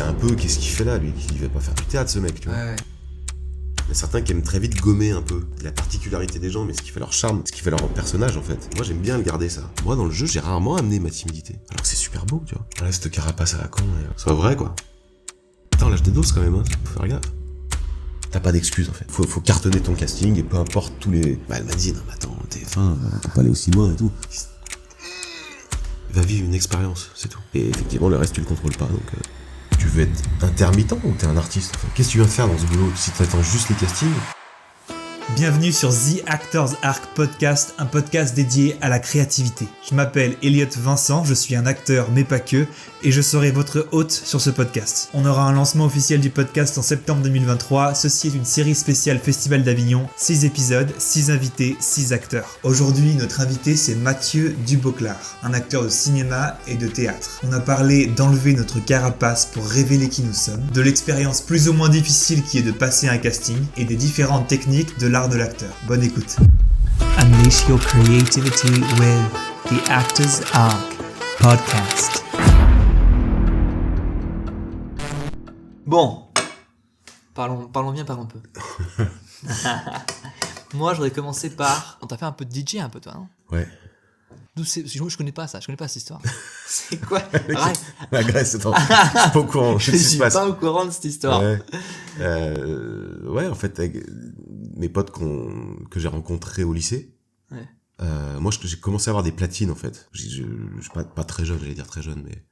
C'était un peu, qu'est-ce qu'il fait là, lui? Il va pas faire du théâtre, ce mec, tu vois. Ouais. Il y a certains qui aiment très vite gommer un peu la particularité des gens, mais ce qui fait leur charme, ce qui fait leur personnage, en fait. Moi, j'aime bien le garder, ça. Moi, dans le jeu, j'ai rarement amené ma timidité. Alors que c'est super beau, tu vois. Voilà, cette carapace à la con, c'est vrai, quoi. Putain, on lâche des doses, quand même, hein. Faut faire gaffe. T'as pas d'excuses, en fait. Faut cartonner ton casting, et peu importe tous les... Bah, elle m'a dit, non, mais attends, TF1, on peut pas aller aussi loin et tout. Va vivre une expérience, c'est tout. Et effectivement, le reste, tu le contrôles pas, donc... Tu veux être intermittent ou t'es un artiste? Enfin, qu'est-ce que tu viens faire dans ce boulot si t'attends juste les castings? Bienvenue sur The Actors Arc Podcast, un podcast dédié à la créativité. Je m'appelle Elliot Vincent, je suis un acteur mais pas que, et je serai votre hôte sur ce podcast. On aura un lancement officiel du podcast en septembre 2023, ceci est une série spéciale Festival d'Avignon, 6 épisodes, 6 invités, 6 acteurs. Aujourd'hui, notre invité c'est Mathieu Duboclar, un acteur de cinéma et de théâtre. On a parlé d'enlever notre carapace pour révéler qui nous sommes, de l'expérience plus ou moins difficile qui est de passer un casting, et des différentes techniques de l'art de l'acteur. Bonne écoute. Unleash your creativity with the Actors Arc Podcast. Bon, parlons bien, parlons peu. Moi, j'aurais commencé par... On t'a fait un peu de DJ un peu, toi, non? Ouais. D'où c'est... Je connais pas ça, je connais pas cette histoire. C'est quoi? Arrête. La Grèce, attends, je suis pas au courant. Je suis pas au courant de cette histoire. Ouais. Ouais, en fait, avec mes potes que j'ai rencontrés au lycée, Ouais. moi, j'ai commencé à avoir des platines, en fait. Je suis pas très jeune, j'allais dire très jeune, mais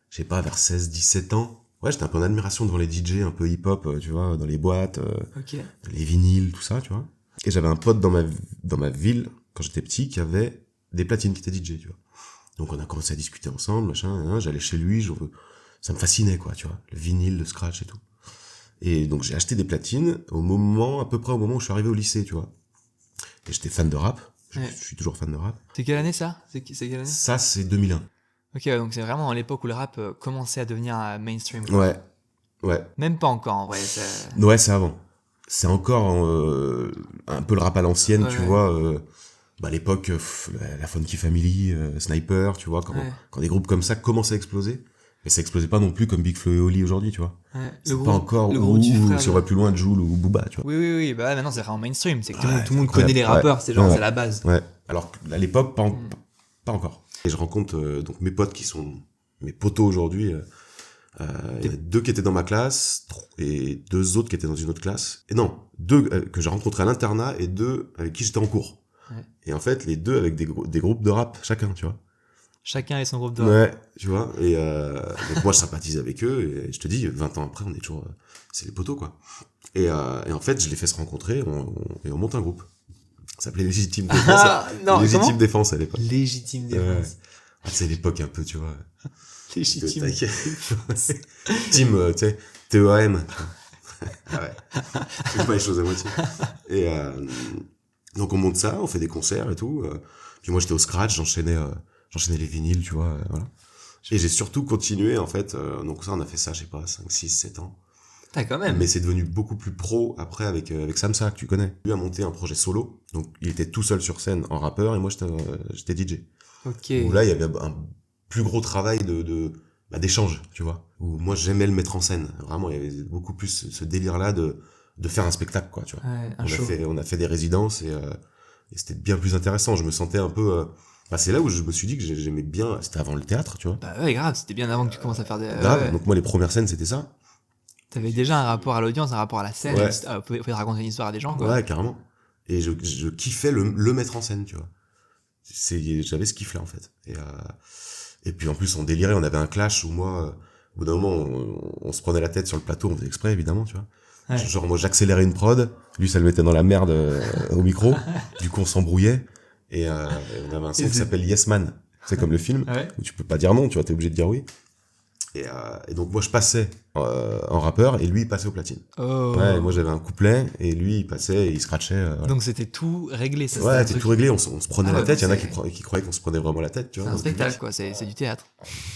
je sais pas, vers 16, 17 ans. Ouais, j'étais un peu en admiration devant les DJ un peu hip-hop, tu vois, dans les boîtes, Ok. les vinyles, tout ça, tu vois. Et j'avais un pote dans ma ville, quand j'étais petit, qui avait des platines, qui était DJ, tu vois. Donc on a commencé à discuter ensemble, machin, hein, j'allais chez lui, ça me fascinait, quoi, tu vois, le vinyle, le scratch et tout. Et donc j'ai acheté des platines à peu près au moment où je suis arrivé au lycée, tu vois. Et j'étais fan de rap, je suis toujours fan de rap. C'est quelle année ça? C'est quelle année? Ça, c'est 2001. Ok, donc c'est vraiment à l'époque où le rap commençait à devenir mainstream. Quoi. Ouais. Même pas encore, en vrai. Ouais, c'est avant. C'est encore un peu le rap à l'ancienne, Ouais. tu vois. À l'époque, la Funky Family, Sniper, tu vois, quand des groupes comme ça commençaient à exploser. Mais ça explosait pas non plus comme Big Flo et Oli aujourd'hui, tu vois. Ouais. C'est pas encore, le groupe du frère, si on va plus loin, Jul ou Booba, tu vois. Oui, bah maintenant c'est vraiment mainstream, c'est que tout le monde incroyable. connaît les rappeurs, c'est genre, Ouais. c'est la base. Ouais. Alors à l'époque, pas encore. Et je rencontre donc mes potes qui sont mes potos aujourd'hui. Il y a 2 qui étaient dans ma classe et 2 autres qui étaient dans une autre classe. Et non, 2 que j'ai rencontrés à l'internat et 2 avec qui j'étais en cours. Ouais. Et en fait, les 2 avec des groupes de rap chacun, tu vois. Chacun et son groupe de rap. Ouais, tu vois. Et donc moi, je sympathise avec eux. Et je te dis, 20 ans après, on est toujours... c'est les potos, quoi. Et en fait, je les fais se rencontrer et on monte un groupe. Ça s'appelait Légitime Défense. Ah, non, Légitime comment Défense à l'époque. Légitime défense. C'est l'époque un peu, tu vois. Légitime défense. Team, tu sais, TEAM. Ah ouais. Fais pas les choses à moitié. Et donc on monte ça, on fait des concerts et tout. Puis moi j'étais au scratch, j'enchaînais les vinyles, tu vois, voilà. Et j'ai surtout continué en fait, donc ça on a fait ça, je sais pas, 5, 6, 7 ans. T'as quand même. Mais c'est devenu beaucoup plus pro après avec Samsa, que tu connais. Lui a monté un projet solo, donc il était tout seul sur scène en rappeur et moi j'étais DJ. Ok. Où là il y avait un plus gros travail d'échange, tu vois. Où moi j'aimais le mettre en scène. Vraiment, il y avait beaucoup plus ce délire-là de faire un spectacle, quoi, tu vois. Ouais, on a fait des résidences et c'était bien plus intéressant. Je me sentais un peu... c'est là où je me suis dit que j'aimais bien... C'était avant le théâtre, tu vois. Bah ouais, grave, c'était bien avant que tu commences à faire des... Grave, ouais. donc moi les premières scènes c'était ça. T'avais déjà un rapport à l'audience, un rapport à la scène, Ouais. vous pouvez raconter une histoire à des gens, quoi. Ouais, carrément. Et je kiffais le mettre en scène, tu vois. J'avais ce kiff-là, en fait. Et puis en plus, on délirait, on avait un clash où moi, au bout d'un moment, on se prenait la tête sur le plateau, on faisait exprès, évidemment, tu vois. Ouais. Genre, moi, j'accélérais une prod, lui, ça le mettait dans la merde au micro. Du coup, on s'embrouillait. Et on avait un son qui s'appelle Yes Man. C'est comme le film, Ouais. où tu peux pas dire non, tu vois, t'es obligé de dire oui. Et donc, moi, je passais en rappeur, et lui, il passait au platine. Oh. Ouais, moi, j'avais un couplet, et lui, il passait, et il scratchait. Voilà. Donc c'était tout réglé, ça. Ouais, c'était un c'était truc- tout réglé, on se prenait Ah la ouais, tête, il y en a c'est- qui croyaient qu'on se prenait vraiment la tête, tu C'est vois. un dans le spectacle, public. quoi, c'est du théâtre.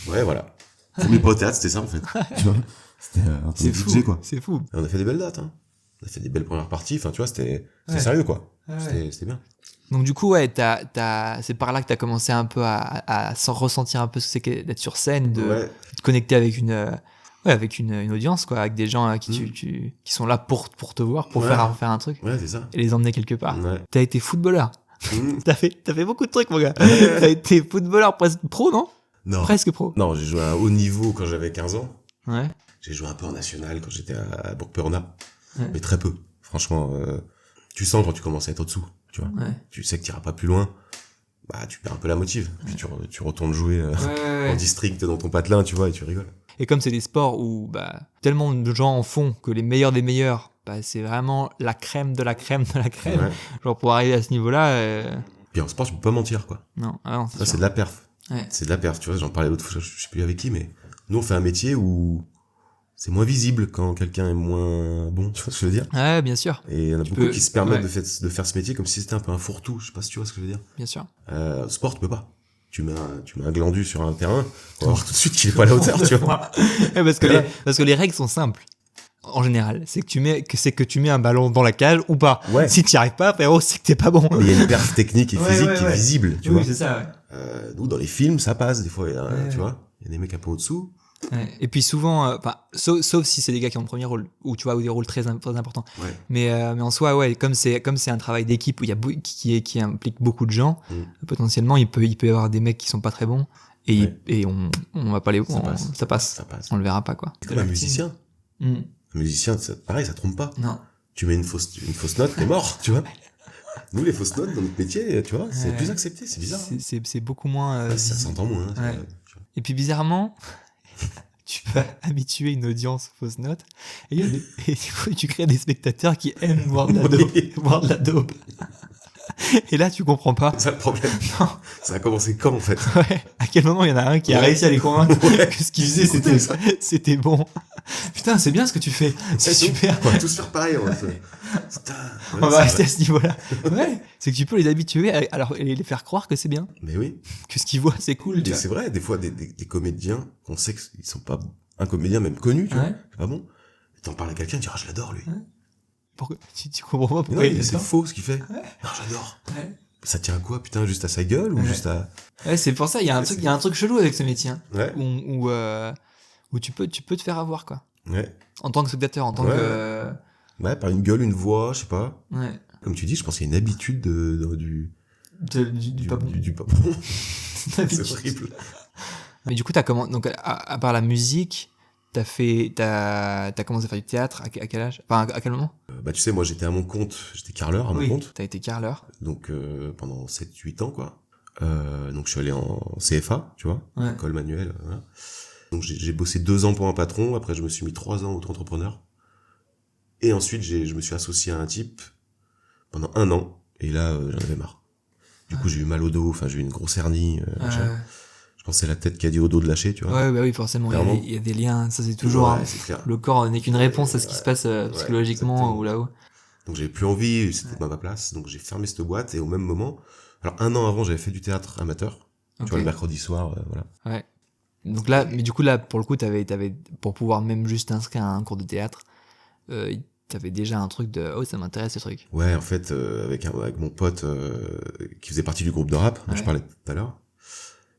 Ouais, voilà. Mais pas au théâtre, c'était ça, en fait. Tu vois, c'était un C'est truc fou, DJ, quoi. c'est fou. Et on a fait des belles dates, hein. On a fait des belles premières parties, enfin, tu vois, c'était Ouais. sérieux, quoi. Ouais. C'était bien. Donc du coup, ouais, c'est par là que t'as commencé un peu à ressentir un peu ce que c'est d'être sur scène, de Ouais. te connecter avec une Ouais, avec une audience, quoi, avec des gens à qui qui sont là pour te voir, pour faire un truc. Ouais, c'est ça. Et les emmener quelque part. Ouais. T'as été footballeur. Mmh. T'as fait beaucoup de trucs, mon gars. T'as été footballeur presque pro, non? Non. Presque pro. Non, j'ai joué à un haut niveau quand j'avais 15 ans. Ouais. J'ai joué un peu en national quand j'étais à Bourg-Perona. Ouais. Mais très peu. Franchement, tu sens quand tu commences à être au-dessous, tu vois. Ouais. Tu sais que t'iras pas plus loin. Bah, tu perds un peu la motive. Puis tu retournes jouer en district dans ton patelin, tu vois, et tu rigoles. Et comme c'est des sports où bah, tellement de gens en font que les meilleurs des meilleurs, bah, c'est vraiment la crème de la crème de la crème. Ouais. Genre pour arriver à ce niveau-là, Puis en sport, tu peux pas mentir, quoi. non, c'est Ça, sûr. c'est de la perf. Ouais. C'est de la perf, tu vois. J'en parlais l'autre fois, je sais plus avec qui, mais nous, on fait un métier où c'est moins visible quand quelqu'un est moins bon, tu vois ce que je veux dire. Ouais, bien sûr, Et il y en a Tu beaucoup peux- qui se permettent ouais. de faire ce métier comme si c'était un peu un fourre-tout. Je sais pas si tu vois ce que je veux dire. bien sûr. Sport, tu peux pas. Tu mets un glandu sur un terrain, on va voir tout de suite qu'il est pas à la hauteur, tu vois. Ouais, parce que les règles sont simples. En général, c'est que tu mets un ballon dans la cage ou pas. Ouais. Si tu n'y arrives pas, frérot, c'est que t'es pas bon. Mais il y a une perf technique et Ouais, physique ouais, qui est ouais. visible, tu vois. c'est ça. Nous, dans les films, ça passe, des fois, Ouais, tu ouais. vois. Il y a des mecs un peu au-dessous. Ouais. Et puis souvent, sauf si c'est des gars qui ont le premier rôle ou tu vois ou des rôles très importants. Ouais. Mais en soi, ouais, comme c'est un travail d'équipe où il y a qui implique beaucoup de gens, potentiellement il peut y avoir des mecs qui sont pas très bons et, Ouais. et on va pas les Ça passe. ça passe. On le verra pas quoi. C'est comme un musicien. Mm. Un musicien, pareil, ça trompe pas. Non. Tu mets une fausse note, t'es mort, tu vois. Nous, les fausses notes dans notre métier, tu vois, c'est Ouais. plus accepté, c'est bizarre. hein. C'est beaucoup moins. Ouais, ça s'entend moins. hein, Ouais. tu vois. Et puis bizarrement, tu peux habituer une audience aux fausses notes et, et du coup, tu crées des spectateurs qui aiment voir de la dope. Voir de la dope. Et là, tu comprends pas. C'est ça le problème. Non. Ça a commencé quand, en fait? Ouais. À quel moment il y en a un qui a Ouais. réussi à les convaincre Ouais. que ce qu'il faisait c'était bon. Putain, c'est bien ce que tu fais. C'est super. On va tous faire pareil. Putain, On ouais, va c'est rester vrai. à ce niveau-là. Ouais. C'est que tu peux les habituer et les faire croire que c'est bien. Mais oui. Que ce qu'ils voient, c'est cool. Tu Et vois. c'est vrai, des fois, des comédiens, on sait qu'ils sont pas un comédien même connu, tu Ouais. vois. C'est pas bon. Et t'en parles à quelqu'un, tu dis, ah, je l'adore, lui. Pourquoi tu comprends pas Mais pourquoi non, il mais est c'est ça. faux ce qu'il fait. Non, j'adore. Ouais. Ça tient à quoi, putain, juste à sa gueule ou Ouais. juste à. Ouais, c'est pour ça, il y a un truc chelou avec ce métier. Hein, Ouais. où tu peux te faire avoir, quoi. Ouais. En tant que spectateur, en tant Ouais. que. Ouais, par une gueule, une voix, je sais pas. Ouais. Comme tu dis, je pense qu'il y a une habitude du Du pas bon. du pas bon. C'est D'habitude. horrible. Mais du coup, donc, à part la musique, t'as commencé à faire du théâtre à quel âge? Enfin, à quel moment? Bah, tu sais, moi, j'étais à mon compte, j'étais carreleur à mon compte. T'as été carreleur. Donc, pendant 7-8 ans, quoi. Donc, je suis allé en CFA, tu vois. Ouais. École manuelle, voilà. Donc, j'ai bossé 2 ans pour un patron. Après, je me suis mis 3 ans auto-entrepreneur. Et ensuite, je me suis associé à un type pendant 1 an. Et là, j'en avais marre. Du coup, j'ai eu mal au dos. Enfin, j'ai eu une grosse hernie. Machin. Je pense que c'est la tête qui a dit au dos de lâcher, tu vois. Ouais, bah oui, forcément. Clairement. Il y a des liens. Ça, c'est toujours. Ouais, Hein, c'est clair. le corps n'est qu'une réponse à ce qui Ouais, se passe psychologiquement exactement. ou là-haut. Donc j'avais plus envie, c'était pas ma place, donc j'ai fermé cette boîte et au même moment, alors 1 an avant j'avais fait du théâtre amateur, tu Ok. vois le mercredi soir, voilà. Ouais. Donc là, mais du coup, là, pour le coup, t'avais, pour pouvoir même juste t'inscrire à un cours de théâtre, t'avais déjà un truc de, oh, ça m'intéresse ce truc. Ouais, en fait, avec mon pote qui faisait partie du groupe de rap, dont je Ouais. parlais tout à l'heure,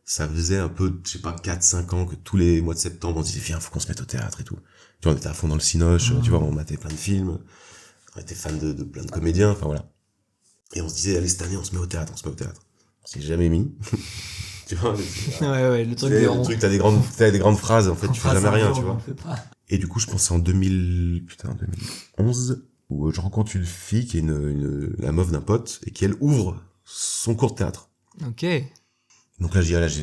ça faisait un peu, je sais pas, 4-5 ans que tous les mois de septembre on se disait, viens, faut qu'on se mette au théâtre et tout. Tu vois, on était à fond dans le cinoche, tu vois, on matait plein de films, on était fan de plein de comédiens, enfin voilà. Et on se disait, allez, cette année, on se met au théâtre. On s'est jamais mis. Tu vois, Ouais, le truc c'est des le truc, t'as des grandes phrases, en fait, tu fais jamais rien, tu vois. Et du coup, je pense que c'est en 2011, où je rencontre une fille qui est la meuf d'un pote, et qui, elle, ouvre son cours de théâtre. Ok. Donc là, je dis, ah, là, je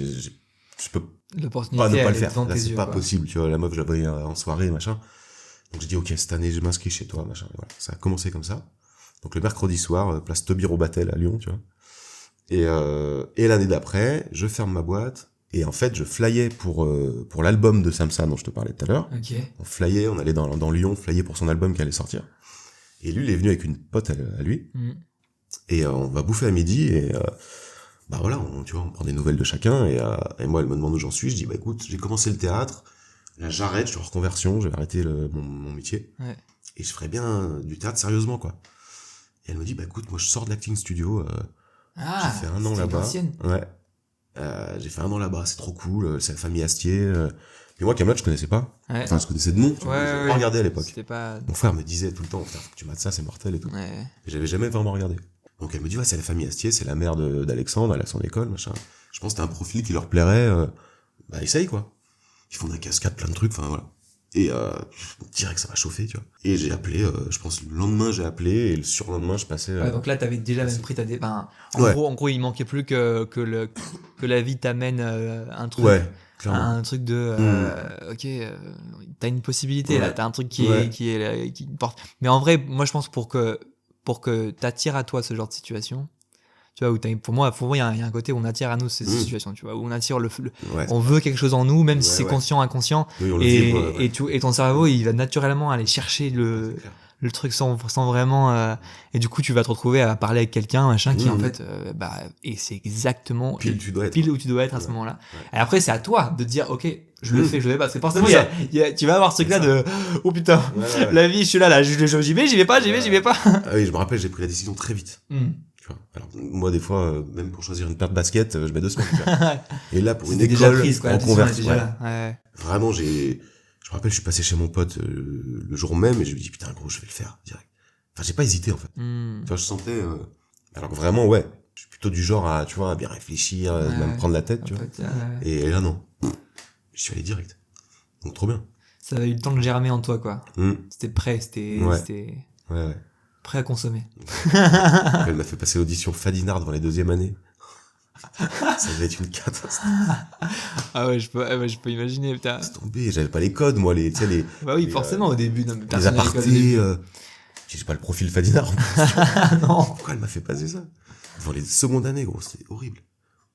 peux L'opportunité. pas ne pas elle le est faire. devant Là, tes c'est yeux, pas quoi. possible, tu vois. La meuf, je la voyais en soirée, machin. Donc j'ai dit, ok, cette année, je m'inscris chez toi, machin. Et voilà. Ça a commencé comme ça. Donc le mercredi soir, place Tobiro-Batel à Lyon, tu vois. Et l'année d'après, je ferme ma boîte. Et en fait, je flyais pour l'album de Samsa dont je te parlais tout à l'heure. Ok. On flyait, on allait dans Lyon, flyait pour son album qui allait sortir. Et lui, il est venu avec une pote à lui. Mm. Et on va bouffer à midi et bah voilà, tu vois, on prend des nouvelles de chacun et moi, elle me demande où j'en suis. Je dis, bah écoute, j'ai commencé le théâtre. Là, j'arrête, je suis en reconversion, je vais arrêter mon métier. Ouais. Et je ferais bien du théâtre sérieusement, quoi. Et elle me dit, bah écoute, moi je sors de l'acting studio, Ah, j'ai fait 1 an c'était là-bas. l'ancienne. Ouais. J'ai fait 1 an là-bas, c'est trop cool, c'est la famille Astier, Et moi, Kaamelott, je connaissais pas. Ouais. Enfin, je connaissais de nom. Tu vois, Ouais, j'avais ouais. pas regardé à l'époque. C'était pas. Mon frère me disait tout le temps, frère, faut que tu mates ça, c'est mortel et tout. Ouais. Et j'avais jamais vraiment regardé. Donc elle me dit, ouais, c'est la famille Astier, c'est la mère d'Alexandre, Alexandre École, machin. Je pense que t'as un profil qui leur plairait, bah essaye quoi. Ils font des cascades, plein de trucs, enfin voilà. Et direct ça m'a chauffé, tu vois. Et j'ai appelé, je pense le lendemain j'ai appelé, et le surlendemain je passais... Ouais, donc là, t'avais déjà même pris ta Ouais. en gros, il manquait plus que la vie t'amène un truc. ouais, clairement. Un truc de ok, t'as une possibilité Ouais. là, t'as un truc qui Ouais. porte. Mais en vrai, moi je pense pour que t'attires à toi ce genre de situation, tu vois, où pour moi il y a un côté où on attire à nous ces situations, tu vois, où on attire Ouais, on veut quelque chose en nous, même si Ouais, c'est ouais. conscient, inconscient, oui, on le et, vibre, ouais. et ton cerveau il va naturellement aller chercher C'est clair. le truc sans vraiment et du coup tu vas te retrouver à parler avec quelqu'un machin qui en Mhm. fait et c'est exactement Pile tu dois être. pile où tu dois être à ce Ouais. moment-là. Ouais. Et après, c'est à toi de dire, ok, je le Mmh. fais, je le fais pas. Parce que forcément, C'est ça. tu vas avoir ce truc-là C'est de, oh putain, Ouais, ouais. la vie, je suis là, j'y vais, j'y vais pas. Ah oui, je me rappelle, j'ai pris la décision très vite. Hmm. Tu vois. Alors, moi, des fois, même pour choisir une paire de baskets, je mets 2 semaines. Tu vois. Et là, pour une C'était déjà école, prise, quoi. en La décision était conversion, déjà ouais. là. Ouais. Vraiment, je me rappelle, je suis passé chez mon pote le jour même et je lui dis, putain, gros, je vais le faire, direct. Enfin, j'ai pas hésité, en fait. Hmm. Tu vois, je sentais, alors que vraiment, ouais. Je suis plutôt du genre à, tu vois, à bien réfléchir, Ouais. même prendre la tête, tu En vois. fait, Et là, non. Je suis allé direct. Donc, trop bien. ça avait eu le temps de germer en toi, quoi. C'était prêt, c'était Ouais, ouais. prêt à consommer. Elle m'a fait passer l'audition Fadinard dans les 2e années. Ça devait être une catastrophe. Ah ouais, je peux imaginer, putain. C'est tombé, j'avais pas les codes, moi, tu sais, les Bah oui, les, forcément, au début. Non, mais les personne n'avait les codes au début. apartés, j'ai pas le profil Fadinard. Ah non. Pourquoi elle m'a fait passer ça? Devant les secondes années, gros, c'était horrible.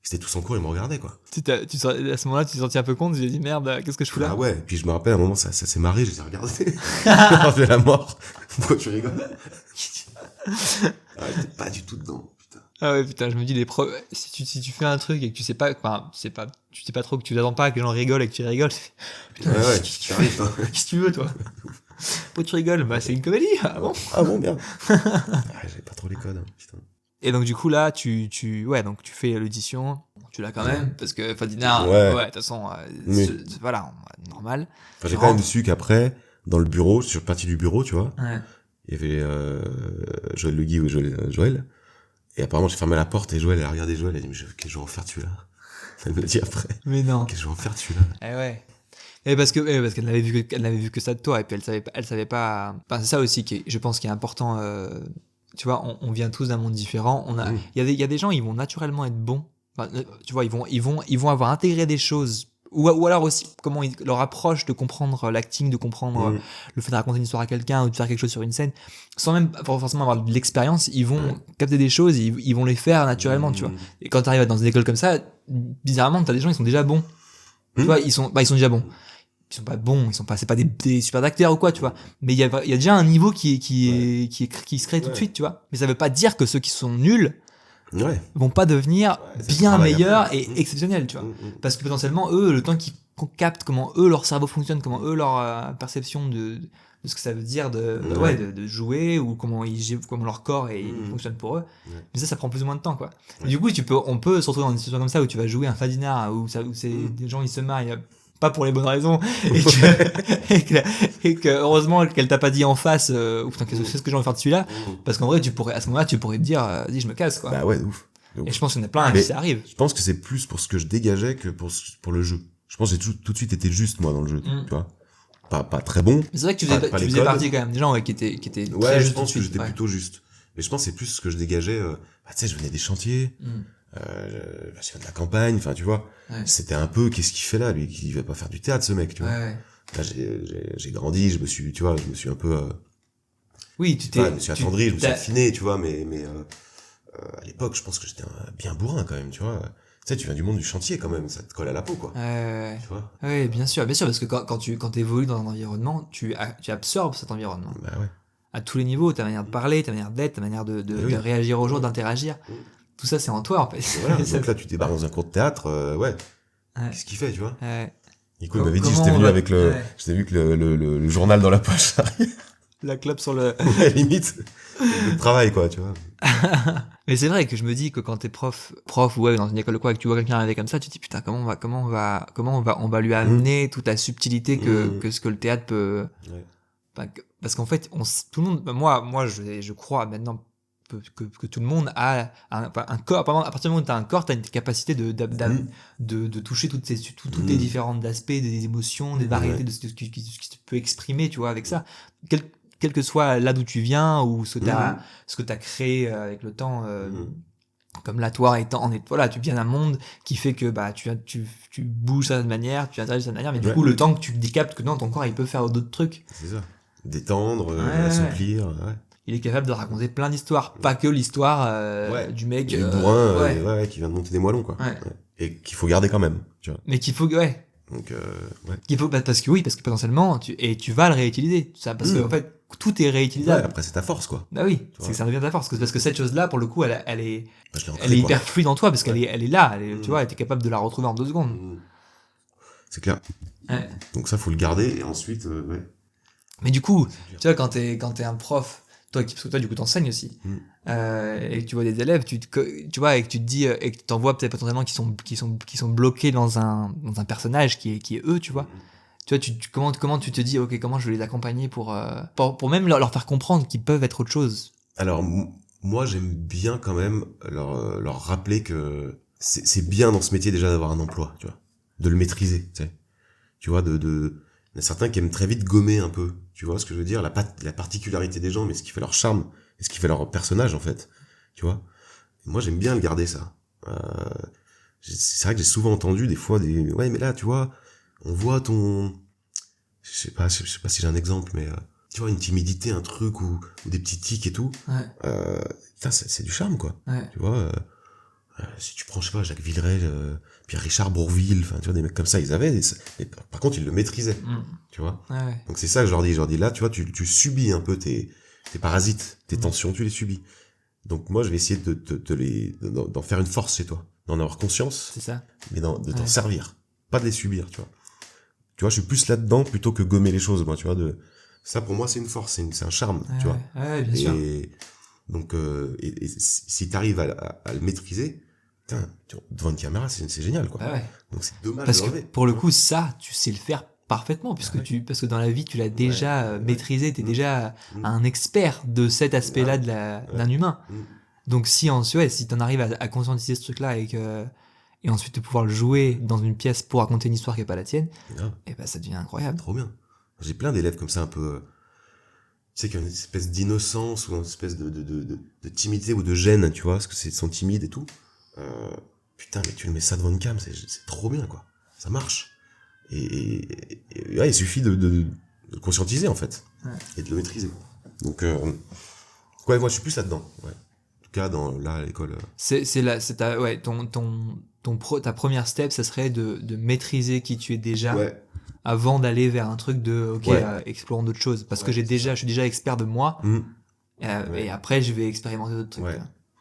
Ils étaient tous en cours, ils me regardaient, quoi. À ce moment-là, tu t'es senti un peu compte, tu t'es dit, merde, qu'est-ce que je fous là? Ah ouais, et puis je me rappelle, à un moment, ça s'est marré, j'ai regardé. J'ai fait la mort. Pourquoi tu rigoles? Ah, j'étais pas du tout dedans, putain. Ah ouais, putain, je me dis, si tu fais un truc et que tu sais pas trop, que tu t'attends pas que les gens rigolent et que tu rigoles, putain, Ouais, qu'est-ce tu arrives, toi. que tu veux, toi? Pourquoi tu rigoles? Bah, c'est une comédie, ah bon? Ah bon, merde. Ah, j'avais pas trop les codes, hein, putain. Et donc, du coup, là, donc tu fais l'audition, tu l'as quand même, parce que Fadinard, Ouais. de toute façon, Oui. voilà, normal. Enfin, j'ai Tu quand même rentres. su qu'après, dans le bureau, sur le parti du bureau, tu vois, Ouais. il y avait Joël Le Guy ou Joël. Et apparemment, j'ai fermé la porte et Joël, elle a regardé Joël, elle a dit, mais qu'est-ce que je vais en faire celui-là? Elle me dit après, Mais non. qu'est-ce que je vais en faire celui-là? Eh ouais. Et parce qu'elle n'avait vu que ça de toi, et puis elle savait pas. Enfin, c'est ça aussi je pense, qui est important. Tu vois, on vient tous d'un monde différent. Il y a des gens, ils vont naturellement être bons. Enfin, tu vois, ils vont avoir intégré des choses. Ou alors aussi, leur approche de comprendre l'acting, de comprendre le fait de raconter une histoire à quelqu'un ou de faire quelque chose sur une scène, sans même forcément avoir de l'expérience, ils vont capter des choses, ils vont les faire naturellement, tu vois. Et quand tu arrives dans une école comme ça, bizarrement, t'as des gens, ils sont déjà bons. Tu vois, ils sont déjà bons. Ils sont pas bons, c'est pas des super acteurs ou quoi, tu vois. Mais il y a déjà un niveau qui se crée tout de suite, tu vois. Mais ça veut pas dire que ceux qui sont nuls Ouais. vont pas devenir c'est bien le travail meilleurs après. et exceptionnels, tu vois. Parce que potentiellement, eux, le temps qu'on capte comment eux, leur cerveau fonctionne, comment eux, leur perception de ce que ça veut dire de jouer, ou comment leur corps fonctionne pour eux. Ouais. Mais ça prend plus ou moins de temps, quoi. Et du coup, on peut se retrouver dans une situation comme ça où tu vas jouer un Fadinard, où c'est des gens, ils se marient, pas pour les bonnes raisons, et que heureusement qu'elle t'a pas dit en face, putain, qu'est-ce que j'ai envie de faire de celui-là, parce qu'en vrai, à ce moment-là, tu pourrais te dire, vas-y, je me casse, quoi. Bah ouais, de ouf. Et je pense qu'il y en a plein Mais qui ça arrive. je pense que c'est plus pour ce que je dégageais que pour le jeu. Je pense que j'ai tout de suite été juste, moi, dans le jeu, tu vois. Pas très bon. Mais c'est vrai que tu pas faisais les codes. partie quand même des gens qui étaient Ouais, très je justes pense tout que de suite, j'étais ouais. plutôt juste. Mais je pense que c'est plus ce que je dégageais. Tu sais, je venais des chantiers, je viens de la campagne, enfin, tu vois. Ouais. C'était un peu, qu'est-ce qu'il fait là, lui? Il va pas faire du théâtre, ce mec, tu vois. Ouais. Là, j'ai grandi, je me suis un peu, Oui, je me suis attendri, je me suis affiné, tu vois, mais à l'époque, je pense que j'étais bien bourrin, quand même, tu vois. Tu sais, tu viens du monde du chantier, quand même, ça te colle à la peau, quoi. Ouais. Tu vois? Oui, bien sûr, parce que quand tu évolues dans un environnement, tu absorbes cet environnement. Bah ouais. À tous les niveaux, ta manière de parler, ta manière d'être, ta manière de réagir aux gens, d'interagir. Tout ça, c'est en toi, en fait. Voilà, donc là, tu débarques dans un cours de théâtre, ouais. Qu'est-ce qu'il fait, tu vois? Ouais. Nico, il m'avait dit, Comment j'étais on venu va- avec ouais. j'étais vu que le journal dans la poche arrive. la clope sur le... Ouais, limite, le travail, quoi, tu vois. Mais c'est vrai que je me dis que quand t'es prof ou ouais, dans une école de quoi, et que tu vois quelqu'un arriver comme ça, tu te dis putain, on va lui amener toute la subtilité que ce que le théâtre peut... Ouais. Parce qu'en fait, tout le monde, moi, je crois maintenant que tout le monde a un corps. À partir du moment où tu as un corps, tu as une capacité de toucher toutes les différentes aspects des émotions, des variétés de ce que tu peux exprimer, tu vois, avec ça. Quel que soit là d'où tu viens ou ce que tu as créé avec le temps. Comme là, toi, voilà, tu viens d'un monde qui fait que bah tu bouges de cette manière, tu interagis de cette manière, mais du coup, le temps que tu captes que non, ton corps, il peut faire d'autres trucs. C'est ça. Détendre, assouplir. Ouais. Il est capable de raconter plein d'histoires, pas que l'histoire du mec du bourrin qui vient de monter des moellons, quoi. Ouais. Et qu'il faut garder quand même, tu vois. Mais qu'il faut donc qu'il faut parce que potentiellement tu vas le réutiliser, ça, parce que en fait tout est réutilisable. Ouais, après c'est ta force, quoi. Bah oui, c'est que ça devient ta force, parce que cette chose là pour le coup elle est ancrée, hyper fluide en toi, parce qu'elle est là, tu vois, t'es capable de la retrouver en 2 secondes. C'est clair. Ouais. Donc ça faut le garder, et ensuite Mais du coup, tu vois, quand t'es un prof, parce que toi du coup t'enseignes aussi, et que tu vois des élèves, tu vois, et que tu te dis, et que t'en vois peut-être potentiellement qui sont bloqués dans un personnage qui est eux, tu vois. Tu vois, comment tu te dis, ok, comment je vais les accompagner pour même leur faire comprendre qu'ils peuvent être autre chose. Alors moi j'aime bien quand même leur rappeler que c'est bien dans ce métier déjà d'avoir un emploi, tu vois, de le maîtriser, tu vois, il y a certains qui aiment très vite gommer un peu, tu vois ce que je veux dire, la particularité des gens, mais ce qui fait leur charme, et ce qui fait leur personnage, en fait, tu vois. Et moi, j'aime bien le garder, ça. C'est vrai que j'ai souvent entendu des fois ouais, mais là, tu vois, on voit je sais pas si j'ai un exemple, mais tu vois, une timidité, un truc, ou des petits tics et tout. Ouais. Putain, c'est du charme, quoi. Ouais. Tu vois, si tu prends, je sais pas, Jacques Villeray, puis Richard Bourvil, enfin, tu vois, des mecs comme ça, ils avaient mais par contre, ils le maîtrisaient, tu vois. Ouais. Donc c'est ça que je leur dis, là, tu vois, tu subis un peu tes parasites, tes tensions, tu les subis. Donc moi, je vais essayer d'en faire une force chez toi, d'en avoir conscience. C'est ça. Mais de t'en servir, pas de les subir, tu vois. Tu vois, je suis plus là-dedans plutôt que gommer les choses, moi, tu vois, ça pour moi, c'est une force, c'est un charme, tu vois. Ouais, bien sûr. Donc, et si t'arrives à le maîtriser, putain, devant une caméra, c'est génial, quoi. Ouais. Donc c'est dommage parce de que pour le coup, ça, tu sais le faire parfaitement, puisque parce que dans la vie, tu l'as déjà maîtrisé, t'es déjà un expert de cet aspect-là d'un humain. Donc si t'en arrives à conscientiser ce truc-là et ensuite de pouvoir le jouer dans une pièce pour raconter une histoire qui est pas la tienne, et ben ça devient incroyable. Trop bien. J'ai plein d'élèves comme ça un peu, tu sais, qui ont une espèce d'innocence ou une espèce de timidité ou de gêne, tu vois, parce que ils sont timides et tout. Putain, mais tu le mets ça devant une cam, c'est trop bien, quoi. Ça marche. Et ouais, il suffit de le conscientiser, en fait. Et de le maîtriser. Donc, ouais, moi, je suis plus là-dedans. Ouais. En tout cas, à l'école. Ta première step, ça serait de maîtriser qui tu es déjà. Ouais. Avant d'aller vers un truc explorons d'autres choses, parce que je suis déjà expert de moi, et après je vais expérimenter d'autres trucs. Ouais.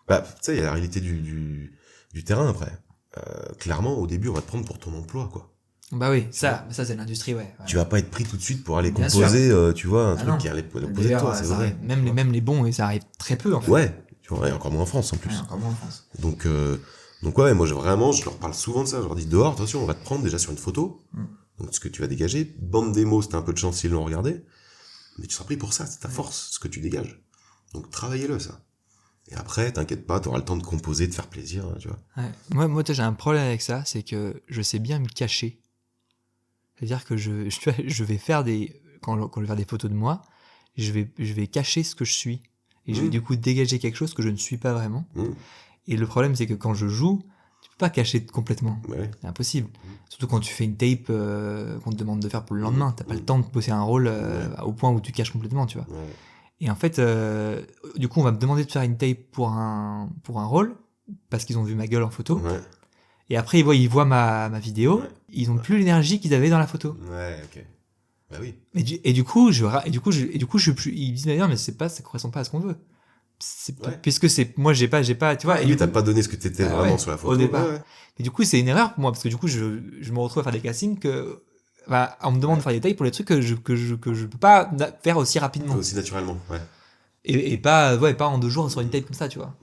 Bah, tu sais, il y a la réalité du terrain après. Clairement, au début, on va te prendre pour ton emploi, quoi. Bah oui, ça c'est l'industrie, ouais. Tu vas pas être pris tout de suite pour aller composer, tu vois, un truc qui allait poser de toi, c'est vrai. Même les bons, et ça arrive très peu, en fait. Ouais, tu vois, et encore moins en France, en plus. Ouais, encore moins en France. Donc ouais, moi, je leur parle souvent de ça. Je leur dis, dehors, attention, on va te prendre déjà sur une photo. Donc, ce que tu vas dégager, bande démo, si t'as un peu de chance, s'ils l'ont regardé. Mais tu seras pris pour ça, c'est ta force, ce que tu dégages. Donc, travaillez-le, ça. Et après, t'inquiète pas, t'auras le temps de composer, de faire plaisir, tu vois. Ouais. Moi, j'ai un problème avec ça, c'est que je sais bien me cacher. C'est-à-dire que je vais faire quand je vais faire des photos de moi, je vais cacher ce que je suis. Et je vais du coup dégager quelque chose que je ne suis pas vraiment. Et le problème, c'est que quand je joue, tu peux pas cacher complètement. Ouais. C'est impossible. Surtout quand tu fais une tape qu'on te demande de faire pour le lendemain. T'as pas le temps de bosser un rôle au point où tu caches complètement, tu vois. Ouais. Et en fait, du coup, on va me demander de faire une tape pour un rôle, parce qu'ils ont vu ma gueule en photo. Ouais. Et après, ils voient ma vidéo, ils ont plus l'énergie qu'ils avaient dans la photo. Ouais, ok. Bah oui. Et du coup, je suis plus, ils disent d'ailleurs, mais ça correspond pas à ce qu'on veut. Puisque moi j'ai pas, tu vois. Oui, t'as pas donné ce que t'étais vraiment sur la photo. Au départ. Ouais. Et du coup, c'est une erreur pour moi, parce que du coup, je me retrouve à faire des castings on me demande de faire des tailles pour les trucs que je peux pas faire aussi rapidement. Aussi naturellement, ouais. Et pas en 2 jours sur une taille comme ça, tu vois.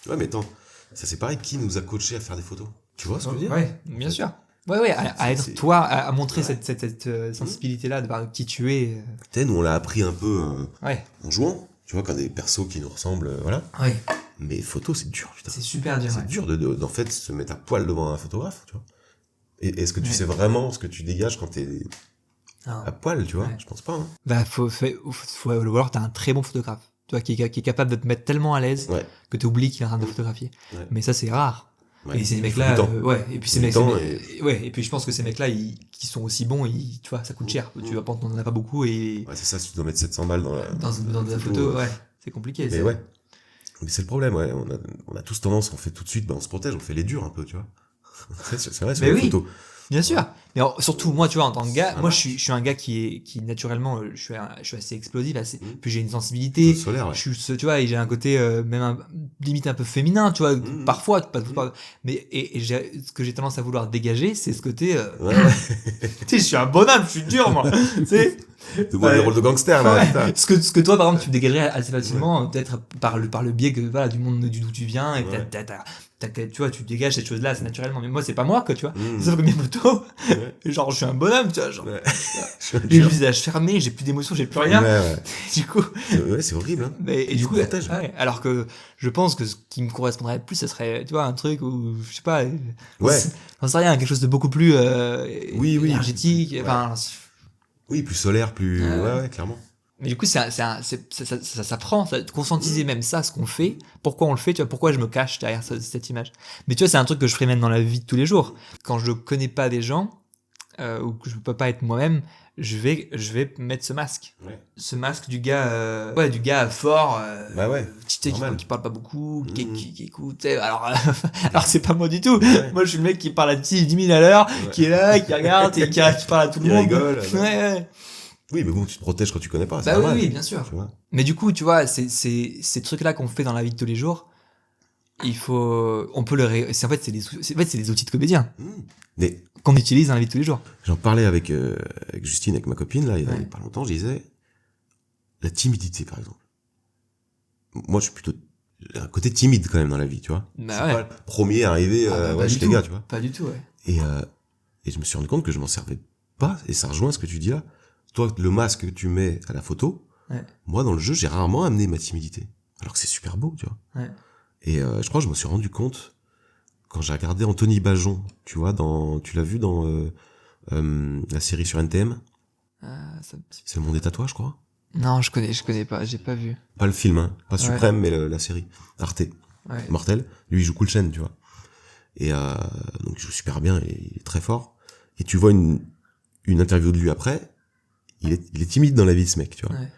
Ouais, mais attends, ça c'est pareil, qui nous a coachés à faire des photos? Tu vois ce que je veux dire? Ouais, bien sûr. Ouais, à être toi, à montrer cette sensibilité-là de voir qui tu es. Tu sais, nous on l'a appris un peu Ouais. en jouant, tu vois, quand des persos qui nous ressemblent, voilà. Ouais. Mais photo, c'est dur, putain. C'est super dur. C'est dur d'en fait se mettre à poil devant un photographe, tu vois. Et est-ce que tu sais vraiment ce que tu dégages quand t'es à poil, tu vois? Ouais. Je pense pas, hein. Bah, ou alors t'as un très bon photographe, tu vois, qui est capable de te mettre tellement à l'aise Ouais. que t'oublies qu'il est en train de photographier. Ouais. Mais ça, c'est rare. Ouais. Et ces Il mecs-là, faut du temps. ouais. Et puis ces Il mecs, faut du temps et puis je pense que ces mecs-là, qui sont aussi bons, tu vois, ça coûte cher. Tu vas pas, t'en as pas beaucoup et Ouais, c'est ça, si tu dois mettre 700 balles dans dans la photo, ouais, c'est compliqué. Mais ouais. Mais c'est le problème, ouais. On a tous tendance, on fait tout de suite, on se protège, on fait les durs un peu, tu vois. C'est vrai, sur Mais les oui. photos. Bien sûr. Mais surtout, moi, tu vois, en tant que gars, moi, je suis un gars qui naturellement, je suis assez explosif, puis j'ai une sensibilité. Solaire, ouais. Tu vois, et j'ai un côté, limite un peu féminin, tu vois, parfois, pas, mais, ce que j'ai tendance à vouloir dégager, c'est ce côté, Ouais. tu sais, je suis un bonhomme, je suis dur, moi. Tu sais. Tu vois le rôle de gangster, là. Ouais. putain. Ce que toi, par exemple, tu dégagerais assez facilement, peut-être par le biais que, voilà, du monde d'où tu viens, et tu vois, tu dégages cette chose-là, c'est naturellement. Mais moi, c'est pas moi, quoi, tu vois. Sauf que mes photos, genre, je suis un bonhomme, tu vois, genre, j'ai le visage fermé, j'ai plus d'émotion, j'ai plus rien. Ouais. Du coup. Ouais, c'est horrible, hein. Et du coup, protège. ouais, alors que je pense que ce qui me correspondrait le plus, ce serait, tu vois, un truc où, je sais pas, Ouais. j'en sais rien, quelque chose de beaucoup plus Oui. énergétique, Ouais. enfin. Oui, plus solaire, plus. Ouais, clairement. Mais du coup, ça s'apprend, conscientiser même ça, ce qu'on fait, pourquoi on le fait, tu vois, pourquoi je me cache derrière cette image. Mais tu vois, c'est un truc que je ferais même dans la vie de tous les jours. Quand je connais pas des gens, ou que je peux pas être moi-même, je vais mettre ce masque. Ouais. Ce masque du gars, du gars fort, Bah ouais. qui parle pas beaucoup, qui écoute, tu sais, alors c'est pas moi du tout. Ouais. Moi, je suis le mec qui parle à 10 000 à l'heure, qui est là, qui regarde, et qui parle à tout le Il monde. rigole. Ouais. Oui, mais bon, tu te protèges quand tu connais pas. C'est Bah normal, oui, bien sûr. tu vois. Mais du coup, tu vois, ces trucs-là qu'on fait dans la vie de tous les jours, on peut c'est des outils de comédien Mais qu'on utilise dans la vie de tous les jours. j'en parlais avec Justine, avec ma copine, là, il y a pas longtemps, je disais, la timidité, par exemple. Moi, je suis plutôt, j'ai un côté timide quand même dans la vie, tu vois. Bah c'est ouais. pas le premier à arriver, Pas chez du les tout. gars, tu vois. Pas du tout, ouais. Et je me suis rendu compte que je m'en servais pas, et ça rejoint ce que tu dis là. Toi, le masque que tu mets à la photo, moi, dans le jeu, j'ai rarement amené ma timidité. Alors que c'est super beau, tu vois. Ouais. Et je crois que je me suis rendu compte quand j'ai regardé Anthony Bajon, tu vois, tu l'as vu dans la série sur NTM. C'est Le Monde est à toi, je crois. Non, je connais pas, j'ai pas vu. Pas le film, hein, pas Suprême, mais la série Arte. Ouais. Mortel. Lui, il joue Cool Chain, tu vois. Et donc, il joue super bien, et il est très fort. Et tu vois une interview de lui après. Il est timide dans la vie, ce mec, tu vois. Ouais.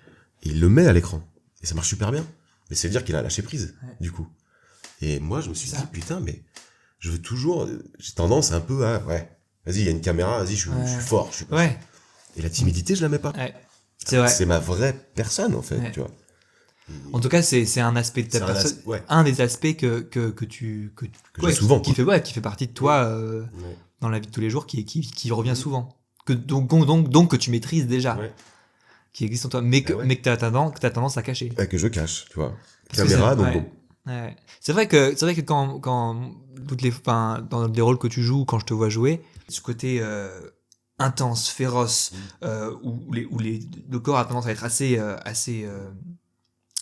Et il le met à l'écran. Et ça marche super bien. Mais ça veut dire qu'il a lâché prise, du coup. Et moi, je me suis dit, putain, mais je veux toujours, j'ai tendance un peu à, vas-y, il y a une caméra, vas-y, je suis fort. Ouais. Et la timidité, je la mets pas. Ouais. C'est vrai. C'est ma vraie personne, en fait, tu vois. En tout cas, c'est un aspect de ta personne, un des aspects que tu j'ai souvent, qui fait partie de toi dans la vie de tous les jours, qui revient souvent, donc que tu maîtrises déjà, qui existe en toi, mais que t'as tendance à cacher. Que je cache, tu vois. Parce Caméra, donc bon. Ouais. C'est vrai que quand dans les rôles que tu joues, quand je te vois jouer, ce côté intense, féroce, où le corps a tendance à être assez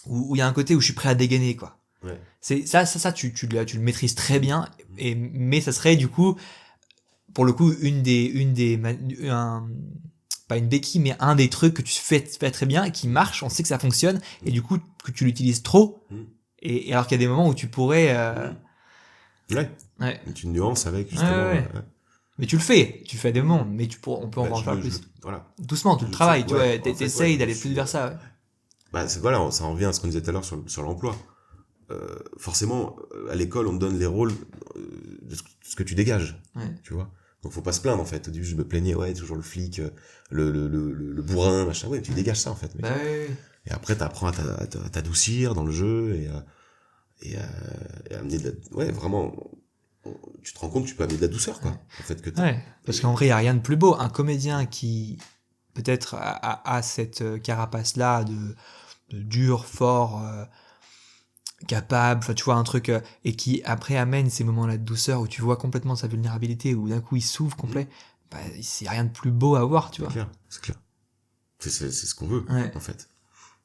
où il y a un côté où je suis prêt à dégainer, quoi. Ouais. C'est ça tu le maîtrises très bien, mais ça serait du coup, pour le coup, pas une béquille, mais un des trucs que tu fais très bien et qui marche, on sait que ça fonctionne, et du coup que tu l'utilises trop, et alors qu'il y a des moments où tu pourrais Tu nuances avec, justement. Mais tu le fais à des moments, mais on peut en faire plus. Voilà. Doucement, tu le travailles, tu vois, t'essayes d'aller plus vers ça. Voilà, ça en revient à ce qu'on disait tout à l'heure sur l'emploi. Forcément, à l'école, on te donne les rôles de ce que tu dégages, tu vois. Donc faut pas se plaindre, en fait. Au début, je me plaignais, toujours le flic, le bourrin, machin. Ouais, tu dégages ça, en fait. Mec. Et après, t'apprends à t'adoucir dans le jeu et à amener vraiment tu te rends compte que tu peux amener de la douceur, quoi. En fait, que t'as. Ouais, parce qu'en vrai, il n'y a rien de plus beau. Un comédien qui, peut-être, a cette carapace-là de dur, fort, capable, enfin, tu vois, un truc, et qui, après, amène ces moments-là de douceur où tu vois complètement sa vulnérabilité, où d'un coup, il s'ouvre complet, bah, c'est rien de plus beau à voir, tu vois. C'est clair. C'est ce qu'on veut, Ouais. en fait.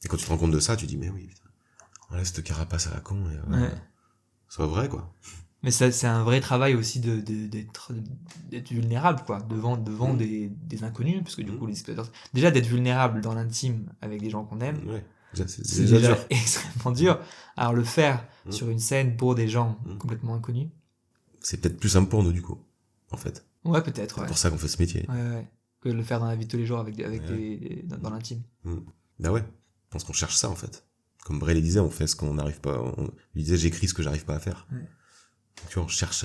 Et quand tu te rends compte de ça, tu dis, mais oui, putain, enlève cette carapace à la con, et Ouais. soit vrai, quoi. Mais ça, c'est un vrai travail aussi d'être vulnérable, quoi, devant des inconnus, parce que du coup, les spectateurs, déjà d'être vulnérable dans l'intime avec des gens qu'on aime, Ouais. C'est c'est déjà déjà dur. extrêmement dur. Alors le faire Mm. sur une scène pour des gens Mm. complètement inconnus, C'est peut-être plus simple pour nous, du coup, en fait. ouais, peut-être, C'est ouais. pour ça qu'on fait ce métier. Ouais. Que de le faire dans la vie de tous les jours avec Ouais. dans l'intime. Bah ouais, je pense qu'on cherche ça, en fait. Comme Brel disait, on fait ce qu'on n'arrive pas... Il disait, j'écris ce que j'arrive pas à faire. Ouais. Donc, tu vois, on cherche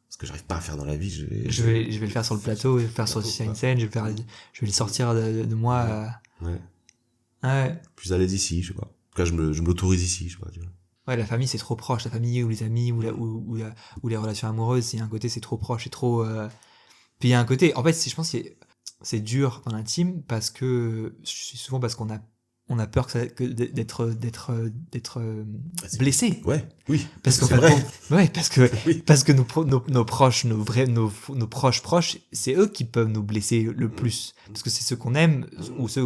ce que j'arrive pas à faire dans la vie. Je vais le faire sur le plateau, je vais le faire sur une scène, je vais le sortir de moi. Ouais. Ouais. Plus à l'aise ici, je sais pas. En tout cas, je me l'autorise ici, je sais pas, tu vois. Ouais, la famille c'est trop proche, la famille ou les amis ou les relations amoureuses, il y a un côté c'est trop proche, c'est trop. Puis il y a un côté, en fait, je pense que c'est dur dans l'intime parce que souvent parce qu'on a peur d'être c'est- blessé. Ouais, oui. Parce qu'en c'est fait, vrai. ouais, parce que Oui. nos proches, nos proches, c'est eux qui peuvent nous blesser le plus. Parce que c'est ceux qu'on aime ou ceux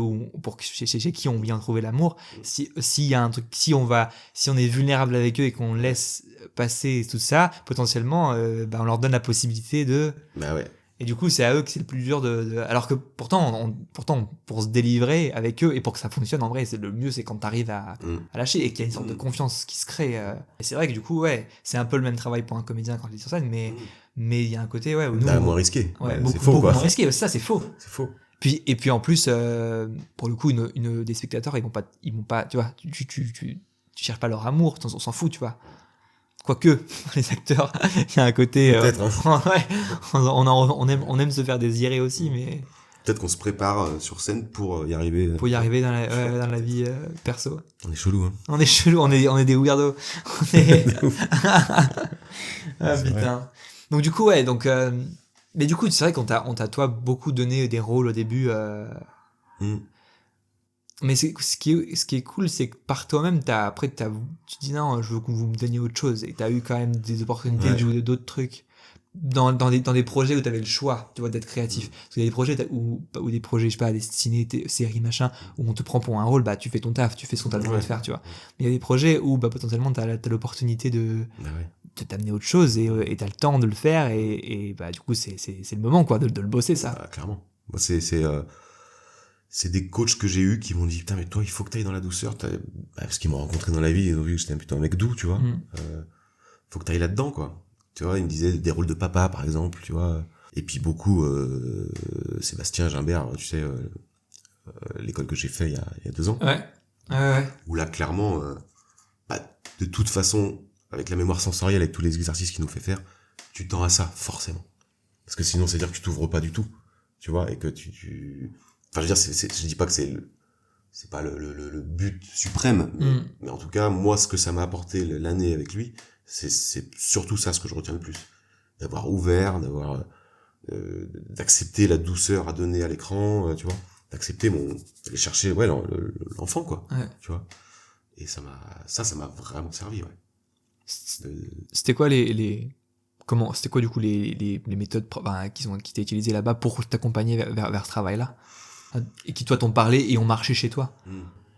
chez qui on vient trouver l'amour. S'il y a un truc, si on est vulnérable avec eux et qu'on laisse passer tout ça, potentiellement, on leur donne la possibilité de. Bah ouais. Et du coup, c'est à eux que c'est le plus dur alors que pourtant, pour se délivrer avec eux et pour que ça fonctionne, en vrai, c'est le mieux, c'est quand t'arrives à lâcher et qu'il y a une sorte de confiance qui se crée. Et c'est vrai que du coup, ouais, c'est un peu le même travail pour un comédien quand il est sur scène, mais il y a un côté, ouais, où nous, Bah, moins risqué. ouais, C'est beaucoup, faux, beaucoup quoi. moins risqué. Ça, c'est faux. C'est faux. Et puis en plus, pour le coup, des spectateurs, ils vont pas, tu vois, tu cherches pas leur amour, on s'en fout, tu vois. Quoique, les acteurs, il y a un côté. Peut-être, hein. Ouais, on aime se faire désirer aussi, mais Peut-être qu'on se prépare sur scène pour y arriver. pour y arriver dans la vie perso. On est chelou, hein. On est chelou, on est des weirdos. On est... Ah C'est putain. Donc du coup, ouais, mais du coup, c'est vrai qu'on t'a toi beaucoup donné des rôles au début. Mais ce qui est cool, c'est que par toi-même, tu dis non, je veux que vous me donniez autre chose. Et t'as eu quand même des opportunités de jouer d'autres trucs. Dans des projets où t'avais le choix, tu vois, d'être créatif. Parce qu'il y a des projets ou des projets, je sais pas, des ciné, séries, machin, où on te prend pour un rôle, bah, tu fais ton taf, tu fais ce qu'on t'a demandé de faire, tu vois. Mais il y a des projets où, bah, potentiellement, t'as l'opportunité de t'amener autre chose et t'as le temps de le faire et bah, du coup, c'est le moment, quoi, de le bosser, ça. Ah, clairement. Moi, c'est des coachs que j'ai eus qui m'ont dit, putain, mais toi, il faut que t'ailles dans la douceur. Parce qu'ils m'ont rencontré dans la vie, ils ont vu que j'étais plutôt un mec doux, tu vois. Faut que t'ailles là-dedans, quoi. Tu vois, il me disait des rôles de papa, par exemple, tu vois. Et puis beaucoup, Sébastien Gimbert, tu sais, l'école que j'ai fait il y a 2 ans. Ouais. Où là, clairement, de toute façon, avec la mémoire sensorielle, avec tous les exercices qu'il nous fait faire, tu tends à ça, forcément. Parce que sinon, c'est-à-dire que tu t'ouvres pas du tout, tu vois, et que Enfin, je veux dire, je dis pas que c'est pas le but suprême, mais en tout cas, moi, ce que ça m'a apporté l'année avec lui, c'est surtout ça ce que je retiens le plus. D'avoir ouvert, d'accepter la douceur à donner à l'écran, tu vois, d'accepter d'aller chercher, ouais, l'enfant, quoi, tu vois. Et ça m'a vraiment servi, ouais. C'était quoi c'était quoi du coup les méthodes qui t'as utilisées là-bas pour t'accompagner vers ce travail-là et qui toi t'ont parlé et ont marché chez toi?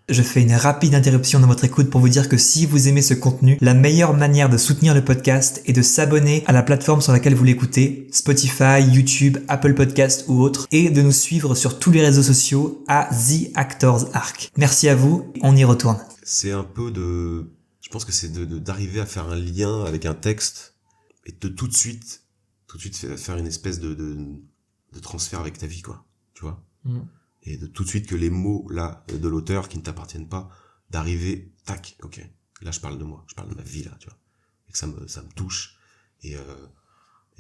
Je fais une rapide interruption dans votre écoute pour vous dire que si vous aimez ce contenu, la meilleure manière de soutenir le podcast est de s'abonner à la plateforme sur laquelle vous l'écoutez, Spotify, YouTube, Apple Podcast ou autre, et de nous suivre sur tous les réseaux sociaux à The Actors Arc. Merci à vous, on y retourne. C'est un peu je pense que c'est d'arriver à faire un lien avec un texte et de tout de suite faire une espèce de transfert avec ta vie, quoi, tu vois. Et de tout de suite que les mots, là, de l'auteur qui ne t'appartiennent pas, d'arriver, tac, ok, là je parle de moi, je parle de ma vie, là, tu vois. Et que ça me touche. Et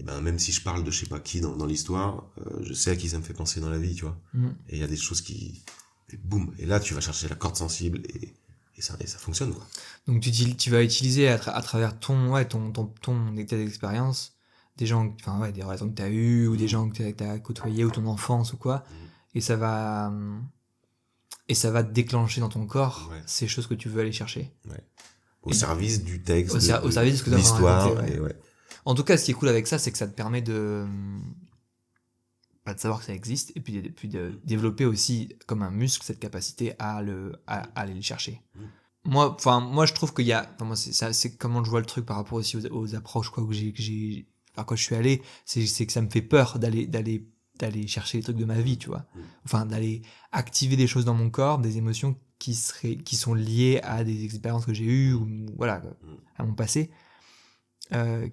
ben, même si je parle de je sais pas qui dans l'histoire, je sais à qui ça me fait penser dans la vie, tu vois. Et il y a des choses et boum. Et là, tu vas chercher la corde sensible Et ça fonctionne, quoi. Donc tu vas utiliser à travers ton état d'expérience des gens, des relations que tu as eues ou des gens que tu as côtoyés ou ton enfance ou quoi, et ça va déclencher dans ton corps ces choses que tu veux aller chercher. Ouais. Au service du texte, au service de ce que de tu as l'histoire. raconté, Et ouais. En tout cas, ce qui est cool avec ça, c'est que ça te permet de savoir que ça existe et puis de développer aussi comme un muscle cette capacité à aller le chercher. Moi, je trouve qu'il y a, c'est comment je vois le truc par rapport aussi aux approches quoi, par quoi je suis allé, c'est que ça me fait peur d'aller chercher les trucs de ma vie, tu vois. Enfin, d'aller activer des choses dans mon corps, des émotions qui sont liées à des expériences que j'ai eues ou voilà, à mon passé.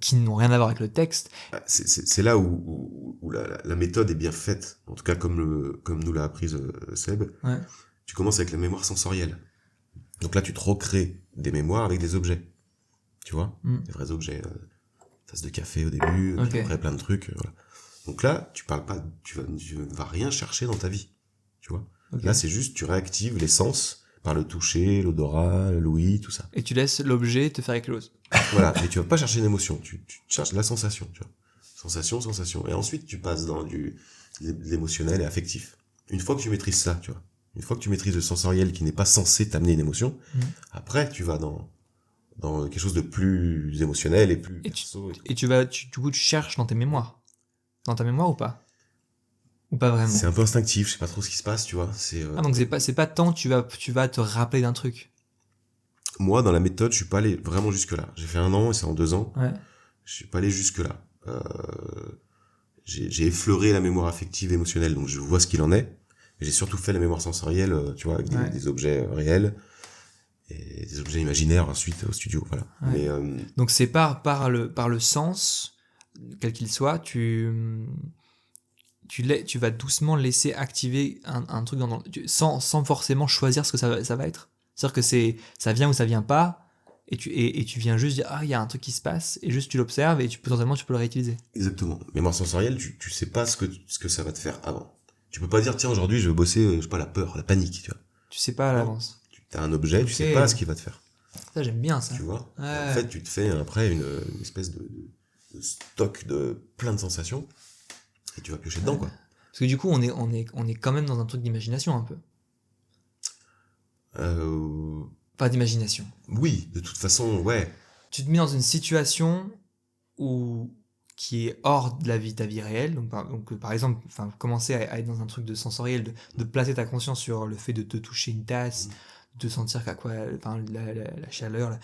Qui n'ont rien à voir avec le texte. C'est là où la méthode est bien faite, en tout cas comme nous l'a apprise Seb. Ouais. Tu commences avec la mémoire sensorielle. Donc là, tu te recrées des mémoires avec des objets. Tu vois, des vrais objets. Tasse de café au début, puis après plein de trucs. Voilà. Donc là, tu vas rien chercher dans ta vie. Tu vois. Là, c'est juste, tu réactives les sens par le toucher, l'odorat, l'ouïe, tout ça. Et tu laisses l'objet te faire éclose. Voilà, mais tu vas pas chercher une émotion, tu cherches la sensation, tu vois. Sensation. Et ensuite, tu passes dans l'émotionnel et affectif. Une fois que tu maîtrises ça, tu vois. Une fois que tu maîtrises le sensoriel qui n'est pas censé t'amener une émotion, après, tu vas dans quelque chose de plus émotionnel et plus perso. Et du coup, tu cherches dans tes mémoires. Dans ta mémoire ou pas? Ou pas vraiment? C'est un peu instinctif, je sais pas trop ce qui se passe, tu vois. Donc c'est pas tant tu vas te rappeler d'un truc. Moi, dans la méthode, je suis pas allé vraiment jusque-là. J'ai fait 1 an et c'est en 2 ans. Ouais. Je suis pas allé jusque-là. J'ai effleuré la mémoire affective et émotionnelle, donc je vois ce qu'il en est. J'ai surtout fait la mémoire sensorielle, tu vois, avec des objets réels et des objets imaginaires ensuite au studio, voilà. Ouais. Mais donc c'est par le sens, quel qu'il soit, tu vas doucement laisser activer un truc sans forcément choisir ce que ça va être. C'est-à-dire que ça vient ou ça vient pas, et tu viens juste dire il y a un truc qui se passe, et juste tu l'observes et potentiellement tu peux le réutiliser. Exactement. Mémoire sensorielle, tu sais pas ce que ça va te faire avant. Tu peux pas dire tiens aujourd'hui je vais bosser je sais pas la peur, la panique, tu vois. Tu sais pas à l'avance. Tu as un objet, tu sais pas ce qu'il va te faire. Ça j'aime bien ça. Tu vois. Ouais. En fait, tu te fais après une espèce de stock de plein de sensations et tu vas piocher dedans quoi. Parce que du coup on est quand même dans un truc d'imagination un peu. Pas d'imagination. Oui, de toute façon, ouais. Tu te mets dans une situation qui est hors de ta vie réelle. Donc par exemple, commencer à être dans un truc de sensoriel, de placer ta conscience sur le fait de te toucher une tasse, de sentir la chaleur.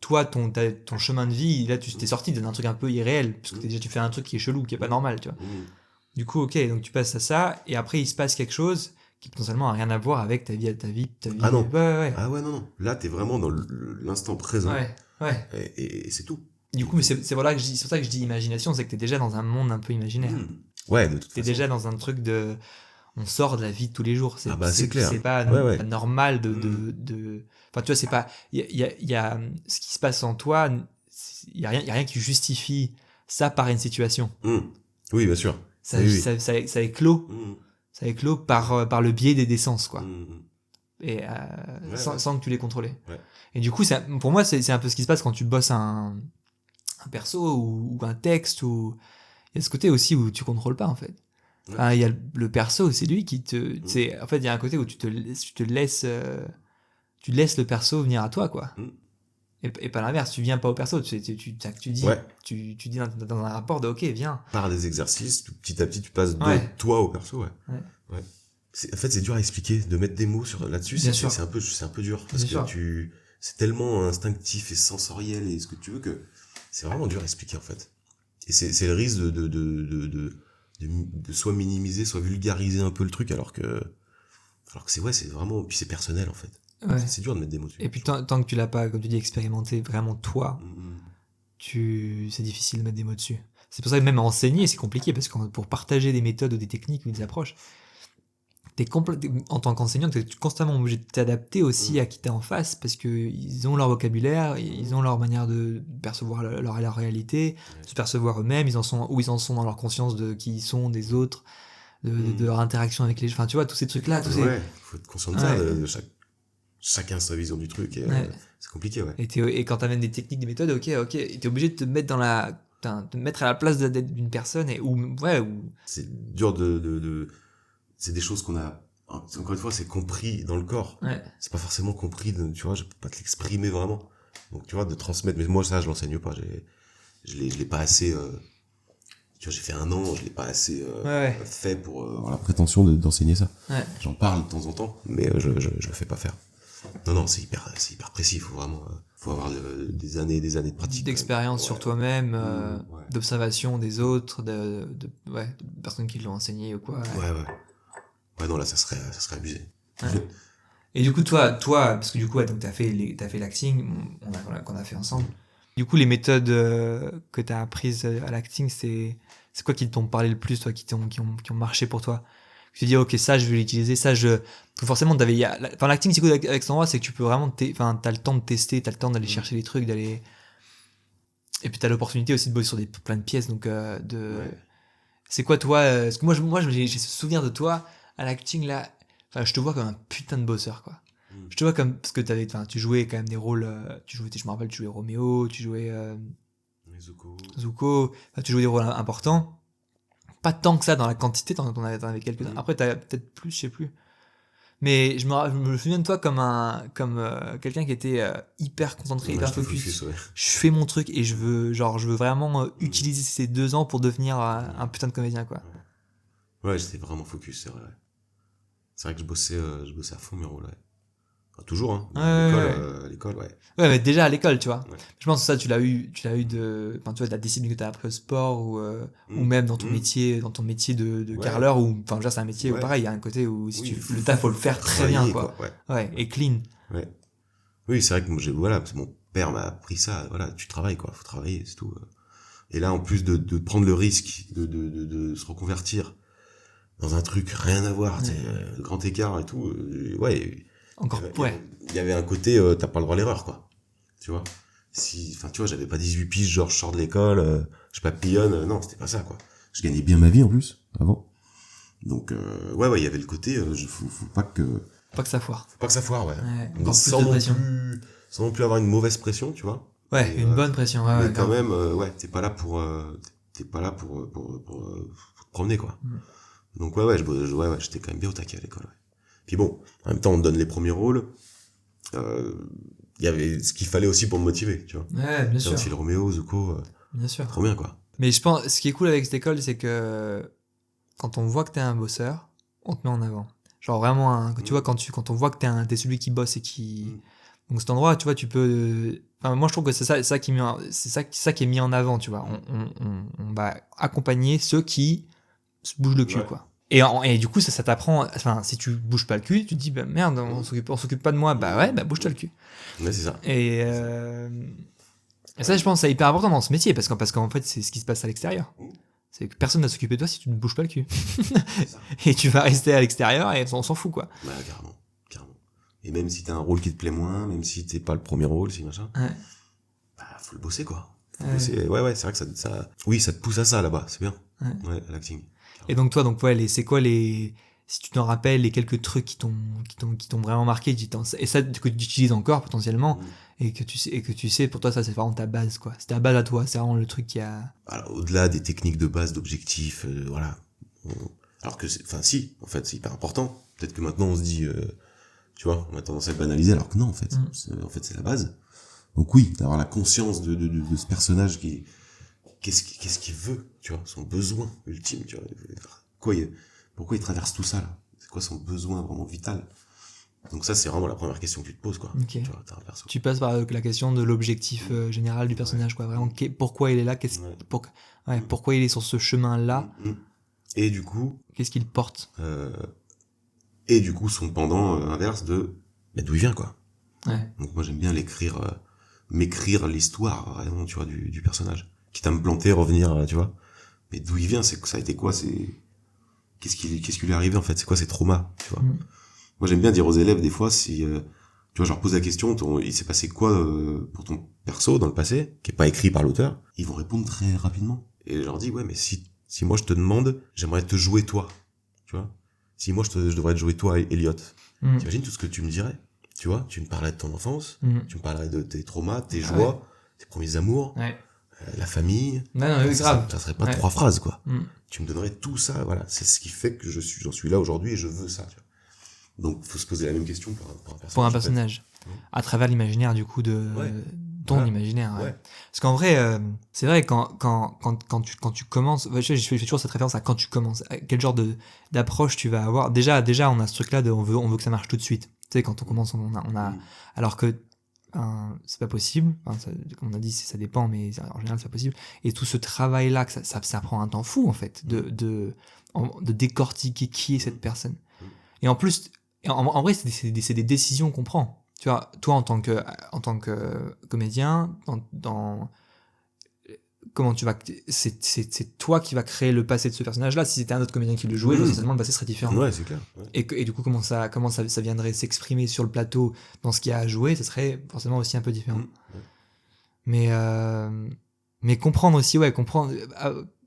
Toi, ton chemin de vie, là, tu t'es sorti d'un truc un peu irréel, parce que déjà tu fais un truc qui est chelou, qui est pas normal, tu vois. Du coup, ok, donc tu passes à ça, et après il se passe quelque chose qui potentiellement a rien à voir avec ta vie. Ah non. Ouais. Ah ouais, non. Là, t'es vraiment dans l'instant présent. Ouais. Et c'est tout. Du coup, mais c'est pour ça que je dis imagination, c'est que t'es déjà dans un monde un peu imaginaire. Ouais, de toute façon. T'es déjà dans un truc on sort de la vie de tous les jours. C'est clair. C'est pas normal de. Enfin, tu vois, c'est pas. Il y a ce qui se passe en toi. Il y a rien qui justifie ça par une situation. Oui, bien sûr. Ça éclot. Ça éclot par le biais des sens, quoi. Et sans que tu les contrôles. Ouais. Et du coup, pour moi, c'est un peu ce qui se passe quand tu bosses un perso ou un texte. Il y a ce côté aussi où tu contrôles pas, en fait. Il y a le perso, c'est lui qui te... En fait, il y a un côté où tu laisses le perso venir à toi, quoi. Et pas l'inverse, tu viens pas au perso, tu dis dans un rapport de ok, viens. Par des exercices, petit à petit, tu passes de toi au perso, ouais. En fait, c'est dur à expliquer, de mettre des mots là-dessus, c'est un peu dur, parce que c'est tellement instinctif et sensoriel et ce que tu veux que c'est vraiment dur à expliquer, en fait. Et c'est le risque de soit minimiser, soit vulgariser un peu le truc, alors que c'est vraiment, puis c'est personnel, en fait. Ouais. C'est dur de mettre des mots dessus. Et puis tant que tu l'as pas, comme tu dis, expérimenté vraiment toi, c'est difficile de mettre des mots dessus. C'est pour ça que même enseigner, c'est compliqué, parce que pour partager des méthodes ou des techniques ou des approches, en tant qu'enseignant, tu es constamment obligé de t'adapter aussi à qui t'es en face, parce qu'ils ont leur vocabulaire, ils ont leur manière de percevoir leur réalité, de se percevoir eux-mêmes, ils en sont dans leur conscience de qui ils sont, des autres, de leur interaction avec les gens. Enfin, tu vois, tous ces trucs-là. Faut être conscient de ça, de chaque chacun sa vision du truc, et Ouais. c'est compliqué, ouais. Et quand t'amènes des techniques, des méthodes, ok, t'es obligé de te mettre te mettre à la place d'une personne ou C'est dur c'est des choses qu'on a, encore une fois, c'est compris dans le corps. ouais. C'est pas forcément compris, tu vois, je peux pas te l'exprimer vraiment. Donc, tu vois, de transmettre, mais moi, ça, je l'enseigne pas, je l'ai pas assez, tu vois, j'ai fait 1 an, je l'ai pas assez Ouais. fait pour avoir la prétention d'enseigner ça. Ouais. J'en parle de temps en temps, mais je le fais pas faire. Non, c'est hyper précis, faut vraiment, faut avoir des années et des années de pratique. D'expérience Ouais. sur toi-même, Ouais. d'observation des autres, de personnes qui l'ont enseigné ou quoi. Ouais. Ouais. Ouais, non, là, ça serait abusé. Ouais. Et du coup, toi, parce que du coup, ouais, donc t'as fait l'acting, qu'on a fait ensemble. Du coup, les méthodes que t'as apprises à l'acting, c'est quoi qui t'ont parlé le plus, toi, qui ont marché pour toi? Tu te dis, ok, ça, je vais l'utiliser, ça, forcément, l'acting, c'est cool avec cet endroit, c'est que tu peux vraiment, t'as le temps de tester, t'as le temps d'aller chercher les trucs, et puis t'as l'opportunité aussi de bosser sur plein de pièces, donc, Ouais. c'est quoi, toi, parce que moi, j'ai ce souvenir de toi, à l'acting, là, enfin, je te vois comme un putain de bosseur, quoi. Je te vois comme, parce que tu jouais quand même des rôles, je me rappelle, tu jouais Roméo, tu jouais Zuko, enfin, tu jouais des rôles importants. Pas tant que ça dans la quantité, t'en avais quelques-uns. Après, t'as peut-être plus, je sais plus. Mais je me souviens de toi comme quelqu'un qui était hyper concentré, hyper focus. Ouais. Je fais mon truc et je veux vraiment utiliser ces 2 ans pour devenir un putain de comédien, quoi. Ouais, j'étais vraiment focus, c'est vrai. Ouais. C'est vrai que je bossais à fond mes rôles, ouais. Enfin, toujours, hein. À l'école, ouais. Ouais, mais déjà à l'école, tu vois. Ouais. Je pense que ça, tu l'as eu enfin, tu vois, de la discipline que t'as appris au sport ou même dans ton métier, de Ouais. carreleur ou, enfin, déjà, c'est un métier où Ouais. pareil, il y a un côté où si Oui, le taf, faut le faire très bien, quoi. Ouais, et clean. Ouais. Oui, c'est vrai que voilà, mon père m'a appris ça, voilà, tu travailles, quoi, faut travailler, c'est tout. Et là, en plus de prendre le risque de se reconvertir dans un truc rien à voir, grand écart et tout, ouais. Encore, ouais. Il y avait un côté, t'as pas le droit à l'erreur, quoi. Tu vois? Enfin, tu vois, j'avais pas 18 piges, genre, je sors de l'école, je papillonne, non, c'était pas ça, quoi. Je gagnais bien ma vie, en plus, avant. Donc, ouais, il y avait le côté, faut pas que ça foire, ouais. Ouais, Mais encore plus sans de non pression. sans non plus avoir une mauvaise pression, tu vois. Ouais, Et, une bonne pression, ouais, mais ouais, quand grave. même, ouais, t'es pas là pour te promener, quoi. Donc, ouais, j'étais quand même bien au taquet à l'école, ouais. Puis bon, en même temps, on te donne les premiers rôles, il y avait ce qu'il fallait aussi pour me motiver, tu vois. Ouais, bien sûr. Aussi le Roméo, Zuko, Bien sûr. trop bien, quoi. Mais je pense, ce qui est cool avec cette école, c'est que quand on voit que t'es un bosseur, on te met en avant. Genre vraiment, tu vois, quand on voit que t'es celui qui bosse et qui... Donc cet endroit, tu vois, tu peux... Enfin, moi, je trouve que c'est ça qui est mis en avant, tu vois. On va accompagner ceux qui se bougent le cul, Ouais. quoi. Et du coup, ça t'apprend... Enfin, si tu bouges pas le cul, tu te dis, bah merde, on s'occupe pas de moi. Bah ouais, bah bouge-toi le cul. Ouais, c'est ça. Et ça, je pense, c'est hyper important dans ce métier, parce qu'en fait, c'est ce qui se passe à l'extérieur. C'est que personne ne va s'occuper de toi si tu ne bouges pas le cul. Et tu vas rester à l'extérieur et on s'en fout, quoi. Bah, carrément. Et même si t'as un rôle qui te plaît moins, même si t'es pas le premier rôle, si machin, Ouais. bah, faut le bosser, quoi. Ouais. Ouais, c'est vrai que ça, oui, ça te pousse à ça, là-bas, c'est bien. Ouais, à l'acting. Et donc, toi, c'est quoi si tu t'en rappelles, les quelques trucs qui t'ont vraiment marqué, et ça, que tu utilises encore, potentiellement, et que tu sais, pour toi, ça, c'est vraiment ta base, quoi. C'est ta base à toi, c'est vraiment le truc qui a... Alors, au-delà des techniques de base, d'objectifs, voilà. Alors que en fait, c'est hyper important. Peut-être que maintenant, on se dit, tu vois, on a tendance à le banaliser, alors que non, en fait. C'est la base. Donc oui, d'avoir la conscience de ce personnage qu'est-ce qu'il veut, tu vois, son besoin ultime, tu vois. Pourquoi il traverse tout ça, là? C'est quoi son besoin vraiment vital? Donc ça, c'est vraiment la première question que tu te poses, quoi. Ok. Tu vois, t'as un perso. Tu passes par la question de l'objectif général du personnage, quoi. Vraiment, pourquoi il est là, pourquoi il est sur ce chemin-là, Et du coup, qu'est-ce qu'il porte. Son pendant inverse mais d'où il vient, quoi. Ouais. Donc moi, j'aime bien m'écrire l'histoire, vraiment, tu vois, du personnage. Quitte à me planter, revenir, tu vois. Mais d'où il vient, ça a été quoi, qu'est-ce qui lui est arrivé, en fait, c'est quoi ces traumas, tu vois. Moi, j'aime bien dire aux élèves, des fois, si, tu vois, je leur pose la question, il s'est passé quoi pour ton perso dans le passé, qui est pas écrit par l'auteur, ils vont répondre très rapidement. Et je leur dis, ouais, mais si moi je te demande, j'aimerais te jouer toi, tu vois. Si moi je devrais te jouer toi, Elliot, t'imagines tout ce que tu me dirais? Tu vois, tu me parlais de ton enfance, Mhm. tu me parlerais de tes traumas, tes Ah joies, tes premiers amours, Ouais. la famille. Non, oui, grave. Ça serait pas Ouais. 3 phrases, quoi. Mhm. Tu me donnerais tout ça, voilà. C'est ce qui fait que j'en suis là aujourd'hui et je veux ça, tu vois. Donc, faut se poser la même question pour un personnage. Pour un en fait. personnage. Ouais. À travers l'imaginaire, du coup, de Ouais. ton Voilà. imaginaire. Ouais. Ouais. Parce qu'en vrai, c'est vrai, quand tu commences, je fais toujours cette référence à quand tu commences, à quel genre d'approche tu vas avoir. Déjà, on a ce truc-là de on veut que ça marche tout de suite. Tu sais, quand on commence, on a Mhm. alors que c'est pas possible. Enfin, comme on a dit, ça dépend, mais en général, c'est pas possible. Et tout ce travail-là, que ça prend un temps fou, en fait, de décortiquer qui est cette personne. Et en plus, en vrai, c'est des décisions qu'on prend. Tu vois, toi, en tant que comédien, comment tu vas, c'est toi qui vas créer le passé de ce personnage-là. Si c'était un autre comédien qui le jouait, potentiellement, le passé serait différent. Ouais, c'est clair. Ouais. Et du coup, comment ça viendrait s'exprimer sur le plateau dans ce qu'il y a à jouer, ça serait forcément aussi un peu différent. Ouais. Mais comprendre aussi,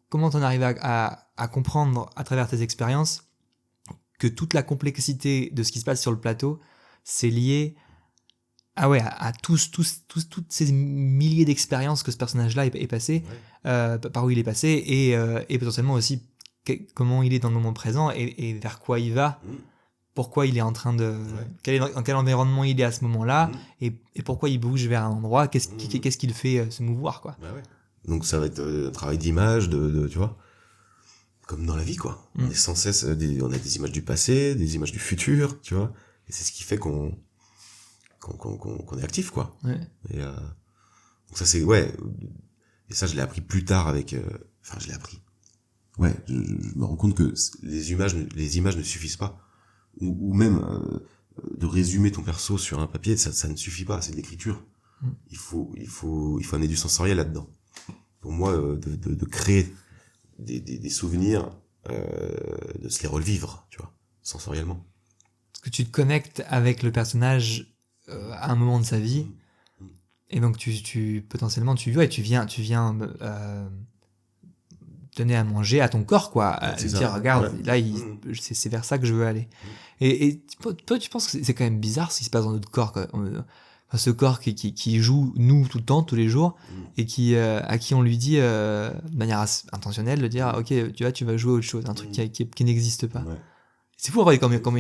comment t'en arrives à comprendre à travers tes expériences que toute la complexité de ce qui se passe sur le plateau, c'est lié à toutes ces milliers d'expériences que ce personnage-là est passé, par où il est passé, et potentiellement aussi comment il est dans le moment présent et vers quoi il va, pourquoi il est en train de... dans quel environnement il est à ce moment-là, et pourquoi il bouge vers un endroit, qu'est-ce qui le fait se mouvoir, quoi. Bah ouais. Donc ça va être un travail d'image, tu vois, comme dans la vie, quoi. On est sans cesse, on a des images du passé, des images du futur, tu vois, et c'est ce qui fait qu'on est actif, quoi. Ouais. Et donc ça c'est et ça je l'ai appris plus tard avec je l'ai appris. Ouais, je me rends compte que les images ne suffisent pas, ou même de résumer ton perso sur un papier, ça ne suffit pas, c'est de l'écriture. Il faut amener du sensoriel là-dedans. Pour moi, de créer des souvenirs, de se les revivre, tu vois, sensoriellement. Parce que tu te connectes avec le personnage à un moment de sa vie, et donc tu potentiellement tu viens donner à manger à ton corps, quoi, C'est dire ça. regarde, Ouais. là c'est vers ça que je veux aller. Et toi tu penses que c'est quand même bizarre ce qui se passe dans notre corps, quoi. Enfin, ce corps qui joue nous tout le temps, tous les jours, et à qui on lui dit de manière intentionnelle de dire ok, tu vas jouer à autre chose, un truc qui n'existe pas. Ouais. C'est fou, regarder comment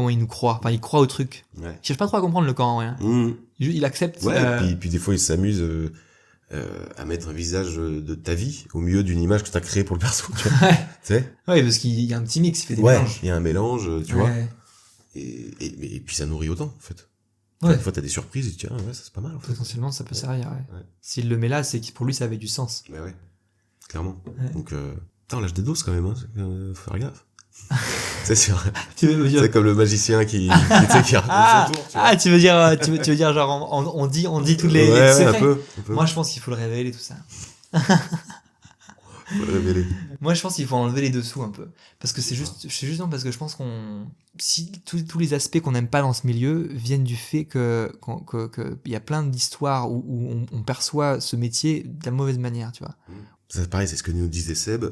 il nous croit. Enfin, il croit au truc. Ouais. Je cherche pas trop à comprendre le corps en rien. Il accepte. Ouais, puis des fois, il s'amuse à mettre un visage de ta vie au milieu d'une image que t'as créée pour le perso, tu vois. Tu sais? Ouais, parce qu'il y a un petit mix, il fait des mélanges. Il y a un mélange, tu vois. Et puis ça nourrit autant, en fait. Ouais. Des fois, t'as des surprises et tu dis, ça c'est pas mal, en fait. Potentiellement, ça peut servir, ouais. Ouais. S'il le met là, c'est que pour lui, ça avait du sens. Bah ouais, clairement. Ouais. Donc, putain, on lâche des doses quand même, hein. Faut faire gaffe. C'est sûr. Tu veux dire... C'est comme le magicien qui raconte son tour, tu vois. tu veux dire genre on dit tous les Ouais, secrets. un peu. Moi, je pense qu'il faut le révéler tout ça. Faut le révéler. Moi, je pense qu'il faut enlever les dessous un peu, parce que c'est justement parce que je pense si tous les aspects qu'on n'aime pas dans ce milieu viennent du fait que il y a plein d'histoires où on perçoit ce métier de la mauvaise manière, tu vois. C'est pareil, c'est ce que nous disait Seb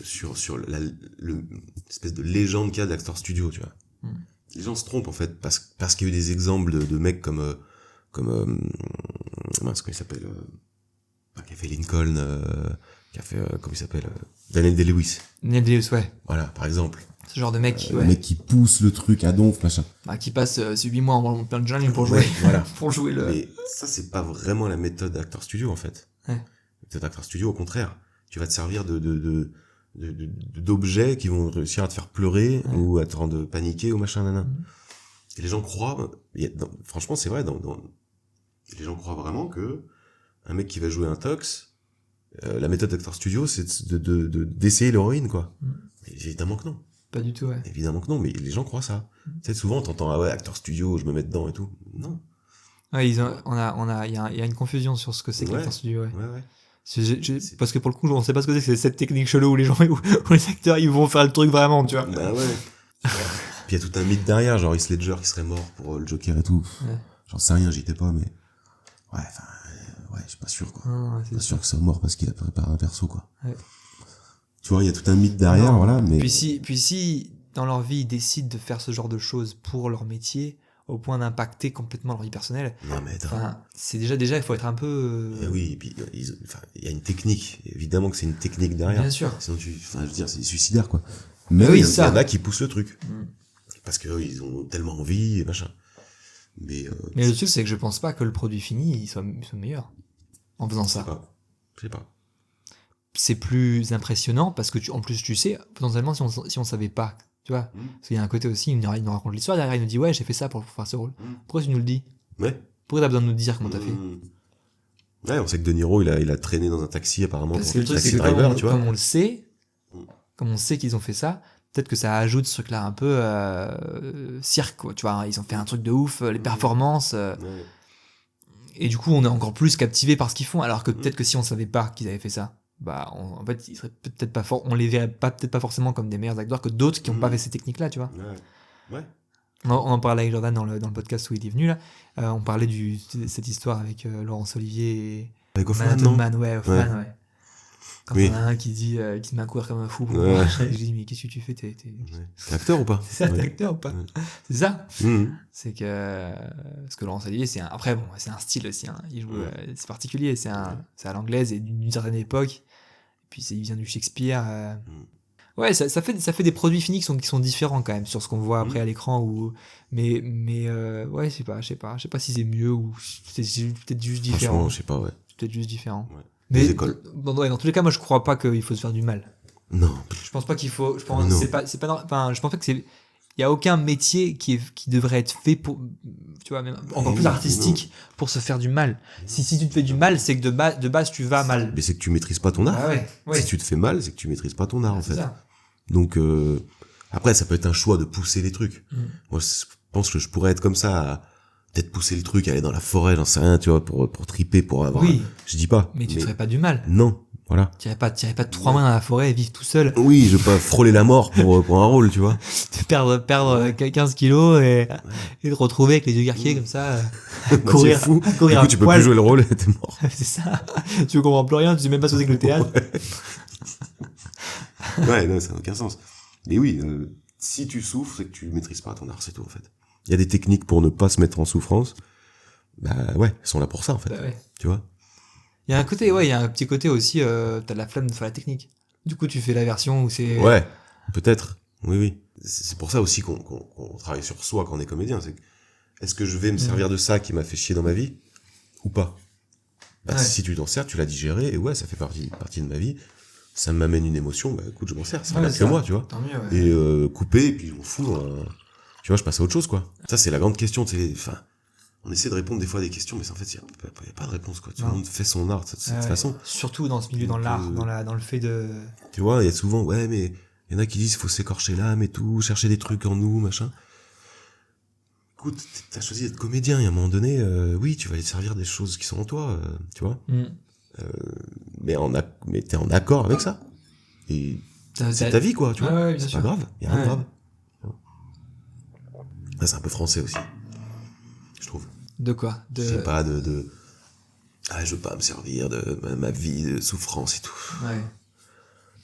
sur l'espèce de légende qu'il y a de l'Actor Studio, tu vois. Les gens se trompent en fait parce qu'il y a eu des exemples de mecs comme mince, comment il s'appelle, qui a fait Lincoln, qui a fait comment il s'appelle, Daniel Day-Lewis. Daniel Day-Lewis, ouais. Voilà, par exemple. Ce genre de mec Le mec qui pousse le truc à donf, machin. qui passe 8 mois en plein de jungle pour jouer, voilà. pour jouer le. Mais ça, c'est pas vraiment la méthode d'Actor Studio en fait. Ouais. La méthode d'Actor Studio, au contraire, tu vas te servir d'objets qui vont réussir à te faire pleurer ou à te rendre paniquer ou machin nana. Et les gens croient, franchement c'est vrai, les gens croient vraiment que un mec qui va jouer un tox, la méthode d'Actor Studio c'est d'essayer l'héroïne, quoi. Mais évidemment que non. Pas du tout, ouais. Évidemment que non, mais les gens croient ça. Tu sais, souvent t'entends Actor Studio, je me mets dedans et tout. Non. Ouais, il y a une confusion sur ce que c'est que l'Actor Studio, ouais. Ouais. Parce que pour le coup, on sait pas ce que c'est cette technique chelou où les gens, où les acteurs, ils vont faire le truc vraiment, tu vois. Bah ouais. Puis il y a tout un mythe derrière, genre Heath Ledger qui serait mort pour le Joker et tout. Ouais. J'en sais rien, j'y étais pas, mais ouais, je suis pas sûr, quoi. Ah, Pas sûr que c'est mort parce qu'il a préparé un perso, quoi. Ouais. Tu vois, il y a tout un mythe derrière, Non. voilà, mais... Puis si, dans leur vie, ils décident de faire ce genre de choses pour leur métier, au point d'impacter complètement leur vie personnelle. Non, mais attends. Enfin, c'est déjà, il faut être un peu. Eh oui, et puis il y a une technique. Évidemment que c'est une technique derrière. Bien sûr. Sinon, je veux dire, c'est suicidaire, quoi. Mais oui, il y ça. en a qui poussent le truc. Mm. Parce que ils ont tellement envie et machin. Mais Mais le truc, c'est que je pense pas que le produit fini il soit meilleur en faisant je sais ça. pas. Je sais pas. C'est plus impressionnant parce que en plus, tu sais, potentiellement, si on savait pas, tu vois, parce qu'il y a un côté aussi, il nous raconte l'histoire derrière, il nous dit, ouais, j'ai fait ça pour faire ce rôle. Pourquoi tu nous le dis? Ouais. Pourquoi t'as besoin de nous dire comment t'as fait? Ouais, on sait que De Niro, il a traîné dans un taxi apparemment Parce pour que le truc, taxi c'est que driver, tu vois. comme on le sait, Mm. comme on sait qu'ils ont fait ça, peut-être que ça ajoute ce truc-là un peu cirque, quoi, tu vois, ils ont fait un truc de ouf, les performances, Ouais. et du coup, on est encore plus captivé par ce qu'ils font, alors que peut-être que si on savait pas qu'ils avaient fait ça, bah, en fait, ils seraient peut-être pas on les verrait pas, peut-être pas forcément comme des meilleurs acteurs que d'autres qui ont pas fait ces techniques-là, tu vois. Ouais. On en parlait avec Jordan dans le podcast où il est venu, là. On parlait de cette histoire avec Laurence Olivier et Avec Hoffman, Manato non? Man, ouais, Hoffman, ouais. Quand Oui. on a un qui dit, qui se met à courir comme un fou. Ouais. Je lui dis, mais qu'est-ce que tu fais? Ouais. T'es acteur ou pas? C'est ça, t'es Ouais. acteur ou pas? Ouais. C'est ça. Mhm. C'est que, parce que Laurence Olivier, après, bon, c'est un style aussi, hein. Il joue, c'est particulier, c'est à l'anglaise et d'une certaine époque. Et puis, il vient du Shakespeare. Ouais, ça fait des produits finis qui sont différents quand même sur ce qu'on voit après à l'écran mais ouais, je sais pas si c'est mieux ou c'est peut-être juste différent. Franchement, je sais pas, ouais. C'est peut-être juste différent. Ouais. Mais Deux écoles. dans tous les cas, moi, je crois pas qu'il faut se faire du mal. Non. Je pense pas qu'il faut. Je pense Non. c'est pas. Enfin, je pense pas que c'est. Il y a aucun métier qui devrait être fait pour, tu vois, même encore plus artistique pour se faire du mal. Si tu te fais du mal, c'est que de base tu vas mal. Mais c'est que tu maîtrises pas ton art. Ah ouais. Si tu te fais mal, c'est que tu maîtrises pas ton art, en C'est fait. ça. Donc, après, ça peut être un choix de pousser les trucs. Moi, je pense que je pourrais être comme ça, à peut-être pousser le truc, aller dans la forêt, j'en sais rien, tu vois, pour triper, pour avoir. Oui. Je dis pas. Mais tu te ferais pas du mal. Non, voilà. Tu irais pas de 3 mois dans la forêt et vivre tout seul. Oui, je veux pas frôler la mort pour un rôle, tu vois. Perdre 15 kilos et te retrouver avec les yeux garqués comme ça, courir, C'est fou. courir Du à coup, tu peux poil. plus jouer le rôle, t'es mort. C'est ça. Tu comprends plus rien, tu sais même pas ce que c'est que le théâtre. Ouais, non, ça n'a aucun sens. Mais oui, si tu souffres, c'est que tu maîtrises pas ton art, c'est tout, en fait. Il y a des techniques pour ne pas se mettre en souffrance. Bah ouais, elles sont là pour ça, en fait. Bah ouais. Tu vois. Il y a un petit côté aussi, t'as de la flemme de faire la technique. Du coup, tu fais la version où c'est... Ouais, peut-être. Oui. C'est pour ça aussi qu'on travaille sur soi quand on est comédien. C'est que, est-ce que je vais me servir de ça qui m'a fait chier dans ma vie ou pas? Bah, Ouais. si tu t'en sers, tu l'as digéré et ouais, ça fait partie de ma vie. Ça m'amène une émotion, bah écoute, je m'en sers. Ça Ouais, regarde c'est que ça. moi, tu vois. Tant mieux, ouais. Et couper, et puis je m'en fous. Tu vois, je passe à autre chose, quoi. Ça, c'est la grande question. Enfin, on essaie de répondre des fois à des questions, mais en fait, il n'y a pas de réponse, quoi. Tout le Non. monde fait son art de cette Ouais. façon. Surtout dans ce milieu, dans Donc, l'art, dans le fait de... Tu vois, il y a souvent, ouais, mais il y en a qui disent faut s'écorcher l'âme et tout, chercher des trucs en nous, machin. Écoute, t'as choisi d'être comédien, et à un moment donné, oui, tu vas aller te servir des choses qui sont en toi, tu vois. Mais t'es en accord avec ça. Et c'est ta vie, quoi, tu vois. Ouais, bien c'est sûr. pas grave, y a rien de Ouais. grave. Ça, c'est un peu français aussi, je trouve. De quoi? C'est pas ah, je veux pas me servir de ma vie de souffrance et tout. Ouais.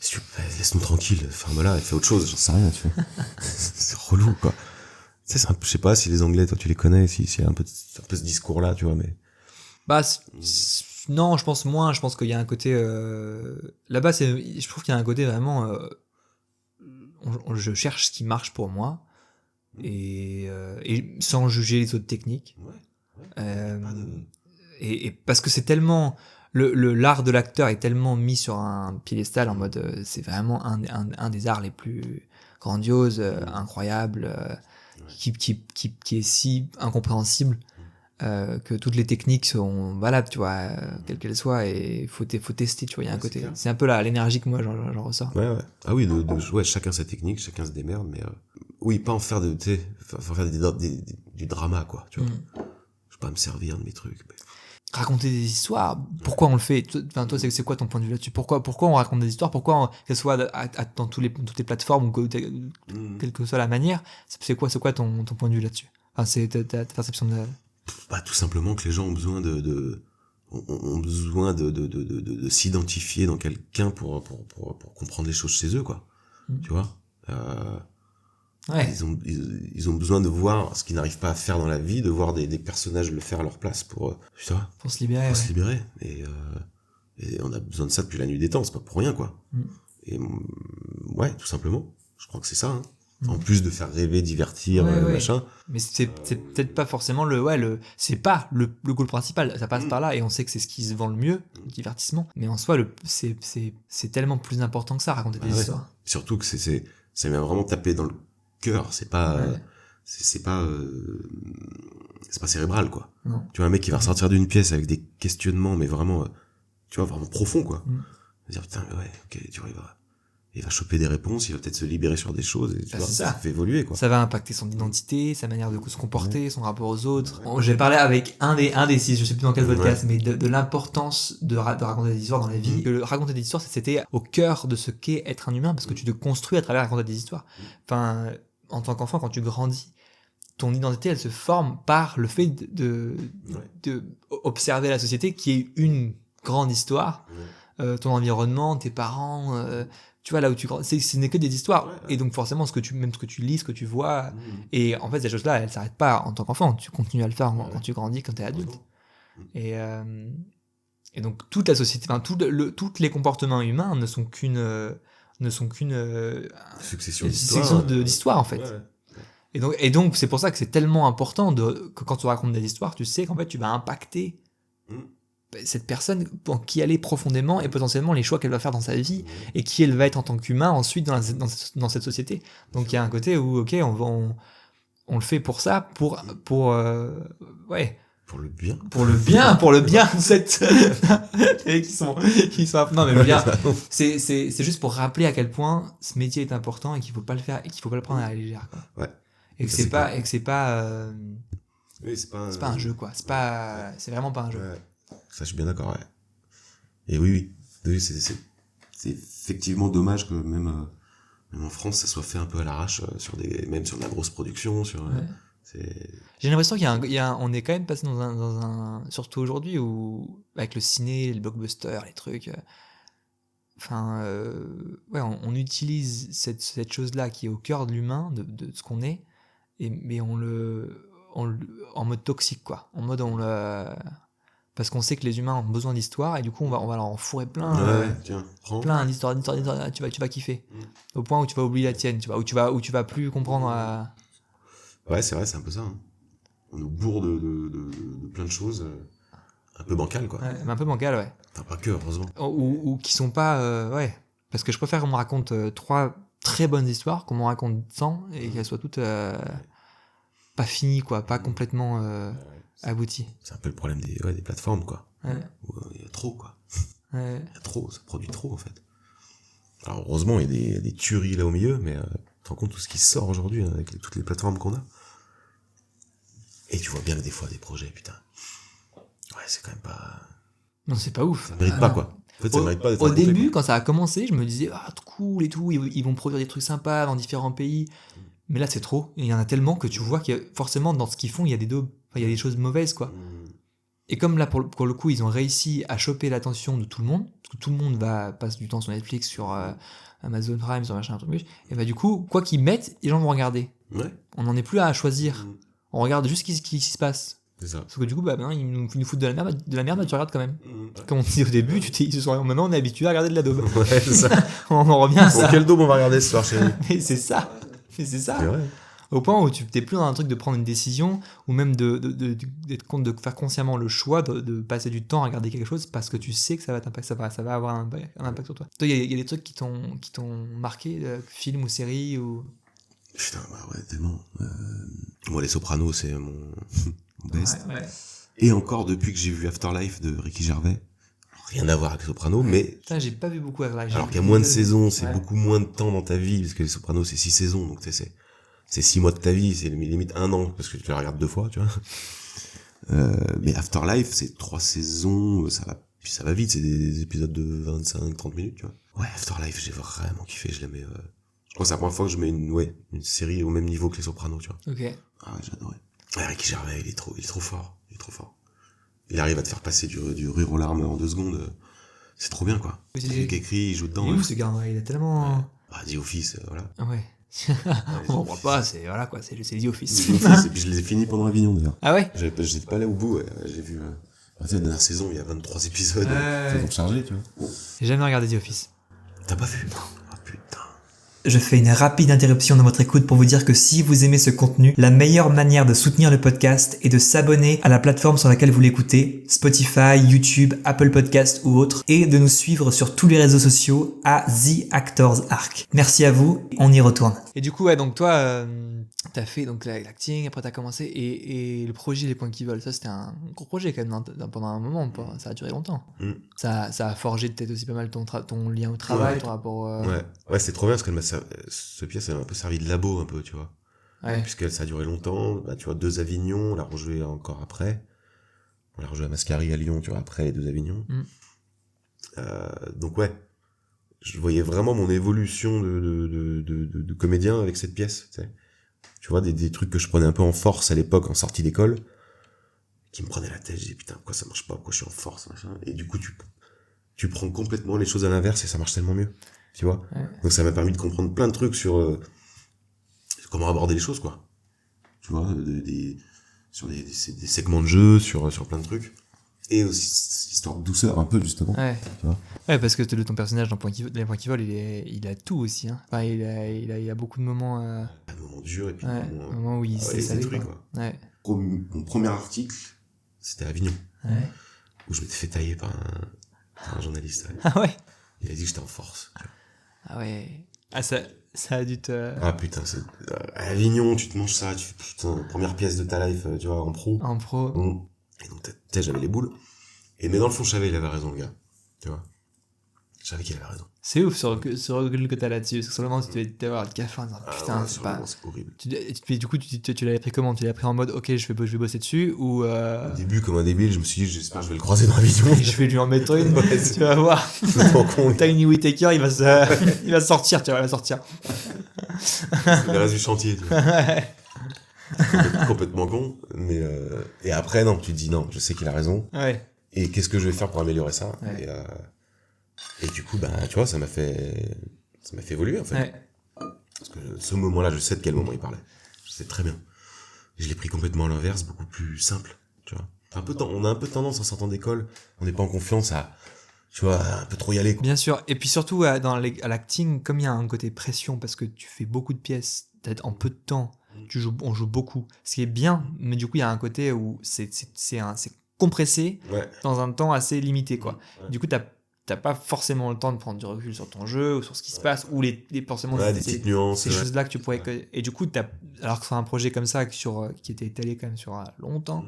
Si tu laisse-nous tranquille, ferme-la et fais autre chose, j'en sais rien, tu fais. C'est relou, quoi. Tu sais, je sais pas si les Anglais, toi, tu les connais, s'il y a un peu ce discours-là, tu vois, mais. Bah, non, je pense moins. Je pense qu'il y a un côté... Là-bas, je trouve qu'il y a un côté vraiment... je cherche ce qui marche pour moi. Et sans juger les autres techniques. Et parce que c'est tellement... L'art de l'acteur est tellement mis sur un piédestal en mode... c'est vraiment un des arts les plus grandioses, incroyables, qui est si incompréhensible. Que toutes les techniques sont valables, tu vois, quelles qu'elles soient, et faut tester, tu vois, il y a un côté. C'est un peu l'énergie que moi j'en ressors. Ouais. Ah oui, ouais, chacun sa technique, chacun se démerde, mais oui, pas en faire tu sais, faire du drama, quoi, tu vois. Je vais pas me servir de mes trucs. Mais... Raconter des histoires, pourquoi on le fait? Enfin, toi, c'est quoi ton point de vue là-dessus? Pourquoi on raconte des histoires? Pourquoi qu'elles soient dans toutes les plateformes ou quelle que soit la manière? C'est quoi ton point de vue là-dessus? Enfin, c'est ta perception de... Bah, tout simplement que les gens ont besoin ont besoin de s'identifier dans quelqu'un pour comprendre les choses chez eux, quoi. Tu vois? Ouais. Ils ont besoin de voir ce qu'ils n'arrivent pas à faire dans la vie, de voir des personnages le faire à leur place pour, putain, Pour se libérer. pour Ouais. se libérer. Et on a besoin de ça depuis la nuit des temps, c'est pas pour rien, quoi. Mm. Et ouais, tout simplement. Je crois que c'est ça, hein. Mm. En plus de faire rêver, divertir, Ouais, ouais. machin. Mais c'est peut-être pas forcément c'est pas le goal principal. Ça passe par là et on sait que c'est ce qui se vend le mieux, le divertissement. Mais en soi, c'est tellement plus important que ça, raconter des Ah ouais. histoires. Surtout que ça vient vraiment taper dans le cœur. C'est pas, Ouais. c'est pas cérébral, quoi. Non. Tu vois, un mec qui va ressortir d'une pièce avec des questionnements, mais vraiment, tu vois, vraiment profonds, quoi. Mm. Va dire, putain, mais ouais, ok, tu vois, il va choper des réponses, il va peut-être se libérer sur des choses, et tu Bah, vois, c'est ça ça. fait évoluer, quoi. Ça va impacter son identité, sa manière de se comporter, son rapport aux autres. Bon, j'ai parlé avec un des six, je sais plus dans quel podcast, mais de l'importance de raconter des histoires dans la vie. Que raconter des histoires, c'était au cœur de ce qu'est être un humain, parce que tu te construis à travers raconter des histoires. Enfin, en tant qu'enfant, quand tu grandis, ton identité, elle se forme par le fait de observer la société qui est une grande histoire. Ton environnement, tes parents, tu vois, là où tu grandis, ce n'est que des histoires. Ouais, ouais. Et donc forcément, même ce que tu lis, ce que tu vois, et en fait, ces choses-là, elles s'arrêtent pas en tant qu'enfant. Tu continues à le faire quand tu grandis, quand tu es adulte. Et donc toute la société, enfin tous les comportements humains ne sont qu'une Succession section d'histoire en fait. Ouais. Et donc c'est pour ça que c'est tellement important que quand tu racontes des histoires, tu sais qu'en fait tu vas impacter cette personne pour qui elle est profondément et potentiellement les choix qu'elle va faire dans sa vie et qui elle va être en tant qu'humain ensuite dans cette société. Donc il y a un côté où ok on le fait pour ça, pour ouais. Pour le bien. Pour le bien de cette et qui sont non mais le bien c'est juste pour rappeler à quel point ce métier est important et qu'il faut pas le faire et qu'il faut pas le prendre à la légère quoi. Ouais. Et que Ça, c'est c'est pas clair. et que c'est pas Oui, c'est pas un jeu quoi, c'est vraiment pas un jeu. Ouais. Ça, je suis bien d'accord, ouais. Et oui, c'est effectivement dommage que même en France, ça soit fait un peu à l'arrache, même sur de la grosse production, J'ai l'impression on est quand même passé dans un surtout aujourd'hui où avec le ciné, les blockbusters, les trucs ouais, on utilise cette chose-là qui est au cœur de l'humain, de ce qu'on est, mais en mode toxique, quoi. En mode, parce qu'on sait que les humains ont besoin d'histoire, et du coup, on va leur en fourrer plein. Tiens, prends. Plein d'histoires, tu vas kiffer. Au point où tu vas oublier la tienne, tu vois, où tu vas plus comprendre. Ouais, c'est vrai, c'est un peu ça. Hein. On nous bourre de plein de choses un peu bancales, quoi. Ouais, mais un peu bancal, ouais. Enfin, pas que, heureusement. Ou qui sont pas ouais, parce que je préfère qu'on me raconte 3 très bonnes histoires qu'on m'en raconte 100 et qu'elles soient toutes pas finies quoi, pas complètement abouties. C'est un peu le problème des plateformes, quoi. Ouais. Où il y a trop, quoi. Ouais. Il y a trop, ça produit trop, en fait. Alors, heureusement, il y a des tueries là au milieu, mais tu te rends compte tout ce qui sort aujourd'hui hein, avec toutes les plateformes qu'on a. Et tu vois bien que des fois, des projets, putain. Ouais, c'est quand même pas... Non, c'est pas ouf. Ça mérite pas, quoi. En fait, ça mérite pas d'être Au raconté, début, quoi. quand ça a commencé, je me disais cool et tout, ils vont produire des trucs sympas dans différents pays. Mais là, c'est trop. Et il y en a tellement que tu vois que forcément, dans ce qu'ils font, il y a des choses mauvaises, quoi. Et comme là, pour le coup, ils ont réussi à choper l'attention de tout le monde, parce que tout le monde passe du temps sur Netflix, sur Amazon Prime, sur machin, un truc, et bah du coup, quoi qu'ils mettent, les gens vont regarder. Ouais, On n'en est plus à choisir. On regarde juste ce qui se passe. c'est ça. Parce que du coup, bah, maintenant, ils nous foutent de la merde, mais tu regardes quand même. Comme on disait au début, maintenant on est habitué à regarder de la daube. Ouais, c'est ça. On en revient à Bon, ça. quel daube on va regarder ce soir, chérie? Mais c'est ça. C'est ça. C'est vrai. Au point où tu t'es plus dans un truc de prendre une décision ou même de faire consciemment le choix de passer du temps à regarder quelque chose parce que tu sais que ça va avoir un impact sur toi. Toi, il y a des trucs qui t'ont marqué, films ou séries ou... Putain, bah ouais, tellement. Moi, Les Sopranos, c'est mon best. Ouais. Et encore, depuis que j'ai vu Afterlife de Ricky Gervais, rien à voir avec Les Sopranos, mais Putain, j'ai pas vu beaucoup. Alors qu'il y a moins de saisons, c'est beaucoup moins de temps dans ta vie, parce que Les Sopranos, c'est 6 saisons, donc c'est 6 mois de ta vie, c'est limite 1 an, parce que tu la regardes 2 fois, tu vois. Mais Afterlife, c'est 3 saisons, puis ça va vite, c'est des épisodes de 25-30 minutes, tu vois. Ouais, Afterlife, j'ai vraiment kiffé, je l'aimais. Je crois que c'est la première fois que je mets une série au même niveau que Les Sopranos, tu vois. Ok. Ah ouais, j'adorais. Ouais, Ricky Gervais, il est trop fort, il est trop fort. Il arrive à te faire passer du rire aux larmes en 2 secondes. C'est trop bien, quoi. Oui, C'est lui qui écrit, il joue dedans. Il est où ce gars? Il a tellement... Bah, The Office, voilà. Ouais. On n'en parle pas, c'est voilà quoi, c'est The Office. Et puis je les ai finis pendant Avignon d'ailleurs. Ah ouais? J'étais pas allé au bout, ouais. J'ai vu. La dernière saison, il y a 23 épisodes. Ouais. Ils ont chargé, tu vois. J'ai jamais regardé The Office. T'as pas vu? Ah putain. Je fais une rapide interruption de votre écoute pour vous dire que si vous aimez ce contenu, la meilleure manière de soutenir le podcast est de s'abonner à la plateforme sur laquelle vous l'écoutez, Spotify, YouTube, Apple Podcast ou autre, et de nous suivre sur tous les réseaux sociaux à The Actors Arc. Merci à vous, on y retourne. Et du coup, ouais, donc toi, t'as fait donc l'acting, après t'as commencé, et le projet Les Points qui volent, ça c'était un gros projet quand même pendant un moment, ça a duré longtemps. Ça a forgé peut-être aussi pas mal ton lien au travail, ton rapport... Ouais, c'est trop bien parce que cette pièce, elle m'a un peu servi de labo, un peu, tu vois. Ouais. Puisque ça a duré longtemps, bah, tu vois, 2 Avignon, on l'a rejoué encore après. On l'a rejoué à Mascari à Lyon, tu vois, après les 2 Avignon. Donc ouais, je voyais vraiment mon évolution de comédien avec cette pièce, tu sais. Tu vois, des trucs que je prenais un peu en force à l'époque, en sortie d'école, qui me prenaient la tête, je disais, putain, pourquoi ça marche pas, pourquoi je suis en force, machin. Et du coup, tu prends complètement les choses à l'inverse et ça marche tellement mieux, tu vois. Ouais. Donc ça m'a permis de comprendre plein de trucs sur comment aborder les choses, quoi. Tu vois, sur des segments de jeu, sur plein de trucs. Et aussi cette histoire de douceur, un peu, justement. Ouais. Tu vois. Ouais, parce que ton personnage dans Les Points qui volent, il a tout aussi. Hein. Enfin, il a beaucoup de moments... Un moment dur et puis Ouais, un moment où il s'est salé, détruit, quoi. quoi. Ouais. Mon premier article, c'était à Avignon, Ouais. où je m'étais fait tailler par un journaliste. Ouais. Ah ouais? Il a dit que j'étais en force. Tu vois. Ah ouais. Ah, ça a dû te... Ah putain, à Avignon, tu te manges ça, tu fais putain, première pièce de ta life, tu vois, en pro. En pro. Et donc, j'avais les boules. Mais dans le fond, je savais, il avait raison, le gars. Tu vois. Je savais qu'il avait raison. C'est ouf ce recul que t'as là-dessus. Parce que sur le moment, tu devais avoir le café en disant putain, ouais, c'est sur pas... le moment, c'est horrible. Du coup, tu l'avais pris comment? Tu l'avais pris en mode ok, je vais bosser dessus ou Au début, comme un débile, je me suis dit, j'espère que je vais le croiser dans Avignon. je vais lui en mettre une, Ouais, tu vas voir. Trop con. Tiny Whittaker, il va sortir, tu vois, il va sortir. C'est le reste du chantier, tu vois. Complètement con. Mais, et après, non, tu te dis non, je sais qu'il a raison. Ouais. Et qu'est-ce que je vais faire pour améliorer ça? Ouais. Et du coup, bah, tu vois, ça m'a fait évoluer, en fait. Ouais. Parce que ce moment-là, je sais de quel moment il parlait. Je sais très bien. Je l'ai pris complètement à l'inverse, beaucoup plus simple, tu vois. On a un peu tendance en sortant d'école, on n'est pas en confiance à, tu vois, un peu trop y aller, quoi. Bien sûr. Et puis surtout, à l'acting, comme il y a un côté pression, parce que tu fais beaucoup de pièces, peut-être en peu de temps, on joue beaucoup. Ce qui est bien, mais du coup, il y a un côté où c'est compressé Ouais. dans un temps assez limité, quoi. Ouais. Du coup, t'as pas forcément le temps de prendre du recul sur ton jeu ou sur ce qui se passe, ou forcément Ouais, des petites nuances. ces ouais. choses-là que tu pourrais... Et du coup, alors que c'est un projet comme ça, qui était étalé quand même sur longtemps,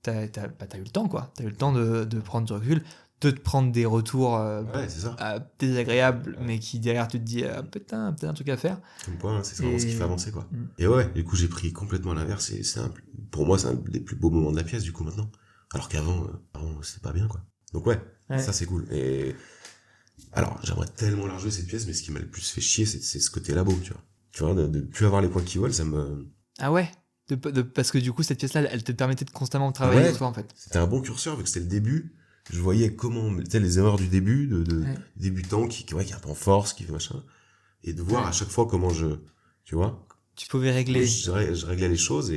t'as eu le temps, quoi. T'as eu le temps de prendre du recul, de te prendre des retours Ouais, c'est ça. désagréables, mais qui derrière tu te dis putain, peut-être un truc à faire. Comme quoi, hein, c'est vraiment ce qui fait avancer, quoi. Mm. Et ouais, du coup, j'ai pris complètement à l'inverse, et pour moi, c'est un des plus beaux moments de la pièce, du coup, maintenant. Alors qu'avant, c'était pas bien, quoi. Donc ouais, ça c'est cool. Et alors, j'aimerais tellement la rejouer, cette pièce, mais ce qui m'a le plus fait chier, c'est ce côté labo, tu vois. Tu vois, de plus avoir les points qui volent, ça me... Ah ouais, parce que du coup, cette pièce-là, elle te permettait de constamment travailler sur toi, en fait. C'était un bon curseur, vu que c'était le début. Je voyais comment, tu sais, les erreurs du début, de débutant, qui est un peu en force, qui fait machin. Et de voir à chaque fois comment tu vois. Tu pouvais régler. Je réglais les choses,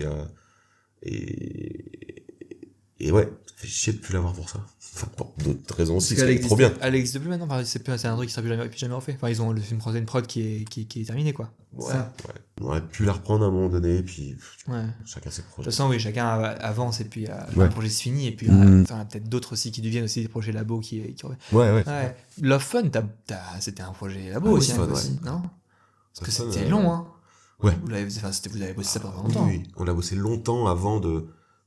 et ouais, ça fait chier de plus l'avoir pour ça. Enfin, pour d'autres raisons aussi, c'est trop bien. Elle existe plus maintenant, enfin, c'est un truc qui sera plus jamais refait. Enfin, ils ont le film une prod qui est terminé, quoi. Ouais. On aurait pu la reprendre à un moment donné, puis Ouais. chacun ses De projets. toute façon, oui, chacun avance, et puis Ouais. un projet se finit, et puis enfin, peut-être d'autres aussi qui deviennent aussi des projets labo qui... Ouais. Ouais. Love Fun, c'était un projet labo Ah oui, aussi, Fun, aussi, non? Parce que Love Fun, c'était long, hein. Ouais. Vous avez bossé ça pendant longtemps. Oui, on a bossé longtemps avant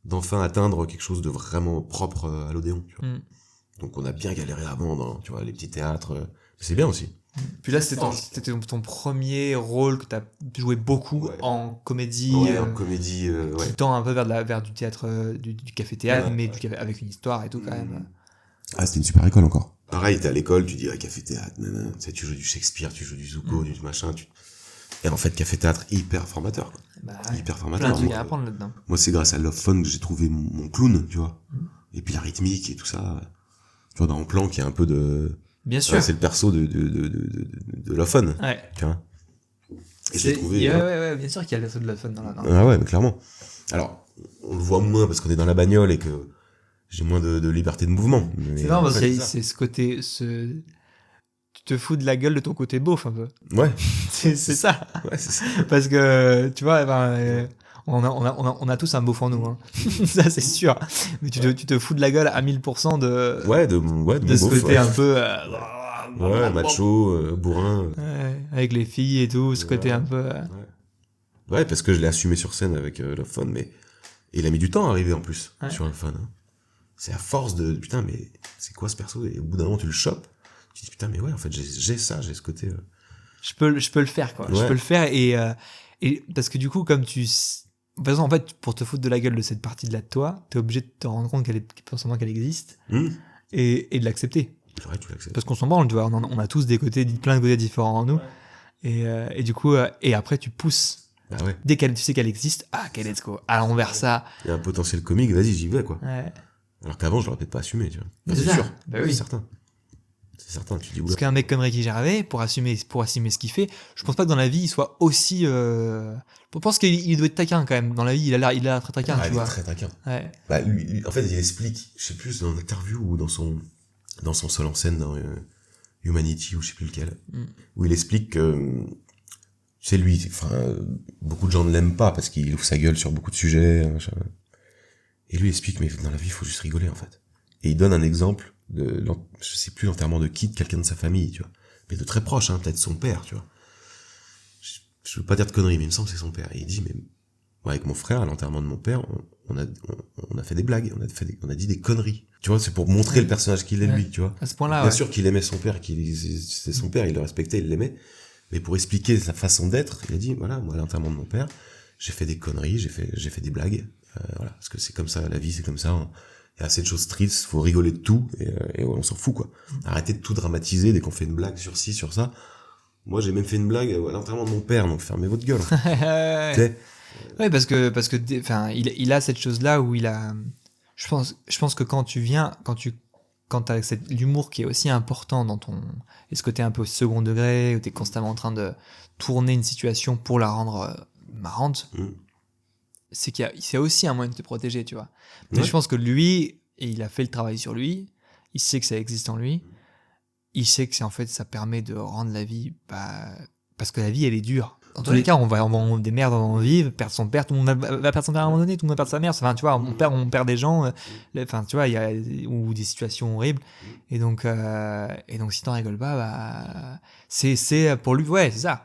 d'enfin atteindre quelque chose de vraiment propre à l'Odéon, tu vois. Donc on a bien galéré avant dans, tu vois, les petits théâtres. Mais c'est bien aussi. Puis là, c'était ton premier rôle que t'as joué beaucoup en comédie. En comédie, qui tend un peu vers du théâtre, du café-théâtre, mais avec une histoire et tout, quand même. Ah, c'était une super école encore. Pareil, t'es à l'école, tu dis, café-théâtre, tu sais, tu joues du Shakespeare, tu joues du Zuko, du machin, Et en fait, café-théâtre, hyper formateur, quoi. Bah, Hyper plein formateur. de trucs à apprendre là-dedans. Moi, c'est grâce à Love Fun que j'ai trouvé mon clown, tu vois. Et puis la rythmique et tout ça. Tu vois, dans un plan qui est un peu de... Bien sûr. C'est le perso de Love Fun. Ouais. Tu vois. Et j'ai trouvé. Ouais, bien sûr qu'il y a de la fun dans la. Ah ouais, mais clairement. Alors, on le voit moins parce qu'on est dans la bagnole et que j'ai moins de liberté de mouvement. Mais C'est marrant parce en que fait, c'est ce côté. Tu te fous de la gueule de ton côté beauf un peu. Ouais, C'est ça. ouais, c'est ça. Parce que, tu vois, on a tous un beauf en nous. Hein. Ça, c'est sûr. Mais tu te fous de la gueule à 1000% de De ce mon beauf, côté un peu. Ouais, macho, bourrin. Avec les filles et tout, ce côté un peu. Ouais, parce que je l'ai assumé sur scène avec Love Fun, mais et il a mis du temps à arriver en plus Ouais. sur Love Fun. Hein. C'est à force de putain, mais c'est quoi ce perso? Et au bout d'un moment, tu le chopes. Tu te dis putain, mais ouais, en fait, j'ai ça, j'ai ce côté. Je peux le faire, quoi. Ouais. Je peux le faire et parce que du coup, comme tu. Par exemple, en fait, pour te foutre de la gueule de cette partie de là de toi, t'es obligé de te rendre compte potentiellement qu'elle existe et de l'accepter. C'est vrai, tu l'acceptes. Parce qu'on s'en branle, tu vois. On a tous plein de côtés différents en nous. Et du coup, et après, tu pousses. Bah ouais. Dès que tu sais qu'elle existe, ok, let's go. Allons vers ça. Il y a un potentiel comique, vas-y, j'y vais, quoi. Ouais. Alors qu'avant, je l'aurais peut-être pas assumé, tu vois. Mais C'est c'est ça. sûr. Bah oui. C'est certain. C'est certain, tu dis oula. Parce qu'un mec comme Ricky Gervais, pour assumer ce qu'il fait, je pense pas que dans la vie, il soit aussi. Je pense qu'il doit être taquin quand même. Dans la vie, il a l'air très taquin, Ah, tu il est vois. très taquin. Ouais. Bah, lui, en fait, il explique, je sais plus, dans une interview ou dans son seul en scène dans Humanity ou je sais plus lequel, où il explique que c'est lui, enfin, beaucoup de gens ne l'aiment pas parce qu'il ouvre sa gueule sur beaucoup de sujets, machin. Et lui il explique, mais dans la vie, il faut juste rigoler, en fait. Et il donne un exemple je sais plus, l'enterrement de qui, de quelqu'un de sa famille, tu vois. Mais de très proche, hein, peut-être son père, tu vois. Je veux pas dire de conneries, mais il me semble que c'est son père. Et il dit, mais moi, avec mon frère, à l'enterrement de mon père, on a fait des blagues, on a dit des conneries. Tu vois, c'est pour montrer le personnage qu'il est, lui, tu vois. À ce point-là, Bien ouais. sûr qu'il aimait son père, c'était son père, il le respectait, il l'aimait. Mais pour expliquer sa façon d'être, il a dit, voilà, moi, à l'enterrement de mon père, j'ai fait des conneries, j'ai fait des blagues. Voilà, parce que c'est comme ça, la vie, c'est comme ça. Il y a assez de choses tristes, faut rigoler de tout, et on s'en fout, quoi. Arrêtez de tout dramatiser dès qu'on fait une blague sur ci, sur ça. Moi, j'ai même fait une blague à l'enterrement de mon père, donc fermez votre gueule. Tu sais. Ouais, parce que, enfin, il a cette chose-là où il a. Je pense que quand t'as l'humour qui est aussi important dans ton, et ce côté un peu au second degré, où t'es constamment en train de tourner une situation pour la rendre marrante, c'est qu'il y a aussi un moyen de te protéger, tu vois. Mais je pense que lui, et il a fait le travail sur lui, il sait que ça existe en lui, il sait que en fait, ça permet de rendre la vie, parce que la vie, elle est dure. Dans tous les cas, on va des merdes en vivre, perdre son père, tout le monde va perdre son père à un moment donné, tout le monde va perdre sa mère, enfin, tu vois, on perd des gens, enfin, tu vois, il y a, ou des situations horribles, et donc si t'en rigoles pas, c'est pour lui, ouais, c'est ça.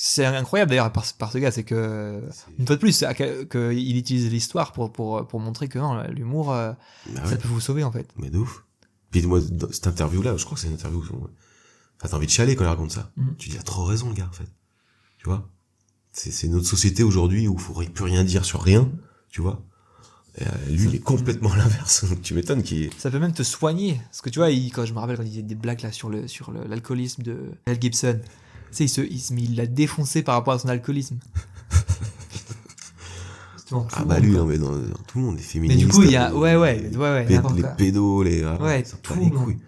C'est incroyable d'ailleurs par ce gars, c'est que, une fois de plus, qu'il utilise l'histoire pour montrer que non, l'humour, ça peut vous sauver, en fait. Mais de ouf. Puis moi, dans cette interview-là, je crois que c'est une interview où t'as envie de chialer quand il raconte ça. Tu dis, il a trop raison, le gars, en fait. Tu vois? C'est notre société aujourd'hui où il faut plus rien dire sur rien, tu vois? Et lui, il est complètement à l'inverse. Donc tu m'étonnes qu'il est... Ça peut même te soigner. Parce que tu vois, quand je me rappelle quand il disait des blagues là sur l'alcoolisme de Mel Gibson, tu sais, il l'a défoncé par rapport à son alcoolisme. Ah bah lui, non, mais dans tout le monde, les féministes. Mais du coup, il y a, ouais, les pédos, ouais, ça tout part le les monde. couilles.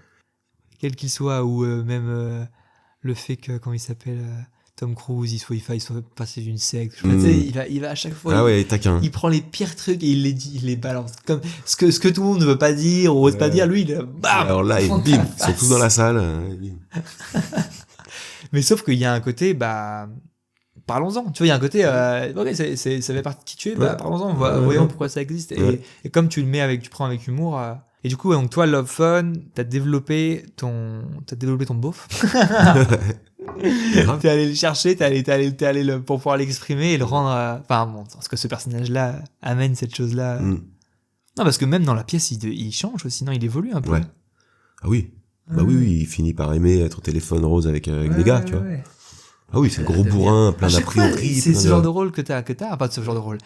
Quel qu'il soit, ou même le fait que, comment il s'appelle, Tom Cruise, il soit passé d'une secte. Tu sais, il va à chaque fois. Ah ouais, taquin. Il prend les pires trucs et il les dit, il les balance. Comme ce que tout le monde ne veut pas dire ou ose pas dire, lui, bam! Alors là, bim, ils sont tous dans la salle. Bim. Mais sauf qu'il y a un côté, parlons-en. Tu vois, il y a un côté, ok, ça fait partie de qui tu es, parlons-en, voyons pourquoi ça existe. Et comme tu prends avec humour. Et du coup, donc toi, Love Fun, t'as développé ton beauf. T'es allé le chercher, t'es allé pour pouvoir l'exprimer et le rendre. Parce que ce personnage-là amène cette chose-là. Non, parce que même dans la pièce, il change aussi, non, il évolue un peu. Ouais. Ah oui. Bah oui, il finit par aimer être au téléphone rose avec des gars, tu vois. Ouais. Ah oui, c'est le gros bourrin, plein d'a priori. C'est ce genre de rôle que t'as, pas de ce genre de rôle.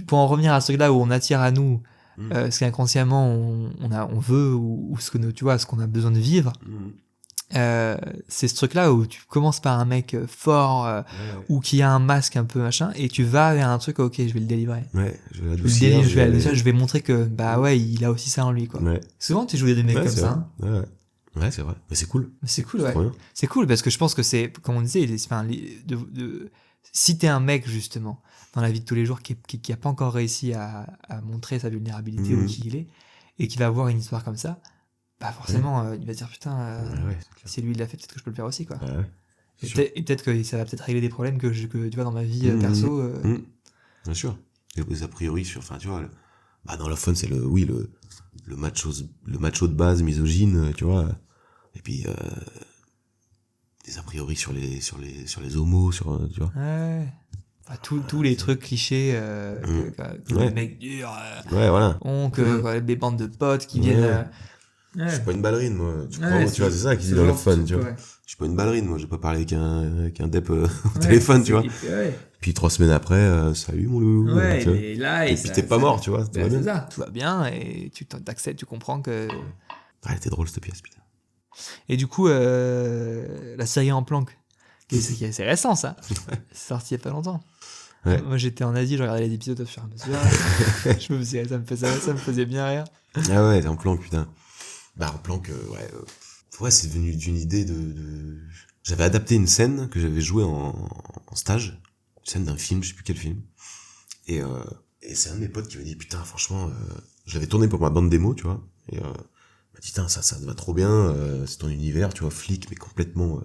Pour en revenir à ce truc-là où on attire à nous, ce qu'inconsciemment on veut ou ce que tu vois, ce qu'on a besoin de vivre. C'est ce truc-là où tu commences par un mec fort ou qui a un masque un peu machin et tu vas vers un truc, ok, je vais le délivrer. Ouais, je je vais montrer que ouais, il a aussi ça en lui, quoi. Ouais. Souvent tu joues des mecs comme ça. Ouais. Ouais, c'est vrai. Mais c'est cool. Mais c'est cool, C'est ouais. trop bien. C'est cool parce que je pense que c'est, comme on disait, si t'es un mec, justement, dans la vie de tous les jours qui a pas encore réussi à montrer sa vulnérabilité ou qui il est, et qui va avoir une histoire comme ça, bah forcément, il va se dire putain, Ouais, c'est clair. si lui il l'a fait, peut-être que je peux le faire aussi, quoi. Ouais, c'est Et sûr. peut-être que ça va peut-être régler des problèmes que tu vois dans ma vie perso. Bien sûr. Et a priori sur, enfin, tu vois, bah, dans Love Fun, c'est le macho de base, misogyne, tu vois. Et puis, des a priori sur les homos, tu vois. Ouais. Enfin, tous les trucs clichés que Ouais. les mecs durs Ouais, voilà. ont, que des bandes de potes qui viennent. Je suis pas une ballerine, moi. Tu Ouais, vois, c'est ça qui dit ce dans genre Love Fun, de tu truc, vois. ouais. Je suis pas une ballerine, moi. Je vais pas parler avec un dep au téléphone, tu vois. Ouais. Puis 3 semaines après, salut mon loulou. Ouais, tu vois. mais là, Et puis t'es pas mort, tu vois. Tout va bien. C'est ça, tout va bien et tu t'acceptes, tu comprends que. Ah, elle était drôle cette pièce, putain. Et du coup, la série En Planque, c'est récent ça. C'est sorti il y a pas longtemps. Ouais. Moi j'étais en Asie, je regardais les épisodes au fur et à mesure. Ça me faisait bien rire. Ah ouais, t'es en planque, putain. Bah, en planque, ouais, c'est venu d'une idée J'avais adapté une scène que j'avais jouée en stage. Une scène d'un film, je sais plus quel film. Et c'est un de mes potes qui m'a dit, putain, franchement, je l'avais tourné pour ma bande démo, tu vois. Et il m'a dit, putain, ça te va trop bien, c'est ton univers, tu vois, flic, mais complètement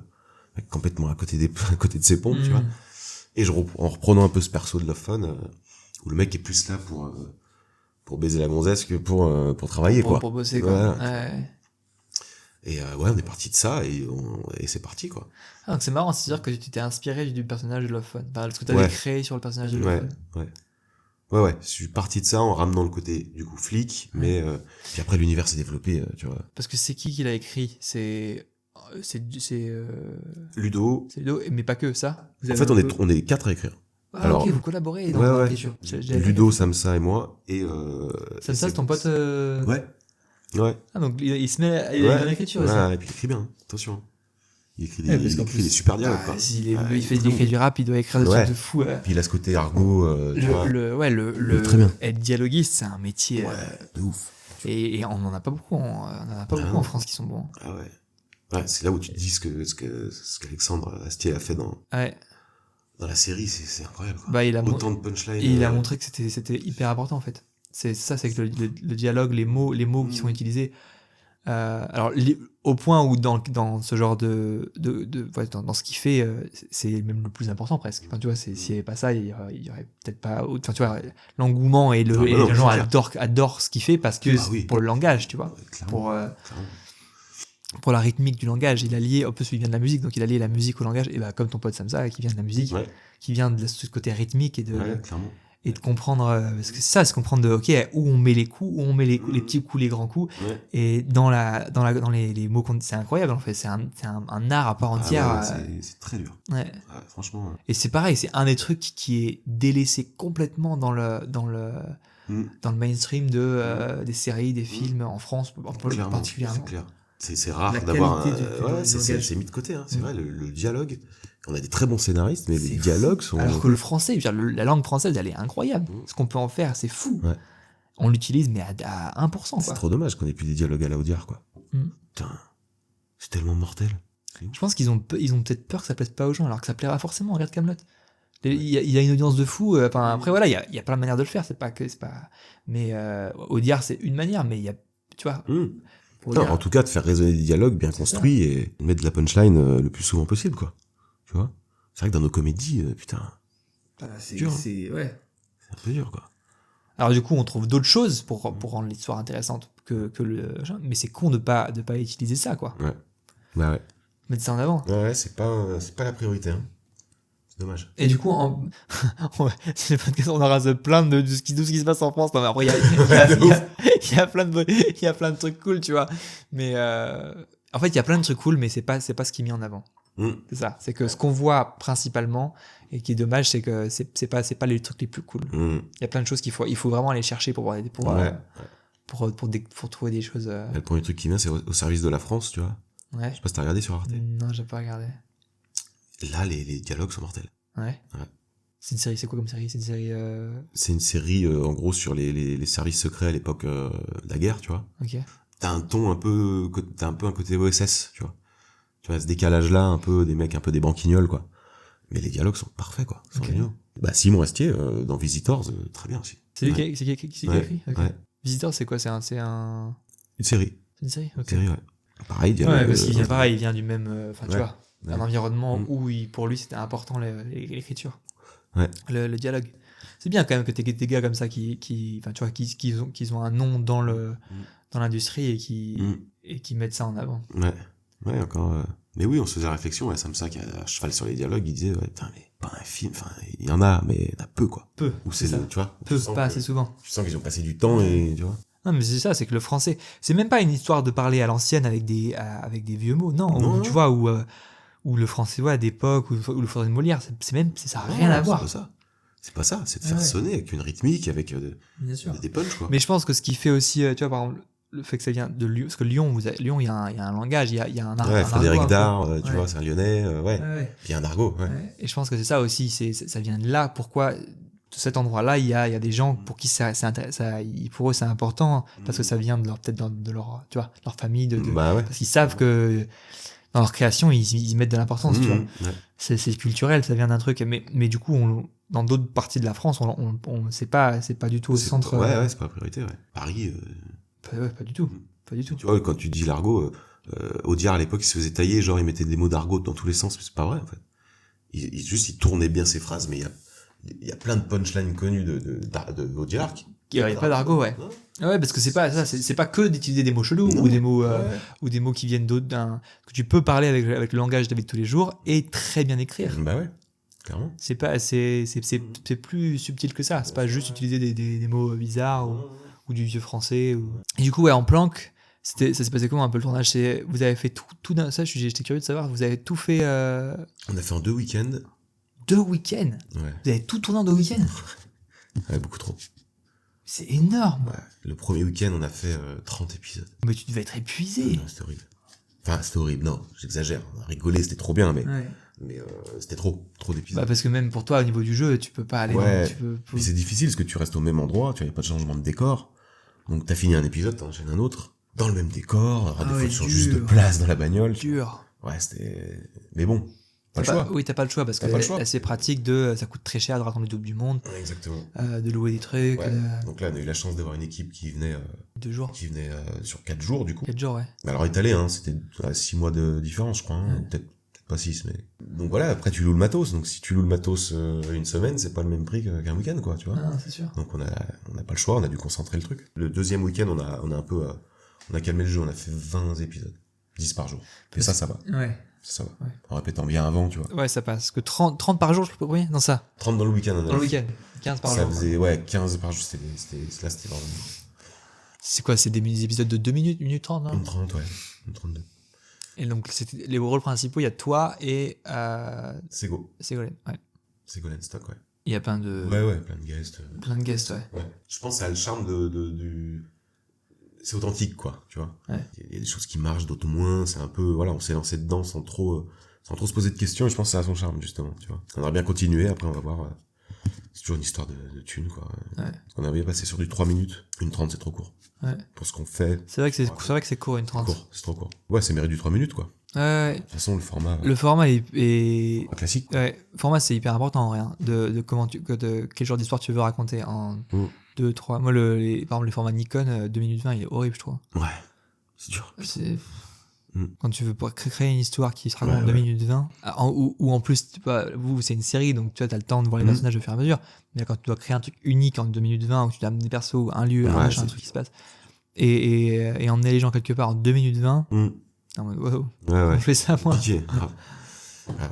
à côté de ses pompes, tu vois. Et en reprenant un peu ce perso de Love Fun, où le mec est plus là pour baiser la gonzesse que pour travailler, quoi. Pour bosser, quoi. Voilà. Ouais. Et ouais, on est parti de ça et c'est parti, quoi. Ah, donc c'est marrant, c'est-à-dire que tu t'es inspiré du personnage de Love Fun. Enfin, ce que tu avais créé sur le personnage de Love Fun. Ouais. Je suis parti de ça en ramenant le côté, du coup, flic, mais puis après, l'univers s'est développé, tu vois. Parce que c'est qui l'a écrit? C'est Ludo. c'est Ludo, mais pas que ça. Vous En avez fait, un peu- on est 4 à écrire. Ah, alors, ok, vous collaborez dans ouais. l'écriture. Ludo, Samsa et moi. Et Samsa, c'est ton pote. Ouais. Ah, donc il se met dans l'écriture aussi. Ouais, et puis il écrit bien, hein. Attention. Il écrit Ouais, parce qu'en des plus, super dialogues, quoi. il fait du rap, il doit écrire des trucs de fou. Puis il a ce côté argot, tu vois. Très bien. Être dialoguiste, c'est un métier. De ouf. Et on n'en a pas beaucoup, en France qui sont bons. Ah ouais. Ouais, c'est là où tu te dis ce qu'Alexandre Astier a fait dans la série, c'est incroyable, quoi. Bah, Autant de punchlines. Il a montré que c'était hyper important, en fait. C'est que le dialogue, les mots qui sont utilisés. Alors, au point où dans ce genre dans ce qu'il fait, c'est même le plus important presque. Enfin, tu vois, s'il n'y avait pas ça, il y aurait peut-être pas. Enfin, tu vois, l'engouement et les gens adorent ce qu'il fait parce que pour le langage, tu vois, Clairement. pour la rythmique du langage, il a lié. En plus, il vient de la musique, donc il a lié la musique au langage. Et bah, comme ton pote Samsa, qui vient de la musique, qui vient de ce côté rythmique et de comprendre, parce que c'est ça, c'est comprendre où on met les coups, où on met les petits coups, les grands coups, et dans les mots c'est incroyable, en fait, c'est un art à part entière. C'est très dur. Ouais. Franchement. Et c'est pareil, c'est un des trucs qui est délaissé complètement dans le mainstream des séries, des films en France, particulièrement. C'est clair. C'est rare La d'avoir qualité du langage. c'est mis de côté, hein. C'est vrai, le dialogue. On a des très bons scénaristes, mais les dialogues sont. Alors que le français, je veux dire, la langue française, elle est incroyable. Ce qu'on peut en faire, c'est fou. Ouais. On l'utilise, mais à 1%. Quoi. C'est trop dommage qu'on ait plus des dialogues à la Audiard, quoi. Putain, c'est tellement mortel. Je pense qu'ils ont peut-être peur que ça plaise pas aux gens, alors que ça plaira forcément. Regarde Kaamelott. Il y a une audience de fou. Après, voilà, il y a plein de manières de le faire. Mais Audiard, c'est une manière, mais il y a, tu vois. Non, en tout cas, de faire résonner des dialogues bien construits et mettre de la punchline le plus souvent possible, quoi. Tu vois, c'est vrai que dans nos comédies, putain, c'est dur. C'est un peu dur, quoi. Alors du coup, on trouve d'autres choses pour rendre l'histoire intéressante que mais c'est con de pas utiliser ça, quoi. Ouais. Bah ouais. Mettre ça en avant. Ouais, c'est pas la priorité, hein. C'est dommage. Et du coup, c'est le podcast, on aura plein de ce qui se passe en France. Non, mais après, il y a plein de trucs cool, tu vois. Mais en fait, il y a plein de trucs cool, mais c'est pas ce qui est mis en avant. C'est ça. C'est que ce qu'on voit principalement et qui est dommage, c'est que c'est pas les trucs les plus cool. Il y a plein de choses il faut vraiment aller chercher pour trouver des choses. Le premier truc qui vient, c'est au service de la France, tu vois. Ouais. Je sais pas si t'as regardé sur Arte. Non, j'ai pas regardé. Là, les dialogues sont mortels. Ouais. C'est une série, c'est quoi comme série? C'est une série. C'est une série en gros sur les services secrets à l'époque de la guerre, tu vois. Ok. t'as un ton t'as un peu un côté OSS, tu vois. Tu vois, ce décalage-là, un peu, des mecs un peu des banquignoles, quoi. Mais les dialogues sont parfaits, quoi. Ils sont géniaux. Bah, Simon Astier, dans Visitors, très bien aussi. C'est lui Ouais. qui a Ouais, écrit. Ok. ouais. Visiteur, c'est quoi? C'est une Une série, série. Ok. ouais. Pareil, dialogue. Ouais, parce qu'il vient pareil, il vient du même, tu Ouais. vois, un Ouais. environnement Mm. où pour lui c'était important l'écriture, Ouais. le dialogue. C'est bien quand même que t'aies des gars comme ça qui enfin tu vois, qui ont un nom dans dans l'industrie et qui mettent ça en avant. Ouais, encore. Mais oui, on se faisait la réflexion, ouais, Sam Sack, à cheval sur les dialogues, il disait, ouais, putain, mais pas un film, enfin, il y en a, mais il y en a peu, quoi. Peu. Ou c'est ça. tu vois. Peu, tu sens pas que- assez souvent. Tu sens qu'ils ont passé du temps et, tu vois. Non, mais c'est ça, c'est que le français, c'est même pas une histoire de parler à l'ancienne avec des vieux mots, non. Non, Ou, non. tu vois, où le français, ouais, d'époque, ou le français de Molière, ça a rien à voir. C'est pas ça, c'est de faire Ouais. sonner avec une rythmique, avec Bien sûr. des punchs, quoi. Mais je pense que ce qui fait aussi, tu vois, par exemple, le fait que ça vient de Lyon, parce que Lyon, Lyon, il y a un langage, il y a un Ouais, un Frédéric argot un Dard, peu. tu Ouais. vois, c'est un Lyonnais, ouais. Ouais. Puis il y a un argot, ouais. Ouais. Et je pense que c'est ça aussi, ça vient de là. Pourquoi, de cet endroit-là, il y a des gens pour qui pour eux c'est important, parce que ça vient de leur, tu vois, leur famille, Bah ouais. parce qu'ils savent que dans leur création, ils mettent de l'importance, tu vois. Ouais. C'est culturel, ça vient d'un truc. Mais du coup, dans d'autres parties de la France, on c'est pas du tout au centre. Ouais, c'est pas la priorité, ouais. Paris, Pas du tout. Pas du tout. tu vois, quand tu dis l'argot, Audiard à l'époque, il se faisait tailler, genre il mettait des mots d'argot dans tous les sens, mais c'est pas vrai, en fait. Il tournait bien ses phrases, mais il y a plein de punchlines connues de Audiard. Il y a pas d'argot, ouais. Non. Ouais, parce que c'est pas que d'utiliser des mots chelous Non. ou des mots Ouais. ou des mots qui viennent que tu peux parler avec le langage de la vie de tous les jours et très bien écrire. Bah ouais, clairement. C'est plus subtil que ça. C'est pas juste utiliser des mots bizarres ou du vieux français. Et du coup, ouais, en planque, ça s'est passé comment un peu le tournage? Vous avez fait tout d'un ça. J'étais curieux de savoir. Vous avez tout fait On a fait en 2 week-ends. 2 week-ends. Ouais. Vous avez tout tourné en 2 week-ends. Ouais, beaucoup trop. C'est énorme. Ouais. Le premier week-end, on a fait 30 épisodes. Mais tu devais être épuisé. Non, c'était horrible. Enfin, c'était horrible, non, j'exagère. On a rigolé, c'était trop bien, mais, Ouais. mais c'était trop d'épisodes. Bah parce que même pour toi, au niveau du jeu, tu peux pas aller. Ouais. Tu peux. Puis c'est difficile parce que tu restes au même endroit, tu vois, y a pas de changement de décor. Donc t'as fini un épisode, t'en enchaînes un autre. Dans le même décor, alors, Ah des fois ouais, tu changes dur. juste de place dans la bagnole. Dur. Ouais, c'était... Mais bon, pas le choix. Oui, t'as pas le choix parce que T'as pas le choix. c'est pratique ça coûte très cher de raconter le double du monde, Ouais, exactement. de louer des trucs, Ouais. Donc là, on a eu la chance d'avoir une équipe qui venait 2 jours. sur 4 jours, du coup. 4 jours, ouais. Alors étalé, hein, c'était 6 mois de différence, je crois, hein, peut-être pas 6, mais... Donc voilà, après tu loues le matos, donc si tu loues le matos une semaine, c'est pas le même prix qu'un week-end, quoi, tu vois. Ah, c'est sûr. Donc on a pas le choix, on a dû concentrer le truc. Le deuxième week-end, on a un peu... on a calmé le jeu, on a fait 20 épisodes. 10 par jour. Et ça va. Ouais. Ça va. Ouais. En répétant bien avant, tu vois. Ouais, ça passe. Parce que 30 par jour, je peux oui, non ça. 30 dans le week-end, on a Dans le fait. week-end. 15 par Ça jour. faisait, ouais, 15 par jour, là, c'était vraiment... C'est quoi, c'est des épisodes de 2 minutes, 1 minute 30, non? Une 30, ouais. Une 32. Et donc, c'était les rôles principaux, il y a toi et Ségolène. Ouais. Ségolène Stock, ouais. Il y a plein de Ouais, plein de guests. plein de guests, ouais. Ouais. Je pense que ça a le charme du... C'est authentique, quoi, tu vois. Ouais. Il y a des choses qui marchent, d'autres moins. C'est un peu, voilà, on s'est lancé dedans sans trop se poser de questions. Et je pense que ça a son charme, justement, tu vois. On aurait bien continué. Après, on va voir. C'est toujours une histoire de thunes, quoi. Ouais. On a bien passé sur du 3 minutes. Une 30, c'est trop court. Ouais. Pour ce qu'on fait. C'est vrai que c'est court, une 30. Court, c'est trop court. Ouais, c'est mérite du 3 minutes, quoi. Ouais. De toute façon, le format Le format est classique. ouais, format c'est hyper important en vrai, hein, de comment quel genre d'histoire tu veux raconter en 2, 3. Moi par exemple les formats Nikon 2 minutes 20, il est horrible je trouve. Ouais, c'est dur. C'est Mm. quand tu veux créer une histoire qui se raconte en Ouais, 2 ouais. minutes 20 ou en plus tu vois, vous c'est une série donc tu vois t'as le temps de voir les personnages au fur et à mesure, mais quand tu dois créer un truc unique en 2 minutes 20 où tu as des persos, un lieu, un Ouais, machin, un c'est truc qui se passe et emmener les gens quelque part en 2 minutes 20 en mode wow, Ouais, on ouais. fait ça moi. Compliqué, grave.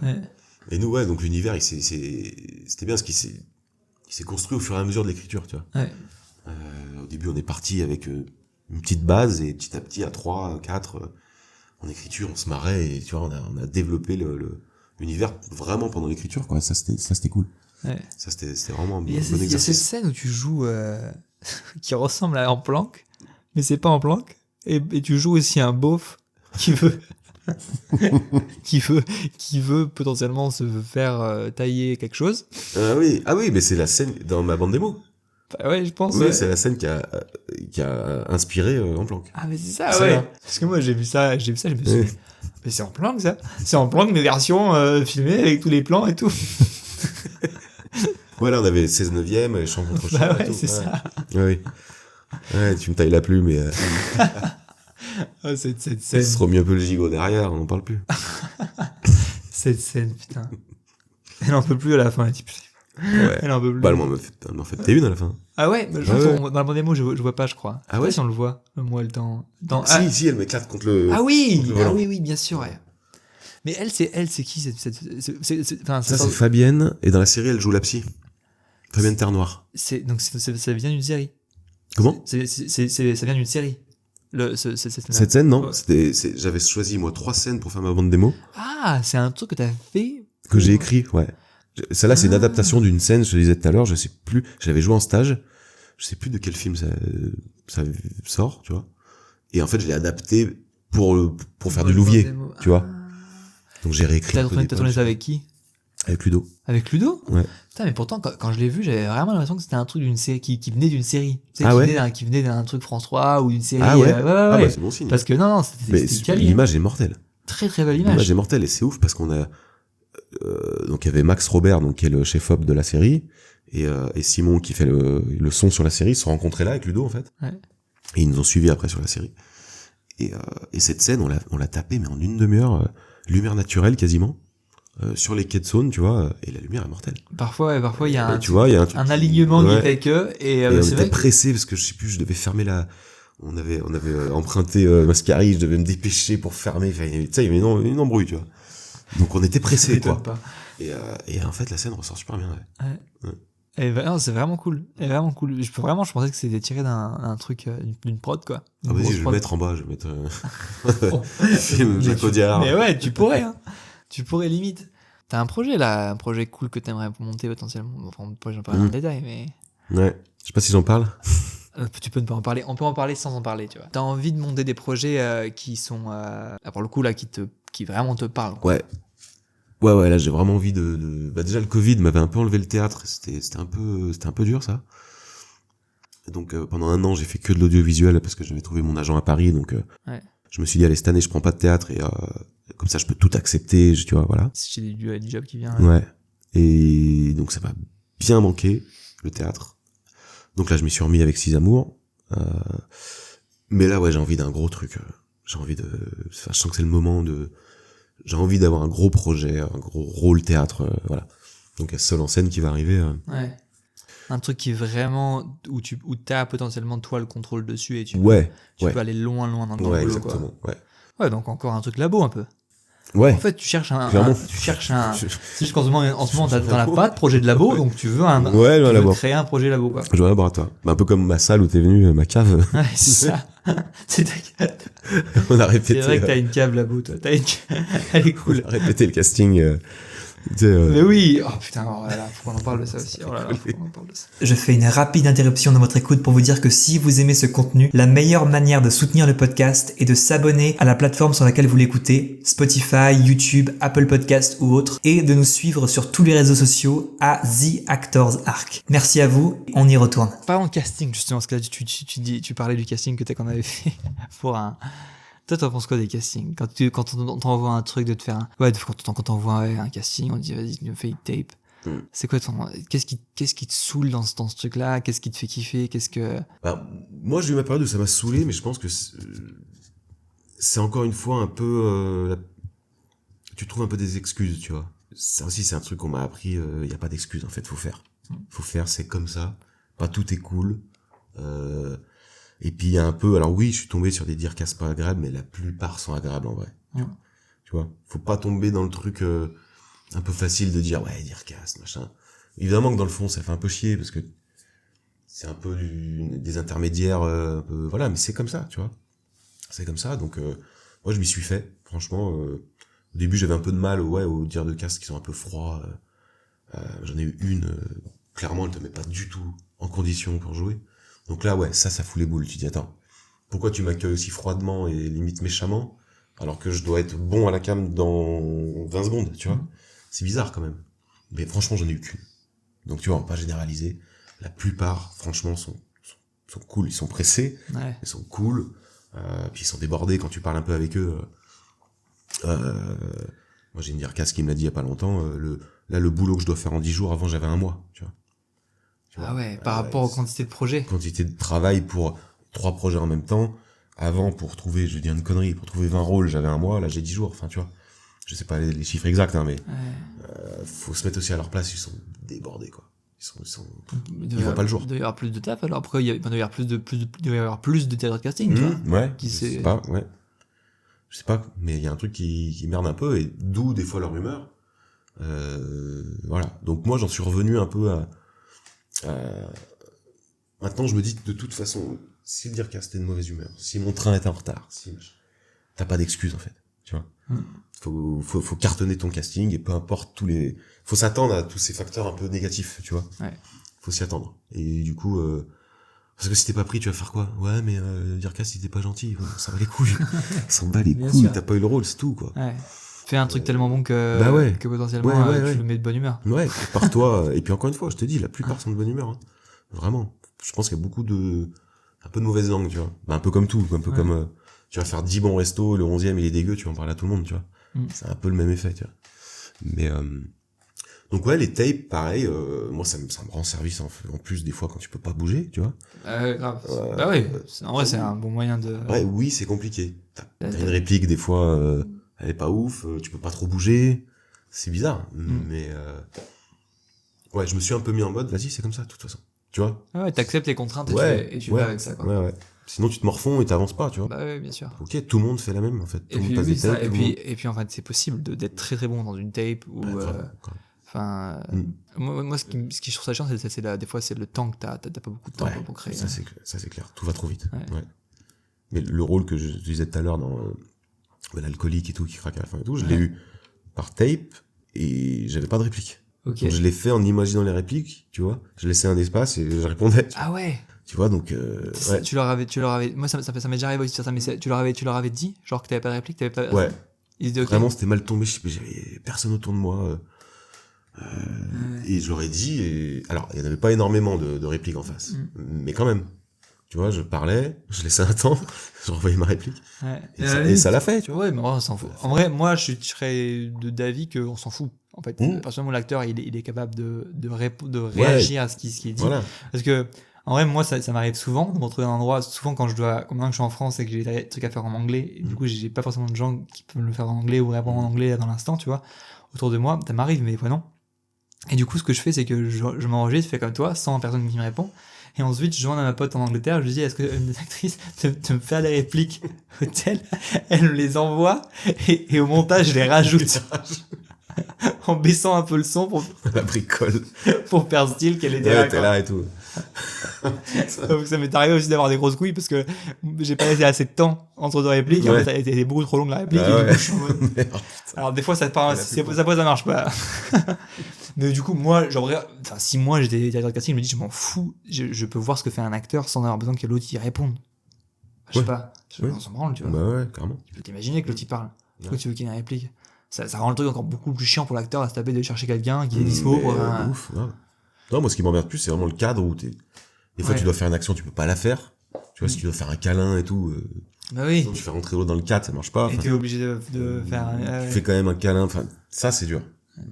Ouais. Et nous, ouais, donc l'univers, c'était bien ce qui s'est construit au fur et à mesure de l'écriture, tu vois. Ouais. Au début, on est parti avec une petite base et petit à petit, à 3, 4, en écriture, on se marrait et tu vois, on a développé l'univers vraiment pendant l'écriture, quoi. Ça, c'était cool. Ouais. Ça, c'était vraiment un bon Il y a cette exercice. scène où tu joues qui ressemble à en planque, mais c'est pas en planque. Et tu joues aussi un beauf qui veut qui veut potentiellement se faire tailler quelque chose. Ah oui, mais c'est la scène dans ma bande démo. Bah ouais, je pense. Oui, Ouais. c'est la scène qui a inspiré En Planque. Ah, mais c'est ça, C'est ouais. là. Parce que moi, j'ai vu ça, je me suis dit, Ouais. mais c'est En Planque, ça. C'est En Planque, mais version filmée avec tous les plans et tout. Ouais, là, on avait 16 neuvième, champ contre champ. Bah et ouais, tout. c'est ça. Ouais, oui. Ouais, tu me tailles la plume, mais Ah, cette ça scène, se remet un peu le gigot derrière, on n'en parle plus. putain. Elle en peut plus à la fin, la type. Ouais. Elle en peut plus. Bah, elle m'en fait une à la fin. Ah ouais, mais Ah ouais. dans le bon démo, je vois pas, je crois. Ah Je sais ouais pas si on le voit, moi, dans... Si, elle m'éclate contre le. Ah oui, contre le volant. oui, bien sûr, ouais. Mais elle, c'est qui enfin, Ça, c'est Fabienne, et dans la série, elle joue la psy. Fabienne Terre-Noire. donc ça vient d'une série. Comment Ça vient d'une série. Cette scène, non. Ouais. J'avais choisi, moi, 3 scènes pour faire ma bande démo, Ah, c'est un truc que t'as fait. que j'ai écrit, ouais. Celle-là, c'est une adaptation d'une scène, je te disais tout à l'heure, je sais plus, je l'avais joué en stage, je sais plus de quel film ça sort, tu vois. Et en fait, je l'ai adapté pour faire du Louvier, tu vois. Donc j'ai réécrit un peu des T'as tourné ça avec qui? avec Ludo. Avec Ludo? Ouais. Putain, mais pourtant, quand je l'ai vu, j'avais vraiment l'impression que c'était un truc d'une série qui venait d'une série. Tu sais, Ah ouais qui venait d'un truc France 3 ou d'une série. Ah ouais, ouais. Ah bah c'est bon signe. Parce que non, Mais c'était quali, hein. l'image est mortelle. Très très belle image. L'image est mortelle et c'est ouf parce qu'on a donc il y avait Max Robert donc qui est le chef op de la série et Simon qui fait le son sur la série, ils se sont rencontrés là avec Ludo en fait. Ouais. Et ils nous ont suivis après sur la série. Et cette scène on l'a tapée mais en une demi-heure, lumière naturelle quasiment sur les quais de Saône, tu vois, et la lumière est mortelle. Parfois, il y a Et tu vois, il y a un truc un alignement ouais. qui fait que Et c'est on vrai était que pressés parce que je sais plus, je devais fermer on avait emprunté Mascari, je devais me dépêcher pour fermer, enfin, tu sais, il y avait une embrouille, tu vois. Donc on était ça pressés, m'étonne quoi. pas. Et en fait, la scène ressort super bien, ouais. Non, c'est vraiment cool. Je pensais que c'était tiré d'un truc, d'une prod, quoi. Ah, Une vas-y, grosse je vais prod. le mettre en bas, je vais mettre Bon. film Mais Jacques tu- Audiard. Mais ouais, tu pourrais, hein. Tu pourrais limite. T'as un projet là, un projet cool que t'aimerais monter potentiellement. Enfin, j'en parle en détail, mais Ouais. Je sais pas si j'en parle. tu peux pas en parler. On peut en parler sans en parler, tu vois. T'as envie de monter des projets qui sont, pour le coup là, qui vraiment te parlent. Quoi. Ouais. Ouais, là, j'ai vraiment envie bah, déjà, le Covid m'avait un peu enlevé le théâtre. C'était un peu dur, ça. Et donc, pendant 1 an, j'ai fait que de l'audiovisuel parce que j'avais trouvé mon agent à Paris, donc, Ouais. je me suis dit, allez, cette année, je prends pas de théâtre et, comme ça, je peux tout accepter, tu vois, voilà. Si j'ai du job qui vient. Ouais. Et donc, ça m'a bien manqué, le théâtre. Donc là, je m'y suis remis avec 6 amours. Mais là, ouais, j'ai envie d'un gros truc. J'ai envie enfin, je sens que c'est le moment j'ai envie d'avoir un gros projet, un gros rôle théâtre, voilà. Donc, il y a Seul en scène qui va arriver. Ouais. Un truc qui est vraiment où t'as potentiellement toi le contrôle dessus et tu Ouais. peux aller loin dans le Ouais, boulot, exactement. quoi. Ouais, donc encore un truc labo un peu. Ouais. En fait, tu cherches Clairement. c'est juste qu'en ce moment, t'en as pas de projet de labo, donc tu veux Ouais, tu un veux labo. créer un projet labo, quoi. Je veux un laboratoire. Bah, un peu comme ma salle où t'es venu, ma cave. Ouais, c'est ça. C'est ta cave. On a C'est répété. vrai que t'as une cave labo, toi. Elle est cool. On a répété le casting. Tu sais, Mais oui. Oh putain, oh là là, faut qu'on en parle de ça aussi. Oh là là, faut qu'on en parle de ça. Je fais une rapide interruption de votre écoute pour vous dire que si vous aimez ce contenu, la meilleure manière de soutenir le podcast est de s'abonner à la plateforme sur laquelle vous l'écoutez, Spotify, YouTube, Apple Podcast ou autre, et de nous suivre sur tous les réseaux sociaux à The Actors Arc. Merci à vous, on y retourne. Parlons de casting, justement, parce que là, tu parlais du casting que qu'on avait fait pour un... Toi, t'en penses quoi des castings? Quand on t'envoie un truc de te faire un... Ouais, quand on t'envoie un casting, on te dit, vas-y, tu nous fais une tape. C'est quoi qu'est-ce qui te saoule dans ce truc-là? Qu'est-ce qui te fait kiffer? Bah, moi, j'ai eu ma période où ça m'a saoulé, mais je pense que c'est encore une fois un peu... tu trouves un peu des excuses, tu vois. Ça aussi, c'est un truc qu'on m'a appris. Il y a pas d'excuses, en fait. Faut faire. Faut faire, c'est comme ça. Pas tout est cool. Et puis, il y a un peu... Alors oui, je suis tombé sur des dire casse pas agréables, mais la plupart sont agréables, en vrai. Tu vois. Faut pas tomber dans le truc un peu facile de dire, ouais, dire casse, machin. Évidemment que dans le fond, ça fait un peu chier, parce que c'est un peu des intermédiaires, un peu, voilà, mais c'est comme ça, tu vois. C'est comme ça, donc moi je m'y suis fait, franchement. Au début j'avais un peu de mal aux dires de casse qui sont un peu froids. J'en ai eu une, clairement elle te met pas du tout en condition pour jouer. Donc là ça fout les boules, tu te dis attends, pourquoi tu m'accueilles aussi froidement et limite méchamment, alors que je dois être bon à la cam dans 20 secondes, tu vois. C'est bizarre quand même. Mais franchement j'en ai eu qu'une. Donc tu vois, on va pas généraliser. la plupart, franchement, sont cool. Ils sont pressés, Ouais. ils sont cool, puis ils sont débordés quand tu parles un peu avec eux. Moi, j'ai une Dircast qui me l'a dit il y a pas longtemps, le boulot que je dois faire en 10 jours, avant, j'avais un mois, tu vois. Ah ouais, par rapport aux quantités de projets. Quantité de travail pour 3 projets en même temps. Avant, pour trouver, je vais dire une connerie, pour trouver 20 rôles, j'avais un mois, là, j'ai 10 jours, enfin, tu vois. Je sais pas les chiffres exacts, hein, mais faut se mettre aussi à leur place, ils sont débordés, quoi. Ils voient pas le jour. Il doit y avoir plus de taf, alors pourquoi il doit y avoir plus de théâtre de casting, tu vois. Ouais, Qui je c'est- sais pas, ouais. Je sais pas, mais il y a un truc qui merde un peu, et d'où des fois leur humeur. Voilà. Donc moi, j'en suis revenu un peu à... Maintenant, je me dis, de toute façon, si le Dircast est de mauvaise humeur, si mon train est en retard, t'as pas d'excuse, en fait. Tu vois. Faut cartonner ton casting, et peu importe faut s'attendre à tous ces facteurs un peu négatifs, tu vois. Ouais. Faut s'y attendre. Et du coup, parce que si t'es pas pris, tu vas faire quoi? Ouais, mais Dircast, il était pas gentil. Ça va les couilles. Ça bat les Bien couilles. sûr. T'as pas eu le rôle, c'est tout, quoi. Ouais. Fais un truc tellement bon que, Bah ouais. que potentiellement Ouais. tu le mets de bonne humeur. Ouais, par toi. Et puis encore une fois, je te dis, la plupart sont de bonne humeur. Hein. Vraiment. Je pense qu'il y a beaucoup un peu de mauvaise langue, tu vois. Bah, un peu comme tout. Un peu comme, tu vas faire 10 bons restos, le 11e il est dégueu, tu vas en parler à tout le monde, tu vois. C'est un peu le même effet, tu vois. Mais, donc ouais, les tapes, pareil, moi ça me rend service en plus des fois quand tu peux pas bouger, tu vois. Grave. Bah oui, en vrai c'est un bon moyen de... Ouais, oui, c'est compliqué. T'as une réplique, des fois, elle est pas ouf, tu peux pas trop bouger. C'est bizarre, mais ouais, je me suis un peu mis en mode, vas-y, c'est comme ça, de toute façon. Tu vois? Ouais, t'acceptes les contraintes et tu ouais, vas avec ça, quoi. Ouais. Sinon, tu te morfonds et t'avances pas, tu vois. Bah oui, bien sûr. Ok, tout le monde fait la même, en fait. Tout Et le monde puis, passe oui, des ça, tapes, et puis en fait c'est possible d'être très très bon dans une tape ou... grave. Enfin, moi ce qui je trouve ça chiant, des fois c'est le temps que t'as pas beaucoup de temps pour créer. Ça c'est clair, tout va trop vite. Ouais. Ouais. Mais le rôle que je disais tout à l'heure dans l'alcoolique et tout qui craque à la fin et tout, je l'ai eu par tape et j'avais pas de réplique. Ok. Donc je l'ai fait en imaginant les répliques, tu vois. Je laissais un espace et je répondais. Ah ouais. Tu vois, donc ouais. Tu leur avais moi ça m'est déjà arrivé aussi de faire ça, mais tu leur avais dit genre que t'avais pas de réplique, t'avais pas... Ouais. Ils disaient ok. Vraiment, c'était mal tombé, j'avais personne autour de moi. Et je leur ai dit, et alors il y en avait pas énormément de répliques en face, mais quand même. Tu vois, je parlais, je laissais un temps, je renvoyais ma réplique. Ouais. Et ça l'a fait, tu vois. Ouais, mais en vrai, on s'en fout. En vrai, moi, je serais d'avis qu'on s'en fout. En fait, personnellement, l'acteur, il est capable de réagir à ce qui est dit. Voilà. Parce que, en vrai, moi, ça m'arrive souvent de me retrouver dans un endroit, souvent quand maintenant que je suis en France et que j'ai des trucs à faire en anglais, et du coup, j'ai pas forcément de gens qui peuvent le faire en anglais ou répondre en anglais dans l'instant, tu vois, autour de moi. Ça m'arrive, mais des fois non. Et du coup, ce que je fais, c'est que je m'enregistre, je fais comme toi, sans personne qui me répond. Et ensuite, je demande à ma pote en Angleterre, je lui dis, est-ce que une des actrices te me fait les répliques hôtel? Elle me les envoie, et au montage, je les rajoute. En baissant un peu le son La bricole. pour faire style qu'elle était Ouais, là. t'es quoi. là et tout. Donc ça m'est arrivé aussi d'avoir des grosses couilles parce que j'ai pas laissé assez de temps entre deux répliques. Et en Ouais. fait, elle était beaucoup trop longue la réplique. Ah et du ouais. coup, je suis en mode- Alors des fois ça part, ça marche pas. Mais du coup moi, si moi j'étais directeur de casting, je me dis je m'en fous, je peux voir ce que fait un acteur sans avoir besoin que l'autre y réponde. Je sais Ouais. pas, on s'en branle, tu vois. Bah ouais, carrément. Tu peux t'imaginer que l'autre y parle. Pourquoi tu veux qu'il y ait une réplique? Ça rend le truc encore beaucoup plus chiant pour l'acteur à se taper de chercher quelqu'un qui est dispo pour un... Ouf, ouais. Non, moi ce qui m'emmerde plus, c'est vraiment le cadre où des fois Ouais. tu dois faire une action, tu peux pas la faire. Tu vois, si tu dois faire un câlin et tout, Bah oui. sinon tu fais rentrer l'autre dans le cadre, ça marge pas. Et Enfin, t'es obligé de faire un... tu fais quand même un câlin, enfin, ça c'est dur.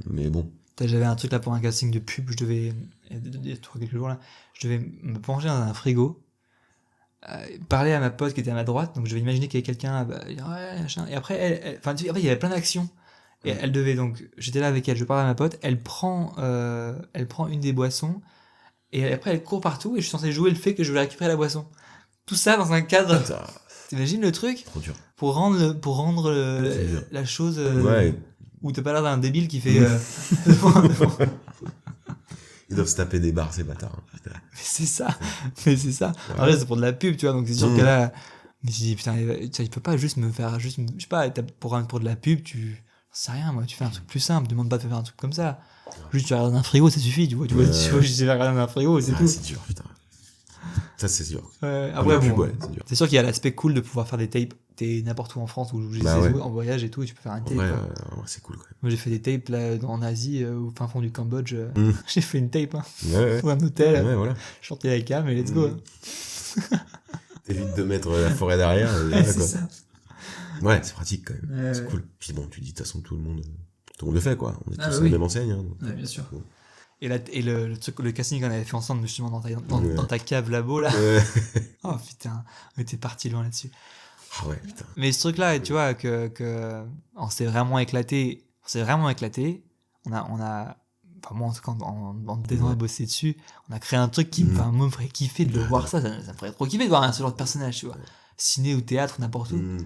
Mais bon. J'avais un truc là pour un casting de pub, il y a quelques jours là, je devais me pencher dans un frigo, parler à ma pote qui était à ma droite, donc je vais imaginer qu'il y avait quelqu'un, dire, ouais, machin. Et après, après il y avait plein d'actions. Et elle devait donc, j'étais là avec elle, je parle à ma pote, elle prend une des boissons, et après elle court partout, et je suis censé jouer le fait que je vais récupérer la boisson. Tout ça dans un cadre. Ça, T'imagines le truc? trop dur. Pour rendre C'est dur. la chose, Ouais. où t'as pas l'air d'un débile qui fait, Ils doivent se taper des barres, ces bâtards. Hein, putain. Mais c'est ça. En vrai, c'est pour de la pub, tu vois, donc c'est sûr que là, je me suis dit, putain, il peut pas juste me faire, je sais pas, pour de la pub, j'en sais rien, moi, tu fais un truc plus simple, demande pas de faire un truc comme ça. Juste, tu regardes un frigo, ça suffit, tu vois, tu vois, juste regarder un frigo, c'est Ah, tout. c'est dur, putain. Ça, c'est dur. Après, La pub, bon, ouais, c'est dur. c'est sûr qu'il y a l'aspect cool de pouvoir faire des tapes t'es n'importe où en France ou Bah ouais. en voyage et tout, et tu peux faire un En tape. vrai, quoi. ouais, c'est cool quand Moi, j'ai fait des tapes là, en Asie, au fin fond du Cambodge. Mm. J'ai fait une tape, hein, même. Ouais, pour un hôtel. ouais, voilà. Je sortais la cam et let's go. Mm. T'évites de mettre la forêt derrière. Et Ouais, voilà, c'est quoi. ça. Ouais, c'est pratique quand même. Ouais, C'est ouais. cool. Puis bon, tu dis, de toute façon, tout le monde le fait, quoi. On est tous Ah, bah à oui. la même enseigne. Hein, donc. Ouais, bien sûr. Bon. Et, le truc, le casting qu'on avait fait ensemble, justement, dans Ouais. ta cave là-bas, là. Ouais. Oh putain, on était parti loin là-dessus. Ah ouais, putain. Mais ce truc-là, tu vois, que on s'est vraiment éclaté. On a, enfin, moi, en tout cas, en t'aidant à bosser dessus, on a créé un truc qui, enfin, moi, me ferait kiffer de le voir ça me ferait trop kiffer de voir ce genre de personnage, tu vois. Ciné ou théâtre, n'importe où. Mm.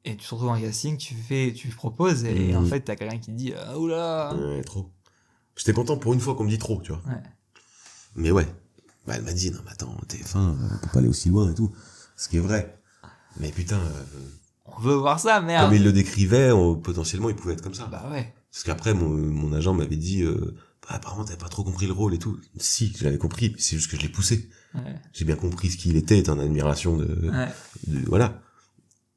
Et tu te retrouves en casting, tu proposes, et en fait, t'as quelqu'un qui te dit, ah, oula. Ouais, trop. J'étais content pour une fois qu'on me dit trop, tu vois. Ouais. Mais ouais. Bah, elle m'a dit, non, mais attends, TF1, on peut pas aller aussi loin et tout. Ce qui est vrai. Mais putain, On veut voir ça, merde. comme il le décrivait, potentiellement, il pouvait être comme ça. Bah ouais. Parce qu'après, mon agent m'avait dit, bah, apparemment, t'avais pas trop compris le rôle et tout. Si, je l'avais compris, mais c'est juste que je l'ai poussé. Ouais. J'ai bien compris ce qu'il était en admiration Ouais. voilà.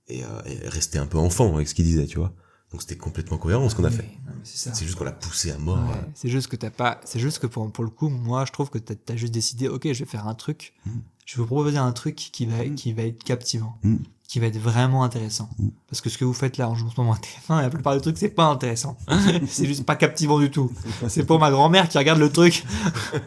Et rester un peu enfant avec ce qu'il disait, tu vois. Donc c'était complètement cohérent ce qu'on a Oui, fait. non, mais c'est ça. C'est juste qu'on l'a poussé à mort. Ouais, c'est juste que pour le coup, moi, je trouve que t'as juste décidé, ok, je vais faire un truc, je vais vous proposer un truc qui va être captivant, Mm. qui va être vraiment intéressant. Mm. Parce que ce que vous faites là en ce moment à TF1, la plupart des trucs, c'est pas intéressant. C'est juste pas captivant du tout. C'est pour ma grand-mère qui regarde le truc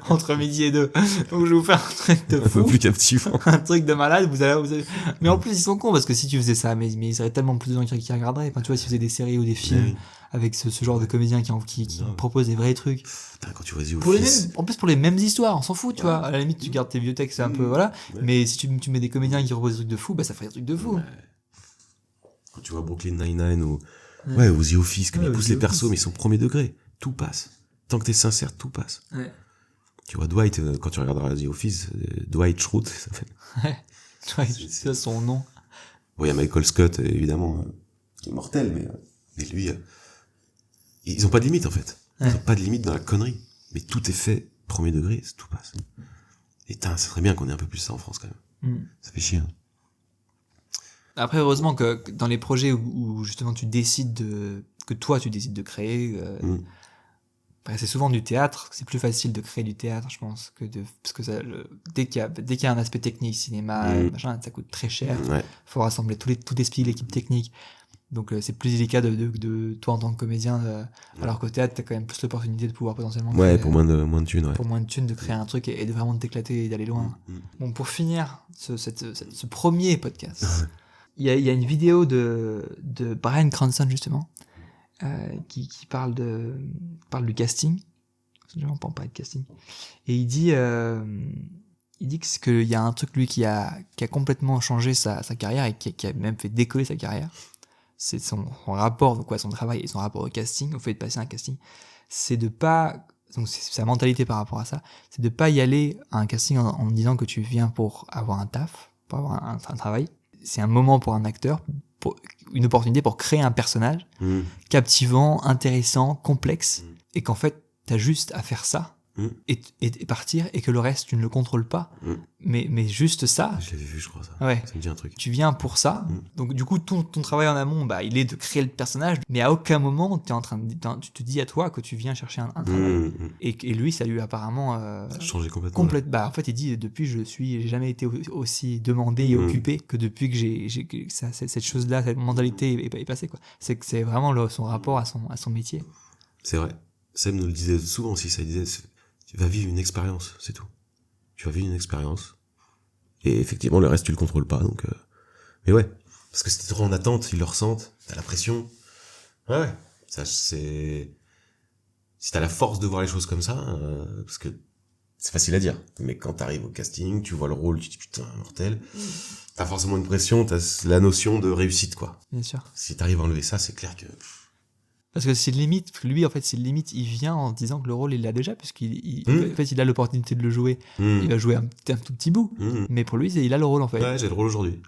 entre midi et 2. Donc je vais vous faire un truc de Un peu fou, plus captivant. un truc de malade, vous allez... Mais en plus, ils sont cons, parce que si tu faisais ça, mais il y aurait tellement plus de gens qui regarderaient. Enfin, tu vois, si tu faisais des séries ou des films Oui. avec ce genre de comédiens qui Non. proposent des vrais trucs. Putain, quand tu vois The Pour les Office. mêmes, en plus pour les mêmes histoires, on s'en fout, tu vois. À la limite, tu gardes tes vieux textes, c'est un peu, voilà. Ouais. Mais si tu mets des comédiens qui proposent des trucs de fou, bah ça ferait des trucs de fou. Ouais. Quand tu vois Brooklyn Nine-Nine ou The Office, comme Ouais, ils poussent The les Office. persos, mais ils sont premier degré. Tout passe. Tant que t'es sincère, tout passe. Ouais. Tu vois Dwight, quand tu regarderas The Office, Dwight Schrute, ça fait. Ouais, c'est son nom. Bon, il y a Michael Scott, évidemment, qui est mortel, mais lui, ils ont pas de limite, en fait. Ils Ouais. ont pas de limite dans la connerie. Mais tout est fait, premier degré, tout passe. Et ça serait bien qu'on ait un peu plus ça en France, quand même. Mm. Ça fait chier. Hein. Après, heureusement que dans les projets où justement tu décides de créer, après, c'est souvent du théâtre, c'est plus facile de créer du théâtre, je pense, parce que dès qu'il y a un aspect technique, cinéma, machin, ça coûte très cher. Ouais. Faut rassembler tout esprit l'équipe technique. Donc c'est plus délicat de toi en tant que comédien, alors qu'au théâtre t'as quand même plus l'opportunité de pouvoir potentiellement Ouais, créer, pour moins de thunes, ouais. pour moins de thunes, de créer un truc et de vraiment t'éclater et d'aller loin. Bon, pour finir ce premier podcast, il y a une vidéo de Bryan Cranston justement qui parle du casting. Je ne parle pas de casting. Et il dit qu'il y a un truc lui qui a complètement changé sa carrière et qui a même fait décoller sa carrière. C'est son rapport, donc son travail et son rapport au casting, au fait de passer un casting. C'est de pas, donc c'est sa mentalité par rapport à ça, c'est de pas y aller à un casting en disant que tu viens pour avoir un taf, pour avoir un travail. C'est un moment pour un acteur, une opportunité pour créer un personnage captivant, intéressant, complexe, et qu'en fait t'as juste à faire ça et partir, et que le reste tu ne le contrôles pas, mais juste ça. Je l'avais vu, je crois, ça. Ouais. Ça me dit un truc. Tu viens pour ça, donc du coup ton travail en amont, il est de créer le personnage, mais à aucun moment tu te dis à toi que tu viens chercher un travail. Et lui, ça lui a apparemment Changé complètement. en fait, il dit depuis j'ai jamais été aussi demandé et occupé que depuis que cette chose-là, cette mentalité est passée, quoi. C'est vraiment son rapport à son métier. C'est vrai. Seb nous le disait souvent aussi, ça, il disait, tu vas vivre une expérience, c'est tout. Tu vas vivre une expérience. Et effectivement, le reste, tu le contrôles pas, donc, mais ouais. Parce que si t'es trop en attente, ils le ressentent, t'as la pression. Ouais. Ça, c'est, si t'as la force de voir les choses comme ça, parce que c'est facile à dire. Mais quand t'arrives au casting, tu vois le rôle, tu te dis putain, mortel. T'as forcément une pression, t'as la notion de réussite, quoi. Bien sûr. Si t'arrives à enlever ça, c'est clair que, Parce que c'est limite, lui, en fait, c'est limite, il vient en se disant que le rôle, il l'a déjà, puisqu'il en fait, il a l'opportunité de le jouer. Il va jouer un tout petit bout. Mais pour lui, il a le rôle, en fait. Ouais, j'ai le rôle aujourd'hui.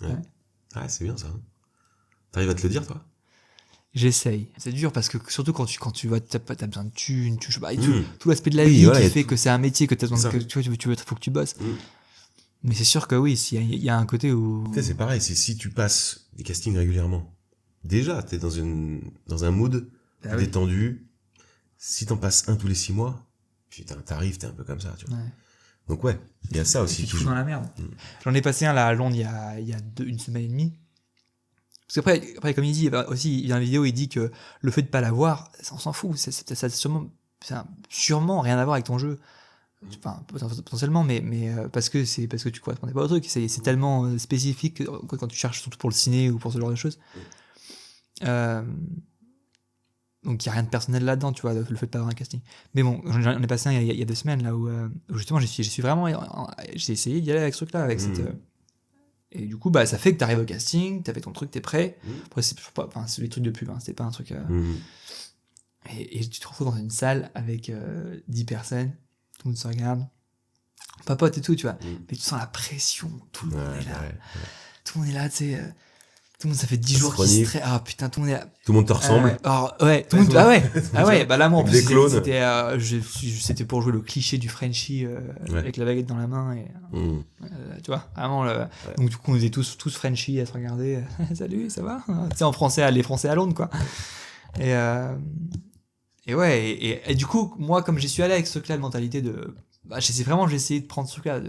Ouais, c'est bien ça. T'arrives à te le dire, toi? J'essaye. C'est dur parce que surtout quand tu vois, t'as besoin de thunes, tout l'aspect de la Oui, vie voilà, qui y a fait tout. que c'est un métier que t'as besoin C'est que ça. tu vois, faut que tu bosses. Mais c'est sûr que oui, il y a un côté où... Tu sais, c'est pareil, c'est si tu passes des castings régulièrement. Déjà, t'es dans un mood Ah oui. détendu. Si t'en passes un tous les 6 mois, putain, t'arrives, t'es un peu comme ça, tu vois. Ouais. Donc ouais, il y a ça aussi Tu te qui fous joue. dans la merde. J'en ai passé un là à Londres il y a une semaine et demie. Parce qu'après, comme il dit, aussi, dans la vidéo, il dit que le fait de pas l'avoir, on s'en fout. Ça a sûrement rien à voir avec ton jeu. Enfin, potentiellement, mais parce que tu correspondais pas au truc. C'est tellement spécifique quand tu cherches surtout pour le ciné ou pour ce genre de choses. Donc il y a rien de personnel là-dedans, tu vois, le fait de pas avoir un casting. Mais bon, j'en ai passé un il y a 2 semaines là où justement j'ai essayé d'y aller avec ce truc-là, avec cette. Et du coup, bah ça fait que t'arrives au casting, t'as fait ton truc, t'es prêt. Après c'est les trucs de pub, hein, c'était pas un truc. Et tu te retrouves dans une salle avec 10 personnes, tout le monde se regarde, papote et tout, tu vois. Mais tu sens la pression, tout le monde est là. Tout le monde est là, tu sais. Tout le monde, ça fait 10 jours qu'il se traite. Ah putain, tout le monde est là. Tout le monde te ressemble. Tout le monde. Ah ouais, bah là, moi, en Avec plus, des clones. c'était pour jouer le cliché du Frenchie avec la baguette dans la main. Et, tu vois, vraiment. Donc, du coup, on était tous Frenchie à se regarder. Salut, ça va? Tu sais, en français, les Français à Londres, quoi. Et ouais, et du coup, moi, comme j'y suis allé avec ce truc-là de mentalité de. Bah, j'ai essayé de prendre ce truc-là.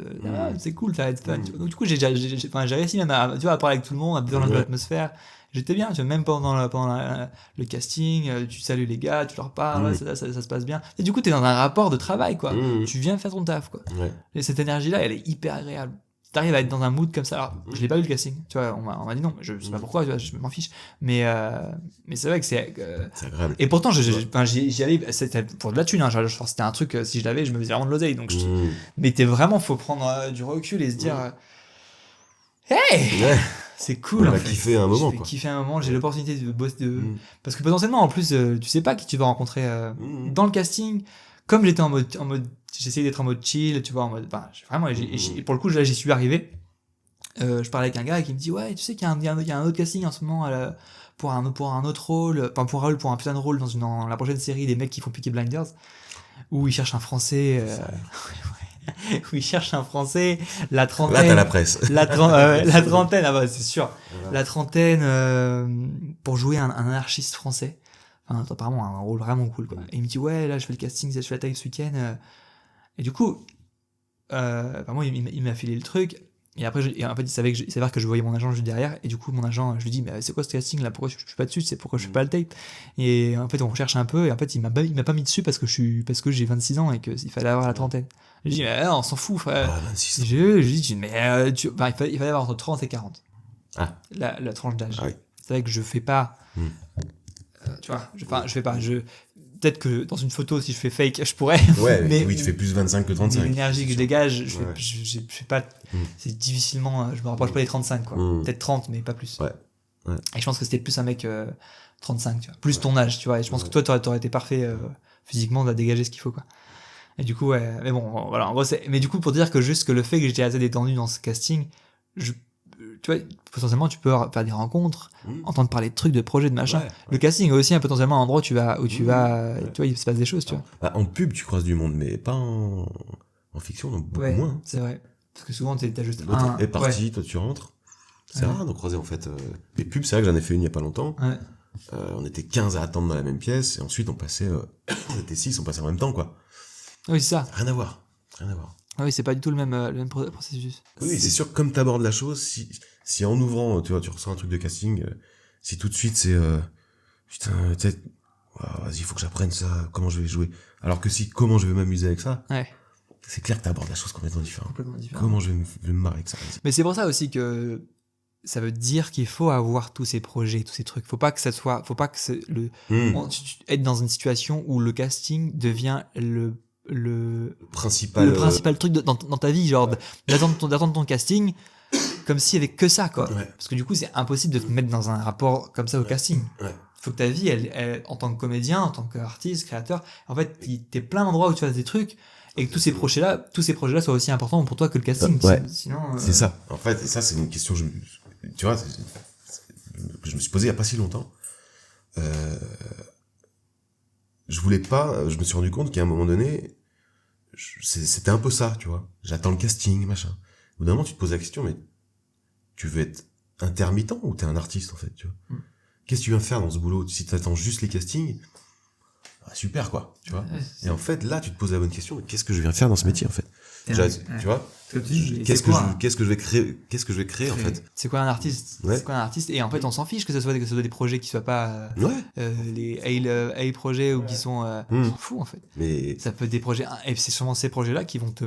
C'est cool, ça va être fun. Donc, du coup, j'ai réussi même à parler avec tout le monde, à bien dans l'atmosphère. J'étais bien, tu vois, même pendant le casting, tu salues les gars, tu leur parles, ça se passe bien. Et du coup, t'es dans un rapport de travail, quoi. Tu viens faire ton taf, quoi. Et cette énergie-là, elle est hyper agréable. T'arrives à être dans un mood comme ça. Alors, je l'ai pas eu le casting, tu vois, on m'a dit non, je sais pas pourquoi, tu vois, je m'en fiche. Mais c'est vrai que c'est agréable. Et pourtant, j'y allais, c'était pour de la thune, hein, c'était un truc, si je l'avais, je me faisais vraiment de l'oseille. Donc mais faut prendre du recul et se dire, hey! C'est cool. On va kiffer un moment, quoi. Kiffer un moment, j'ai l'opportunité de bosser parce que potentiellement, en plus, tu sais pas qui tu vas rencontrer dans le casting. Comme j'étais en mode, j'essayais d'être en mode chill, tu vois, en mode, vraiment, pour le coup, là, j'y suis arrivé. Je parlais avec un gars qui me dit, ouais, tu sais qu'il y a un autre casting en ce moment, pour un autre rôle, pour un putain de rôle dans la prochaine série des mecs qui font Peaky Blinders, où ils cherchent un français, où ils cherchent un français, la trentaine. Là, t'as la presse. La trentaine, ah bah, c'est sûr. La trentaine, pour jouer un anarchiste français. Enfin, apparemment, un rôle vraiment cool, quoi. Et il me dit, ouais, là, je fais le casting, je fais la taille ce week-end. Et du coup, moi, il m'a filé le truc. Et après, en fait, il s'avère que je voyais mon agent juste derrière. Et du coup, mon agent, je lui dis, mais c'est quoi ce casting là? Pourquoi je suis pas dessus? C'est pourquoi je fais pas le tape? Et en fait, on recherche un peu. Et en fait, il m'a pas mis dessus parce que j'ai 26 ans et qu'il fallait avoir la trentaine. Je lui dis, mais non, on s'en fout, frère. 26 ans. Je lui dis, mais il fallait avoir entre 30 et 40. Ah. La tranche d'âge. Ah oui. C'est vrai que je fais pas. Tu vois, je fais pas. Peut-être que dans une photo, si je fais fake, je pourrais. Ouais, mais oui, tu fais plus 25 que 35. L'énergie que je dégage, je fais pas. C'est difficilement. Je me rapproche pas des 35, quoi. Peut-être 30, mais pas plus. Ouais. Et je pense que c'était plus un mec 35, tu vois. Plus ton âge, tu vois. Et je pense que toi, t'aurais été parfait physiquement, de dégager ce qu'il faut, quoi. Et du coup, ouais. Mais bon, voilà. En gros, mais du coup, pour dire que juste que le fait que j'étais assez détendu dans ce casting, tu vois, potentiellement, tu peux faire des rencontres, entendre parler de trucs, de projets, de machin. Le casting est aussi un endroit où tu vas, tu vois, il se passe des choses, tu vois. En pub, tu croises du monde, mais pas en fiction, donc beaucoup moins. C'est vrai. Parce que souvent, t'as juste L'autre est parti, toi tu rentres. C'est rare d'en croiser, en fait. Les pubs, c'est vrai que j'en ai fait une il y a pas longtemps. Ouais. On était 15 à attendre dans la même pièce, et ensuite on passait, on était 6, on passait en même temps, quoi. Oui, c'est ça. Rien à voir. Oui, c'est pas du tout le même processus. Oui, c'est sûr que comme t'abordes la chose, si en ouvrant, tu vois, tu ressens un truc de casting, si tout de suite c'est, putain, peut-être, vas-y, il faut que j'apprenne ça, comment je vais jouer. Alors que comment je vais m'amuser avec ça, c'est clair que t'abordes la chose complètement différente. Comment je vais me marrer avec ça. Mais c'est pour ça aussi que ça veut dire qu'il faut avoir tous ces projets, tous ces trucs. Faut pas que être dans une situation où le casting devient le principal truc dans ta vie, genre d'attendre ton casting comme s'il y avait que ça, quoi. Parce que du coup, c'est impossible de te mettre dans un rapport comme ça au casting. Faut que ta vie, elle, en tant que comédien, en tant qu'artiste, créateur, en fait, t'es plein d'endroits où tu fasses des trucs et que tous ces projets-là soient aussi importants pour toi que le casting. Sinon, c'est ça. En fait, et ça, c'est une question, tu vois, que je me suis posée il y a pas si longtemps. Je me suis rendu compte qu'à un moment donné, c'était un peu ça, tu vois. J'attends le casting, machin. Au bout d'un moment, tu te poses la question, mais tu veux être intermittent ou t'es un artiste, en fait, tu vois? Qu'est-ce que tu viens faire dans ce boulot? Si t'attends juste les castings, super, quoi, tu vois? Et en fait, là, tu te poses la bonne question, mais qu'est-ce que je viens faire dans ce métier, en fait? Déjà, tu vois? Qu'est-ce que je vais créer, en fait? C'est quoi un artiste? Ouais. C'est quoi un artiste? Et en fait, on s'en fiche que ce soit des projets qui soient pas les A projets ou qui sont on s'en fout en fait. Mais Ça peut être des projets et c'est sûrement ces projets-là qui vont te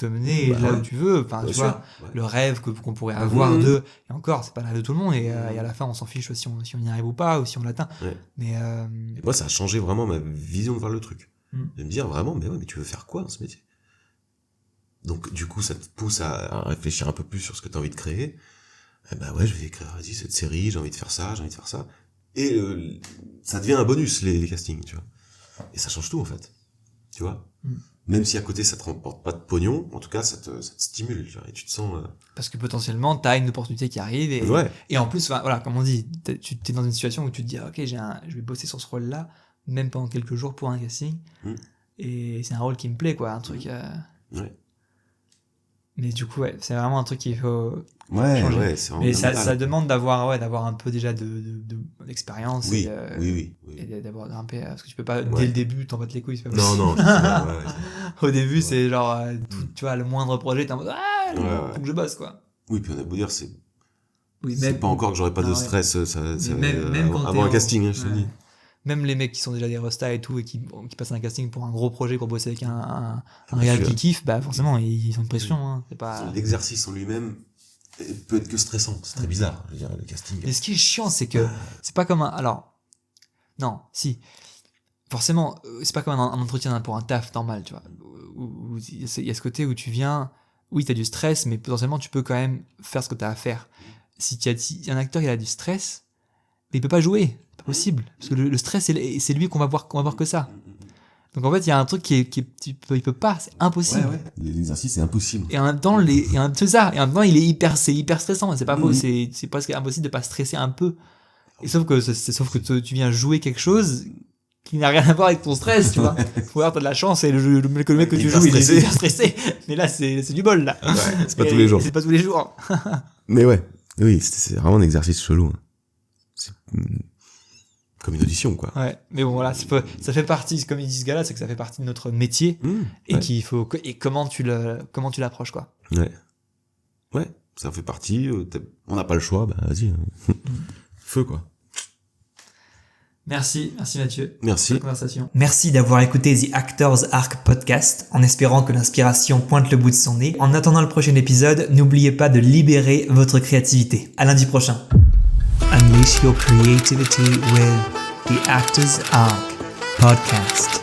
mener là où tu veux. Enfin, tu sûr, vois, le rêve qu'on pourrait avoir de et encore, c'est pas le rêve de tout le monde et à la fin, on s'en fiche si on y arrive ou pas ou si on l'atteint. Ouais. Mais Et moi, ça a changé vraiment ma vision de voir le truc. De me dire vraiment, mais tu veux faire quoi dans ce métier? Donc, du coup, ça te pousse à réfléchir un peu plus sur ce que tu as envie de créer. Eh ben ouais, je vais écrire, vas-y, cette série, j'ai envie de faire ça. Et ça devient un bonus, les castings, tu vois. Et ça change tout, en fait. Tu vois? Même si à côté, ça te rapporte pas de pognon, en tout cas, ça te stimule, tu vois, et tu te sens... parce que potentiellement, t'as une opportunité qui arrive et en plus, voilà, comme on dit, tu t'es dans une situation où tu te dis, ok, je vais bosser sur ce rôle-là, même pendant quelques jours pour un casting, et c'est un rôle qui me plaît, quoi, un truc... Ouais. Mais du coup, ouais, c'est vraiment un truc qu'il faut changer. Ouais, c'est vraiment... Mais ça demande d'avoir un peu déjà d'expérience oui. et d'avoir un peu... Parce que tu peux pas, dès le début, t'en battes les couilles, c'est pas possible. Non. Au début, c'est genre, tu vois, le moindre projet, t'es en mode, faut que je bosse, quoi. Oui, puis on a beau dire, c'est même pas encore que j'aurais pas de stress même quand avant un casting, hein, je te dis. Même les mecs qui sont déjà des restas et tout et qui passent un casting pour un gros projet pour bosser avec un réal qui kiffe, bah forcément ils ont une pression. Hein. C'est pas... L'exercice en lui-même peut être que stressant. C'est très bizarre, je veux dire, le casting. Mais ce qui est chiant, c'est que c'est pas comme un... Alors, non, si. Forcément, c'est pas comme un entretien pour un taf normal, tu vois. Où il y a ce côté où tu viens... Oui, t'as du stress, mais potentiellement tu peux quand même faire ce que t'as à faire. Si un acteur il a du stress, mais il peut pas jouer. Pas possible, parce que le stress c'est lui qu'on va voir que ça. Donc en fait il y a un truc il peut pas, c'est impossible. Ouais. L'exercice c'est impossible. Et en même temps c'est ça, et en même temps il est hyper stressant, c'est pas beau, c'est presque impossible de pas stresser un peu. Et sauf que tu viens jouer quelque chose qui n'a rien à voir avec ton stress, tu vois. Faut avoir de la chance et le mec que tu joues il est hyper stressé, mais là c'est du bol là. Ouais, c'est pas tous les jours. C'est pas tous les jours. Mais oui, c'est vraiment un exercice chelou. C'est comme une audition, quoi. Ouais, mais bon, voilà, ça fait partie, comme il dit ce gars-là, c'est que ça fait partie de notre métier et qu'il faut, et comment tu l'approches, quoi. Ouais, ça fait partie, on n'a pas le choix, bah vas-y, feu, quoi. Merci Mathieu. Merci. Pour la conversation. Merci d'avoir écouté The Actors Arc Podcast, en espérant que l'inspiration pointe le bout de son nez. En attendant le prochain épisode, n'oubliez pas de libérer votre créativité. À lundi prochain. Unleash your creativity with the Actors Arc Podcast.